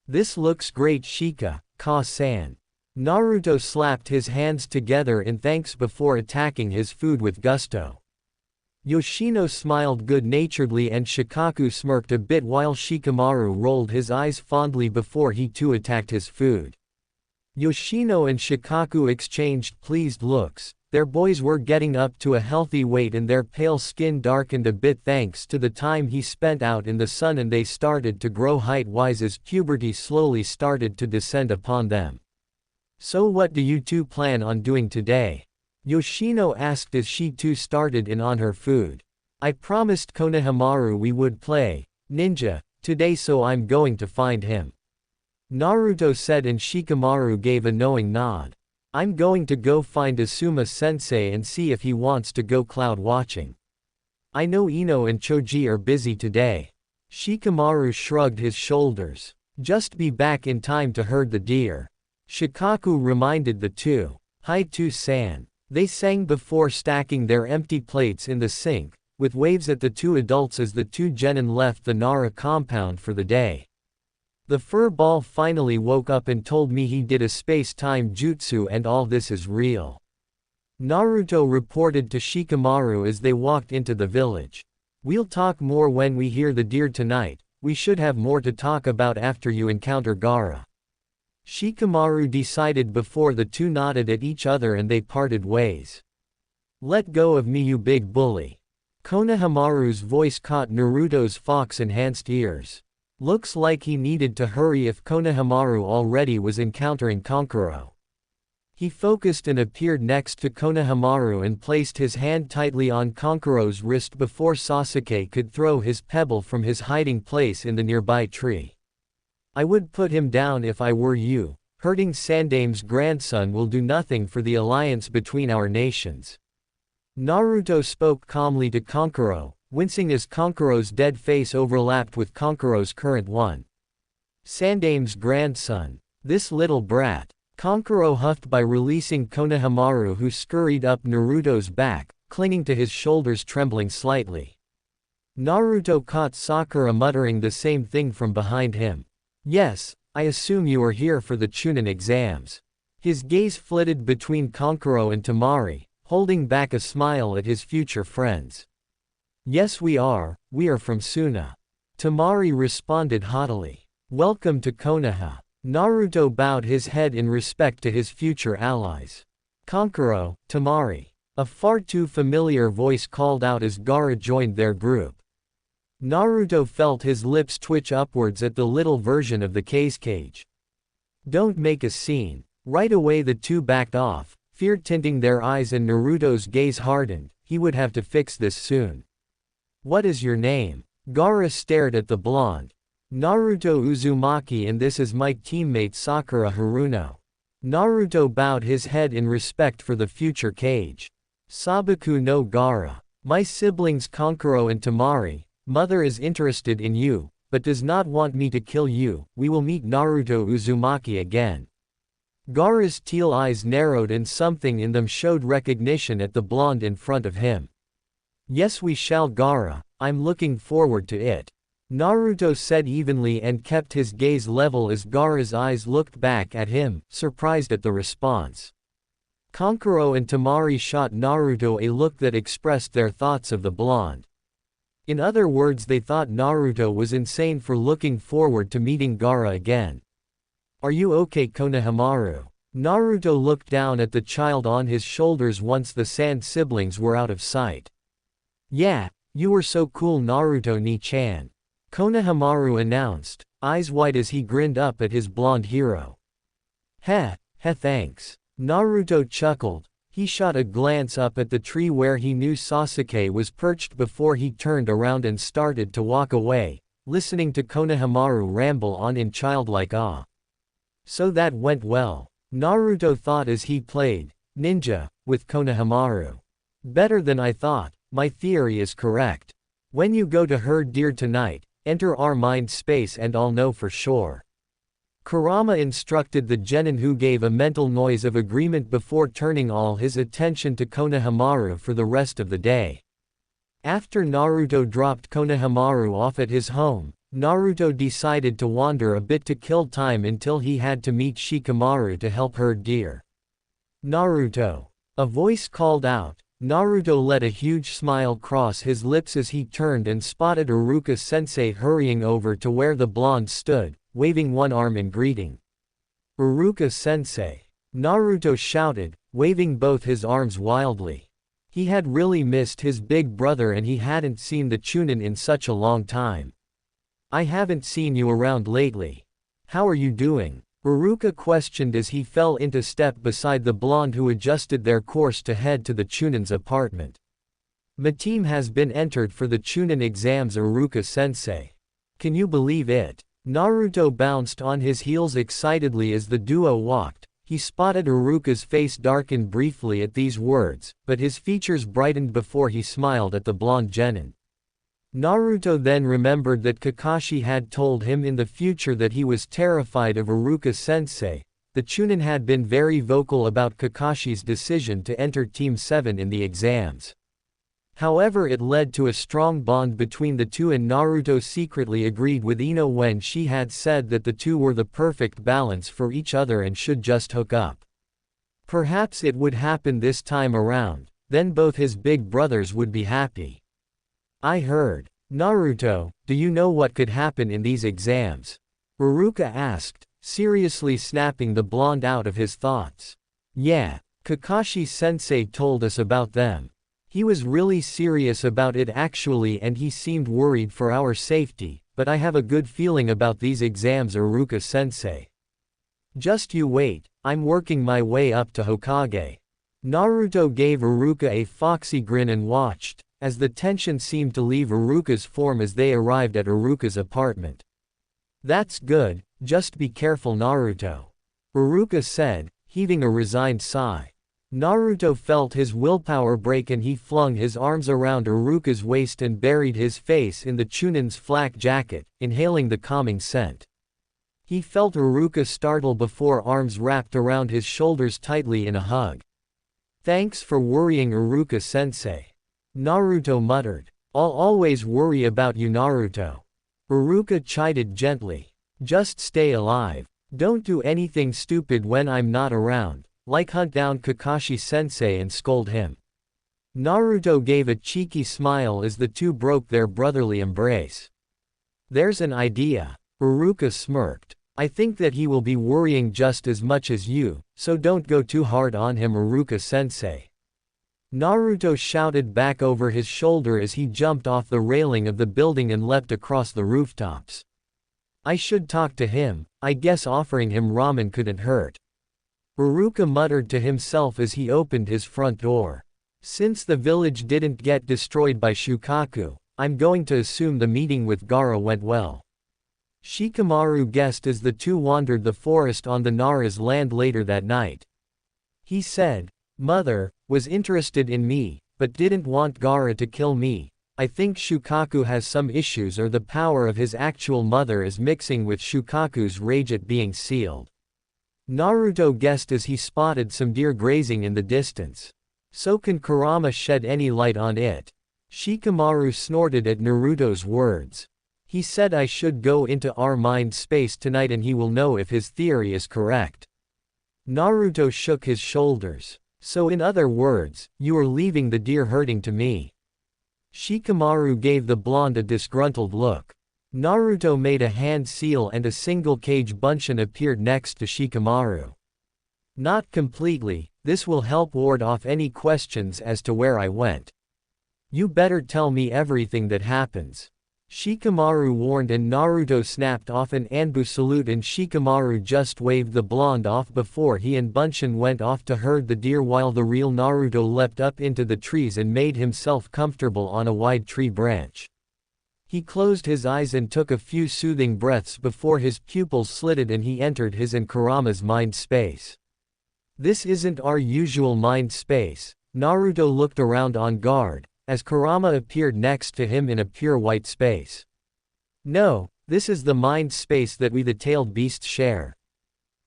This looks great, Shika, Ka-san. Naruto slapped his hands together in thanks before attacking his food with gusto. Yoshino smiled good-naturedly and Shikaku smirked a bit while Shikamaru rolled his eyes fondly before he too attacked his food. Yoshino and Shikaku exchanged pleased looks. Their boys were getting up to a healthy weight and their pale skin darkened a bit thanks to the time he spent out in the sun, and they started to grow height-wise as puberty slowly started to descend upon them. So what do you two plan on doing today? Yoshino asked as she too started in on her food. I promised Konohamaru we would play ninja today, so I'm going to find him, Naruto said, and Shikamaru gave a knowing nod. I'm going to go find Asuma-sensei and see if he wants to go cloud watching. I know Ino and Choji are busy today. Shikamaru shrugged his shoulders. Just be back in time to herd the deer, Shikaku reminded the two. Hai-to-san. They sang before stacking their empty plates in the sink, with waves at the two adults as the two genin left the Nara compound for the day. The fur ball finally woke up and told me he did a space-time jutsu and all this is real, Naruto reported to Shikamaru as they walked into the village. We'll talk more when we hear the deer tonight. We should have more to talk about after you encounter Gaara, Shikamaru decided before the two nodded at each other and they parted ways. Let go of me, you big bully. Konohamaru's voice caught Naruto's fox-enhanced ears. Looks like he needed to hurry if Konohamaru already was encountering Kankuro. He focused and appeared next to Konohamaru and placed his hand tightly on Kankuro's wrist before Sasuke could throw his pebble from his hiding place in the nearby tree. I would put him down if I were you. Hurting Sandame's grandson will do nothing for the alliance between our nations. Naruto spoke calmly to Kankuro, wincing as Kankuro's dead face overlapped with Kankuro's current one. Sandame's grandson. This little brat. Kankuro huffed by releasing Konohamaru, who scurried up Naruto's back, clinging to his shoulders, trembling slightly. Naruto caught Sakura muttering the same thing from behind him. Yes, I assume you are here for the Chunin exams. His gaze flitted between Kankuro and Temari, holding back a smile at his future friends. Yes, we are from Suna. Temari responded haughtily. Welcome to Konoha. Naruto bowed his head in respect to his future allies. Kankuro, Temari. A far too familiar voice called out as Gaara joined their group. Naruto felt his lips twitch upwards at the little version of the cage. Don't make a scene. Right away the two backed off, fear tinting their eyes, and Naruto's gaze hardened. He would have to fix this soon. What is your name? Gaara stared at the blonde. Naruto Uzumaki, and this is my teammate Sakura Haruno. Naruto bowed his head in respect for the future Kage. Sabaku no Gaara. My siblings Kankuro and Temari. Mother is interested in you, but does not want me to kill you. We will meet Naruto Uzumaki again. Gaara's teal eyes narrowed and something in them showed recognition at the blonde in front of him. Yes, we shall, Gaara. I'm looking forward to it, Naruto said evenly and kept his gaze level as Gaara's eyes looked back at him, surprised at the response. Kankuro and Temari shot Naruto a look that expressed their thoughts of the blonde. In other words, they thought Naruto was insane for looking forward to meeting Gaara again. Are you okay, Konohamaru? Naruto looked down at the child on his shoulders once the Sand siblings were out of sight. Yeah, you were so cool, Naruto ni-chan, Konohamaru announced, eyes wide as he grinned up at his blonde hero. Heh, thanks. Naruto chuckled. He shot a glance up at the tree where he knew Sasuke was perched before he turned around and started to walk away, listening to Konohamaru ramble on in childlike awe. So that went well, Naruto thought as he played ninja with Konohamaru. Better than I thought. My theory is correct. When you go to herd deer tonight, enter our mind space and I'll know for sure. Kurama instructed the genin, who gave a mental noise of agreement before turning all his attention to Konohamaru for the rest of the day. After Naruto dropped Konohamaru off at his home, Naruto decided to wander a bit to kill time until he had to meet Shikamaru to help herd deer. Naruto. A voice called out. Naruto let a huge smile cross his lips as he turned and spotted Iruka-sensei hurrying over to where the blonde stood, waving one arm in greeting. "Iruka-sensei!" Naruto shouted, waving both his arms wildly. He had really missed his big brother and he hadn't seen the Chunin in such a long time. "I haven't seen you around lately. How are you doing?" Iruka questioned as he fell into step beside the blonde who adjusted their course to head to the Chunin's apartment. "My team has been entered for the Chunin exams, Iruka-sensei. Can you believe it?" Naruto bounced on his heels excitedly as the duo walked. He spotted Iruka's face darken briefly at these words, but his features brightened before he smiled at the blonde genin. Naruto then remembered that Kakashi had told him in the future that he was terrified of Iruka-sensei. The Chunin had been very vocal about Kakashi's decision to enter Team 7 in the exams. However, it led to a strong bond between the two, and Naruto secretly agreed with Ino when she had said that the two were the perfect balance for each other and should just hook up. Perhaps it would happen this time around, then both his big brothers would be happy. "I heard. Naruto, do you know what could happen in these exams?" Iruka asked, seriously snapping the blonde out of his thoughts. "Yeah, Kakashi-sensei told us about them. He was really serious about it actually, and he seemed worried for our safety, but I have a good feeling about these exams, Iruka-sensei. Just you wait, I'm working my way up to Hokage." Naruto gave Iruka a foxy grin and watched, as the tension seemed to leave Iruka's form as they arrived at Iruka's apartment. "That's good, just be careful, Naruto," Iruka said, heaving a resigned sigh. Naruto felt his willpower break and he flung his arms around Iruka's waist and buried his face in the Chunin's flak jacket, inhaling the calming scent. He felt Iruka startle before arms wrapped around his shoulders tightly in a hug. "Thanks for worrying, Iruka-sensei," Naruto muttered. "I'll always worry about you, Naruto," Iruka chided gently. "Just stay alive. Don't do anything stupid when I'm not around, like hunt down Kakashi-sensei and scold him." Naruto gave a cheeky smile as the two broke their brotherly embrace. "There's an idea," Iruka smirked. "I think that he will be worrying just as much as you, so don't go too hard on him, Iruka-sensei," Naruto shouted back over his shoulder as he jumped off the railing of the building and leapt across the rooftops. "I should talk to him. I guess offering him ramen couldn't hurt," Iruka muttered to himself as he opened his front door. "Since the village didn't get destroyed by Shukaku, I'm going to assume the meeting with Gaara went well." Shikamaru guessed as the two wandered the forest on the Nara's land later that night. He said, "Mother was interested in me, but didn't want Gaara to kill me. I think Shukaku has some issues, or the power of his actual mother is mixing with Shukaku's rage at being sealed." Naruto guessed as he spotted some deer grazing in the distance. "So can Kurama shed any light on it?" Shikamaru snorted at Naruto's words. "He said I should go into our mind space tonight and he will know if his theory is correct." Naruto shook his shoulders. "So in other words, you are leaving the deer herding to me?" Shikamaru gave the blonde a disgruntled look. Naruto made a hand seal and a single cage bunchen appeared next to Shikamaru. "Not completely, this will help ward off any questions as to where I went. You better tell me everything that happens," Shikamaru warned, and Naruto snapped off an Anbu salute and Shikamaru just waved the blonde off before he and Bunchen went off to herd the deer while the real Naruto leapt up into the trees and made himself comfortable on a wide tree branch. He closed his eyes and took a few soothing breaths before his pupils slitted and he entered his and Kurama's mind space. "This isn't our usual mind space." Naruto looked around on guard, as Kurama appeared next to him in a pure white space. "No, this is the mind space that we the tailed beasts share.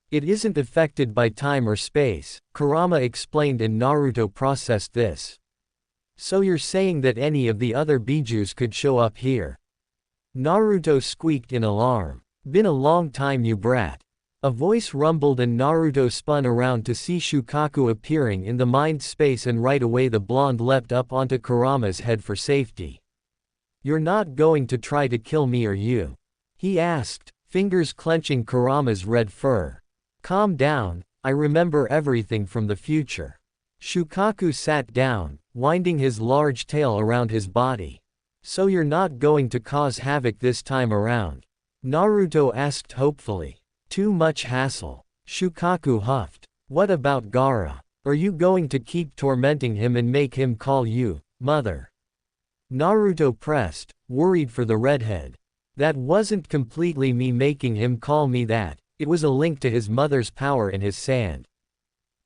It isn't affected by time or space," Kurama explained, and Naruto processed this. "So you're saying that any of the other Bijus could show up here?" Naruto squeaked in alarm. "Been a long time, you brat." A voice rumbled and Naruto spun around to see Shukaku appearing in the mind space, and right away the blonde leapt up onto Kurama's head for safety. "You're not going to try to kill me, are you?" he asked, fingers clenching Kurama's red fur. "Calm down, I remember everything from the future." Shukaku sat down, winding his large tail around his body. "So you're not going to cause havoc this time around?" Naruto asked hopefully. "Too much hassle," Shukaku huffed. "What about Gaara? Are you going to keep tormenting him and make him call you mother?" Naruto pressed, worried for the redhead. "That wasn't completely me making him call me that, it was a link to his mother's power in his sand."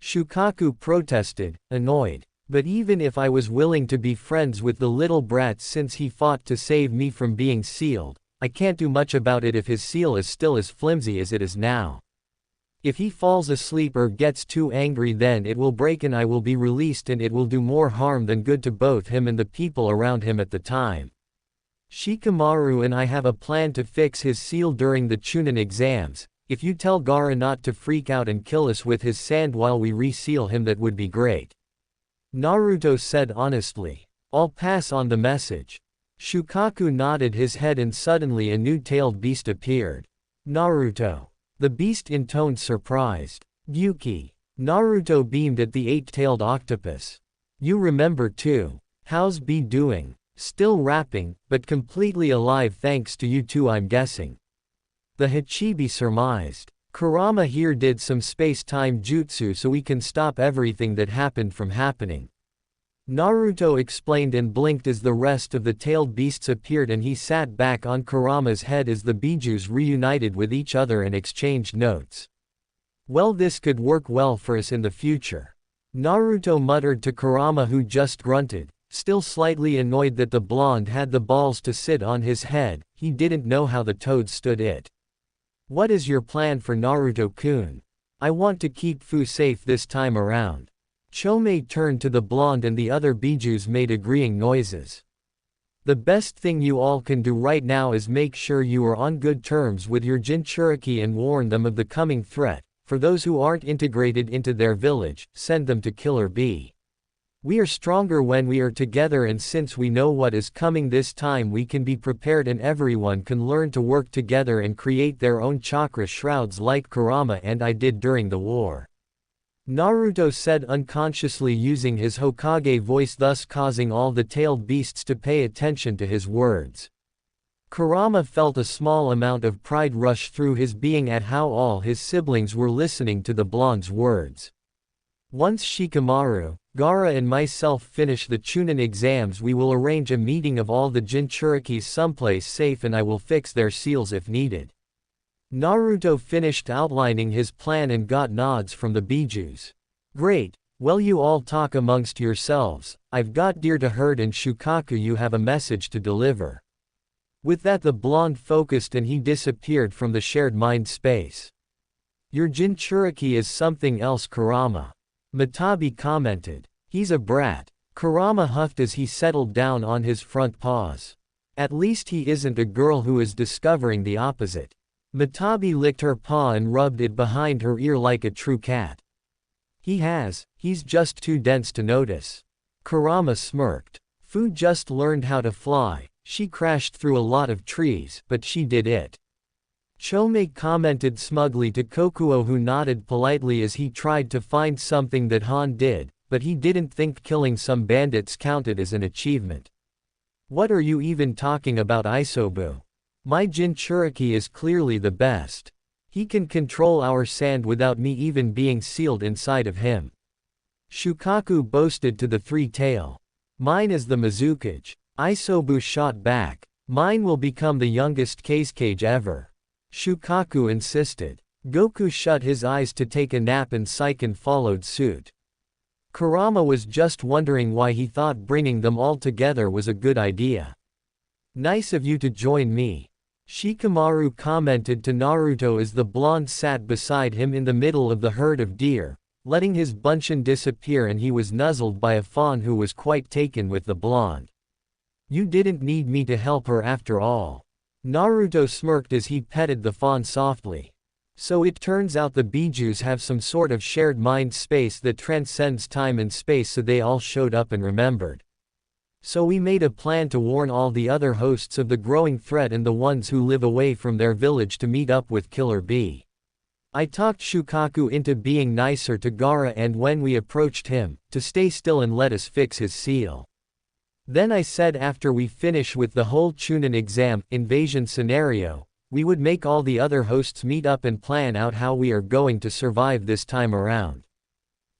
Shukaku protested, annoyed. "But even if I was willing to be friends with the little brat since he fought to save me from being sealed, I can't do much about it if his seal is still as flimsy as it is now. If he falls asleep or gets too angry, then it will break and I will be released, and it will do more harm than good to both him and the people around him at the time. Shikamaru and I have a plan to fix his seal during the Chunin exams. If you tell Gaara not to freak out and kill us with his sand while we reseal him, that would be great," Naruto said honestly. "I'll pass on the message." Shukaku nodded his head and suddenly a new tailed beast appeared. "Naruto." The beast intoned surprised. "Gyuki." Naruto beamed at the eight-tailed octopus. "You remember too. How's B doing?" "Still rapping, but completely alive thanks to you two, I'm guessing," the Hachibi surmised. "Kurama here did some space-time jutsu so we can stop everything that happened from happening," Naruto explained and blinked as the rest of the tailed beasts appeared, and he sat back on Kurama's head as the Bijus reunited with each other and exchanged notes. "Well, this could work well for us in the future," Naruto muttered to Kurama, who just grunted, still slightly annoyed that the blonde had the balls to sit on his head. He didn't know how the toad stood it. "What is your plan for Naruto-kun? I want to keep Fu safe this time around." Chomei turned to the blonde and the other Bijus made agreeing noises. "The best thing you all can do right now is make sure you are on good terms with your Jinchuriki and warn them of the coming threat. For those who aren't integrated into their village, send them to Killer B. We are stronger when we are together, and since we know what is coming this time, we can be prepared and everyone can learn to work together and create their own chakra shrouds like Kurama and I did during the war," Naruto said unconsciously, using his Hokage voice, thus causing all the tailed beasts to pay attention to his words. Kurama felt a small amount of pride rush through his being at how all his siblings were listening to the blonde's words. "Once Shikamaru, Gaara and myself finish the Chunin exams, we will arrange a meeting of all the Jinchurikis someplace safe and I will fix their seals if needed." Naruto finished outlining his plan and got nods from the Bijus. "Great, well, you all talk amongst yourselves. I've got deer to herd, and Shukaku, you have a message to deliver." With that, the blonde focused and he disappeared from the shared mind space. "Your Jinchuriki is something else, Kurama," Matabi commented. "He's a brat." Kurama huffed as he settled down on his front paws. "At least he isn't a girl who is discovering the opposite." Matabi licked her paw and rubbed it behind her ear like a true cat. He's just too dense to notice." Kurama smirked. "Fu just learned how to fly. She crashed through a lot of trees, but she did it." Chomei commented smugly to Kokuo, who nodded politely as he tried to find something that Han did, but he didn't think killing some bandits counted as an achievement. "What are you even talking about, Isobu? My Jinchuriki is clearly the best. He can control our sand without me even being sealed inside of him," Shukaku boasted to the three-tail. "Mine is the Mizukage," Isobu shot back. "Mine will become the youngest Kazekage ever," Shukaku insisted. Goku shut his eyes to take a nap and Saiken followed suit. Kurama was just wondering why he thought bringing them all together was a good idea. "Nice of you to join me," Shikamaru commented to Naruto as the blonde sat beside him in the middle of the herd of deer, letting his bunchen disappear, and he was nuzzled by a fawn who was quite taken with the blonde. "You didn't need me to help her after all," Naruto smirked as he petted the fawn softly. So it turns out the Bijus have some sort of shared mind space that transcends time and space, so they all showed up and remembered. So we made a plan to warn all the other hosts of the growing threat and the ones who live away from their village to meet up with Killer B. I talked Shukaku into being nicer to Gaara, and when we approached him, to stay still and let us fix his seal. Then I said after we finish with the whole Chunin exam invasion scenario, we would make all the other hosts meet up and plan out how we are going to survive this time around.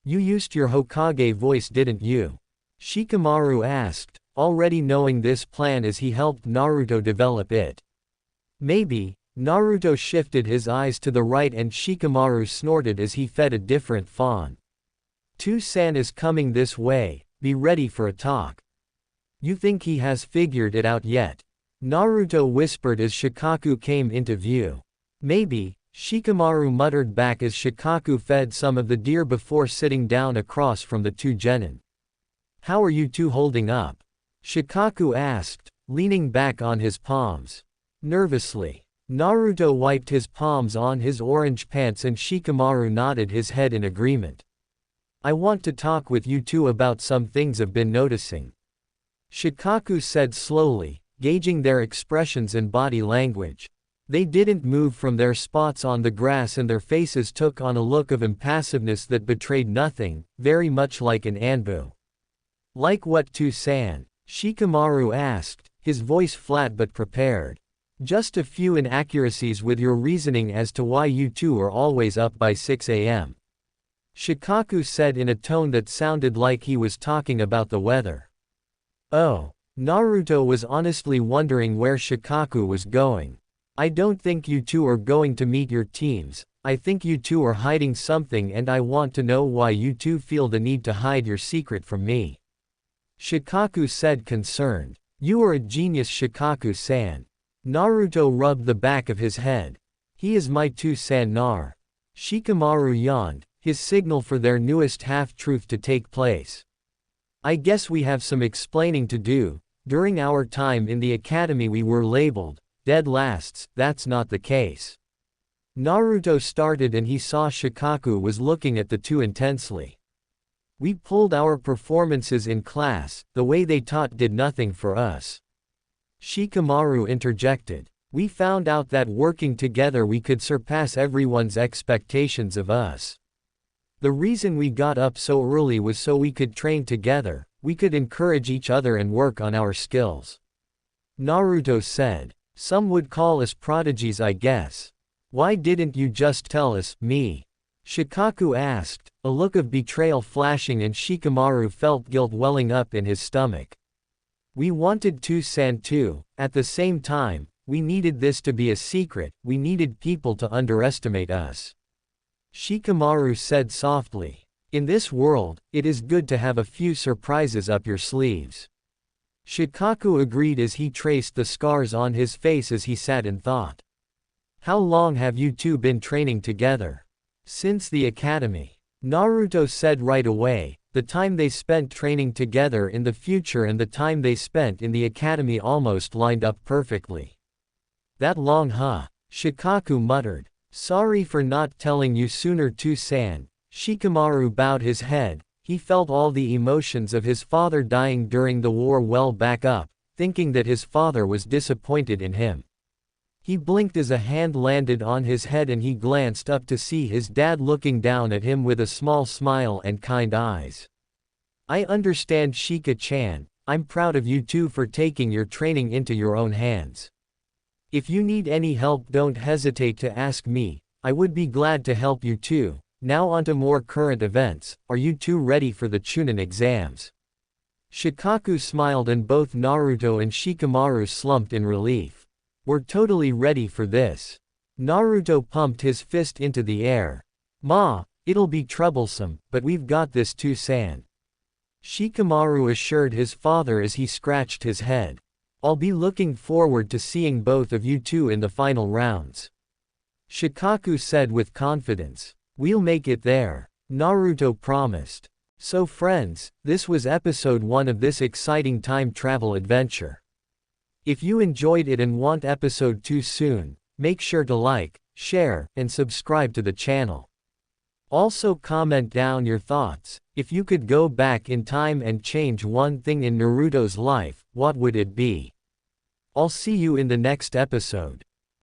You used your Hokage voice, didn't you? Shikamaru asked, already knowing this plan as he helped Naruto develop it. Maybe. Naruto shifted his eyes to the right and Shikamaru snorted as he fed a different fawn. "2-san is coming this way, be ready for a talk." "You think he has figured it out yet?" Naruto whispered as Shikaku came into view. "Maybe," Shikamaru muttered back as Shikaku fed some of the deer before sitting down across from the two genin. "How are you two holding up?" Shikaku asked, leaning back on his palms. Nervously. Naruto wiped his palms on his orange pants and Shikamaru nodded his head in agreement. "I want to talk with you two about some things I've been noticing," Shikaku said slowly, gauging their expressions and body language. They didn't move from their spots on the grass and their faces took on a look of impassiveness that betrayed nothing, very much like an Anbu. "Like what, 2-san?" Shikamaru asked, his voice flat but prepared. "Just a few inaccuracies with your reasoning as to why you two are always up by 6 a.m. Shikaku said in a tone that sounded like he was talking about the weather. Oh. Naruto was honestly wondering where Shikaku was going. "I don't think you two are going to meet your teams, I think you two are hiding something and I want to know why you two feel the need to hide your secret from me," Shikaku said, concerned. "You are a genius, Shikaku-san." Naruto rubbed the back of his head. "He is my 2-san Nar." Shikamaru yawned, his signal for their newest half-truth to take place. "I guess we have some explaining to do. During our time in the academy we were labeled dead lasts, that's not the case." Naruto started and he saw Shikaku was looking at the two intensely. "We pulled our performances in class, the way they taught did nothing for us," Shikamaru interjected. "We found out that working together we could surpass everyone's expectations of us. The reason we got up so early was so we could train together, we could encourage each other and work on our skills," Naruto said. "Some would call us prodigies, I guess. Why didn't you just tell us, me?" Shikaku asked, a look of betrayal flashing and Shikamaru felt guilt welling up in his stomach. "We wanted 2-san too, at the same time, we needed this to be a secret, we needed people to underestimate us," Shikamaru said softly. "In this world, it is good to have a few surprises up your sleeves." Shikaku agreed as he traced the scars on his face as he sat in thought. "How long have you two been training together?" "Since the academy," Naruto said right away. The time they spent training together in the future and the time they spent in the academy almost lined up perfectly. "That long, huh?" Shikaku muttered. "Sorry for not telling you sooner, 2-san." Shikamaru bowed his head. He felt all the emotions of his father dying during the war well back up, thinking that his father was disappointed in him. He blinked as a hand landed on his head and he glanced up to see his dad looking down at him with a small smile and kind eyes. "I understand, Shika-chan, I'm proud of you two for taking your training into your own hands. If you need any help don't hesitate to ask me, I would be glad to help you too." Now onto more current events, are you two ready for the Chunin exams? Shikaku smiled and both Naruto and Shikamaru slumped in relief. "We're totally ready for this." Naruto pumped his fist into the air. "Ma, it'll be troublesome, but we've got this 2-san." Shikamaru assured his father as he scratched his head. "I'll be looking forward to seeing both of you two in the final rounds," Shikaku said with confidence. "We'll make it there," Naruto promised. So friends, this was episode 1 of this exciting time travel adventure. If you enjoyed it and want episode 2 soon, make sure to like, share, and subscribe to the channel. Also comment down your thoughts. If you could go back in time and change one thing in Naruto's life, what would it be? I'll see you in the next episode.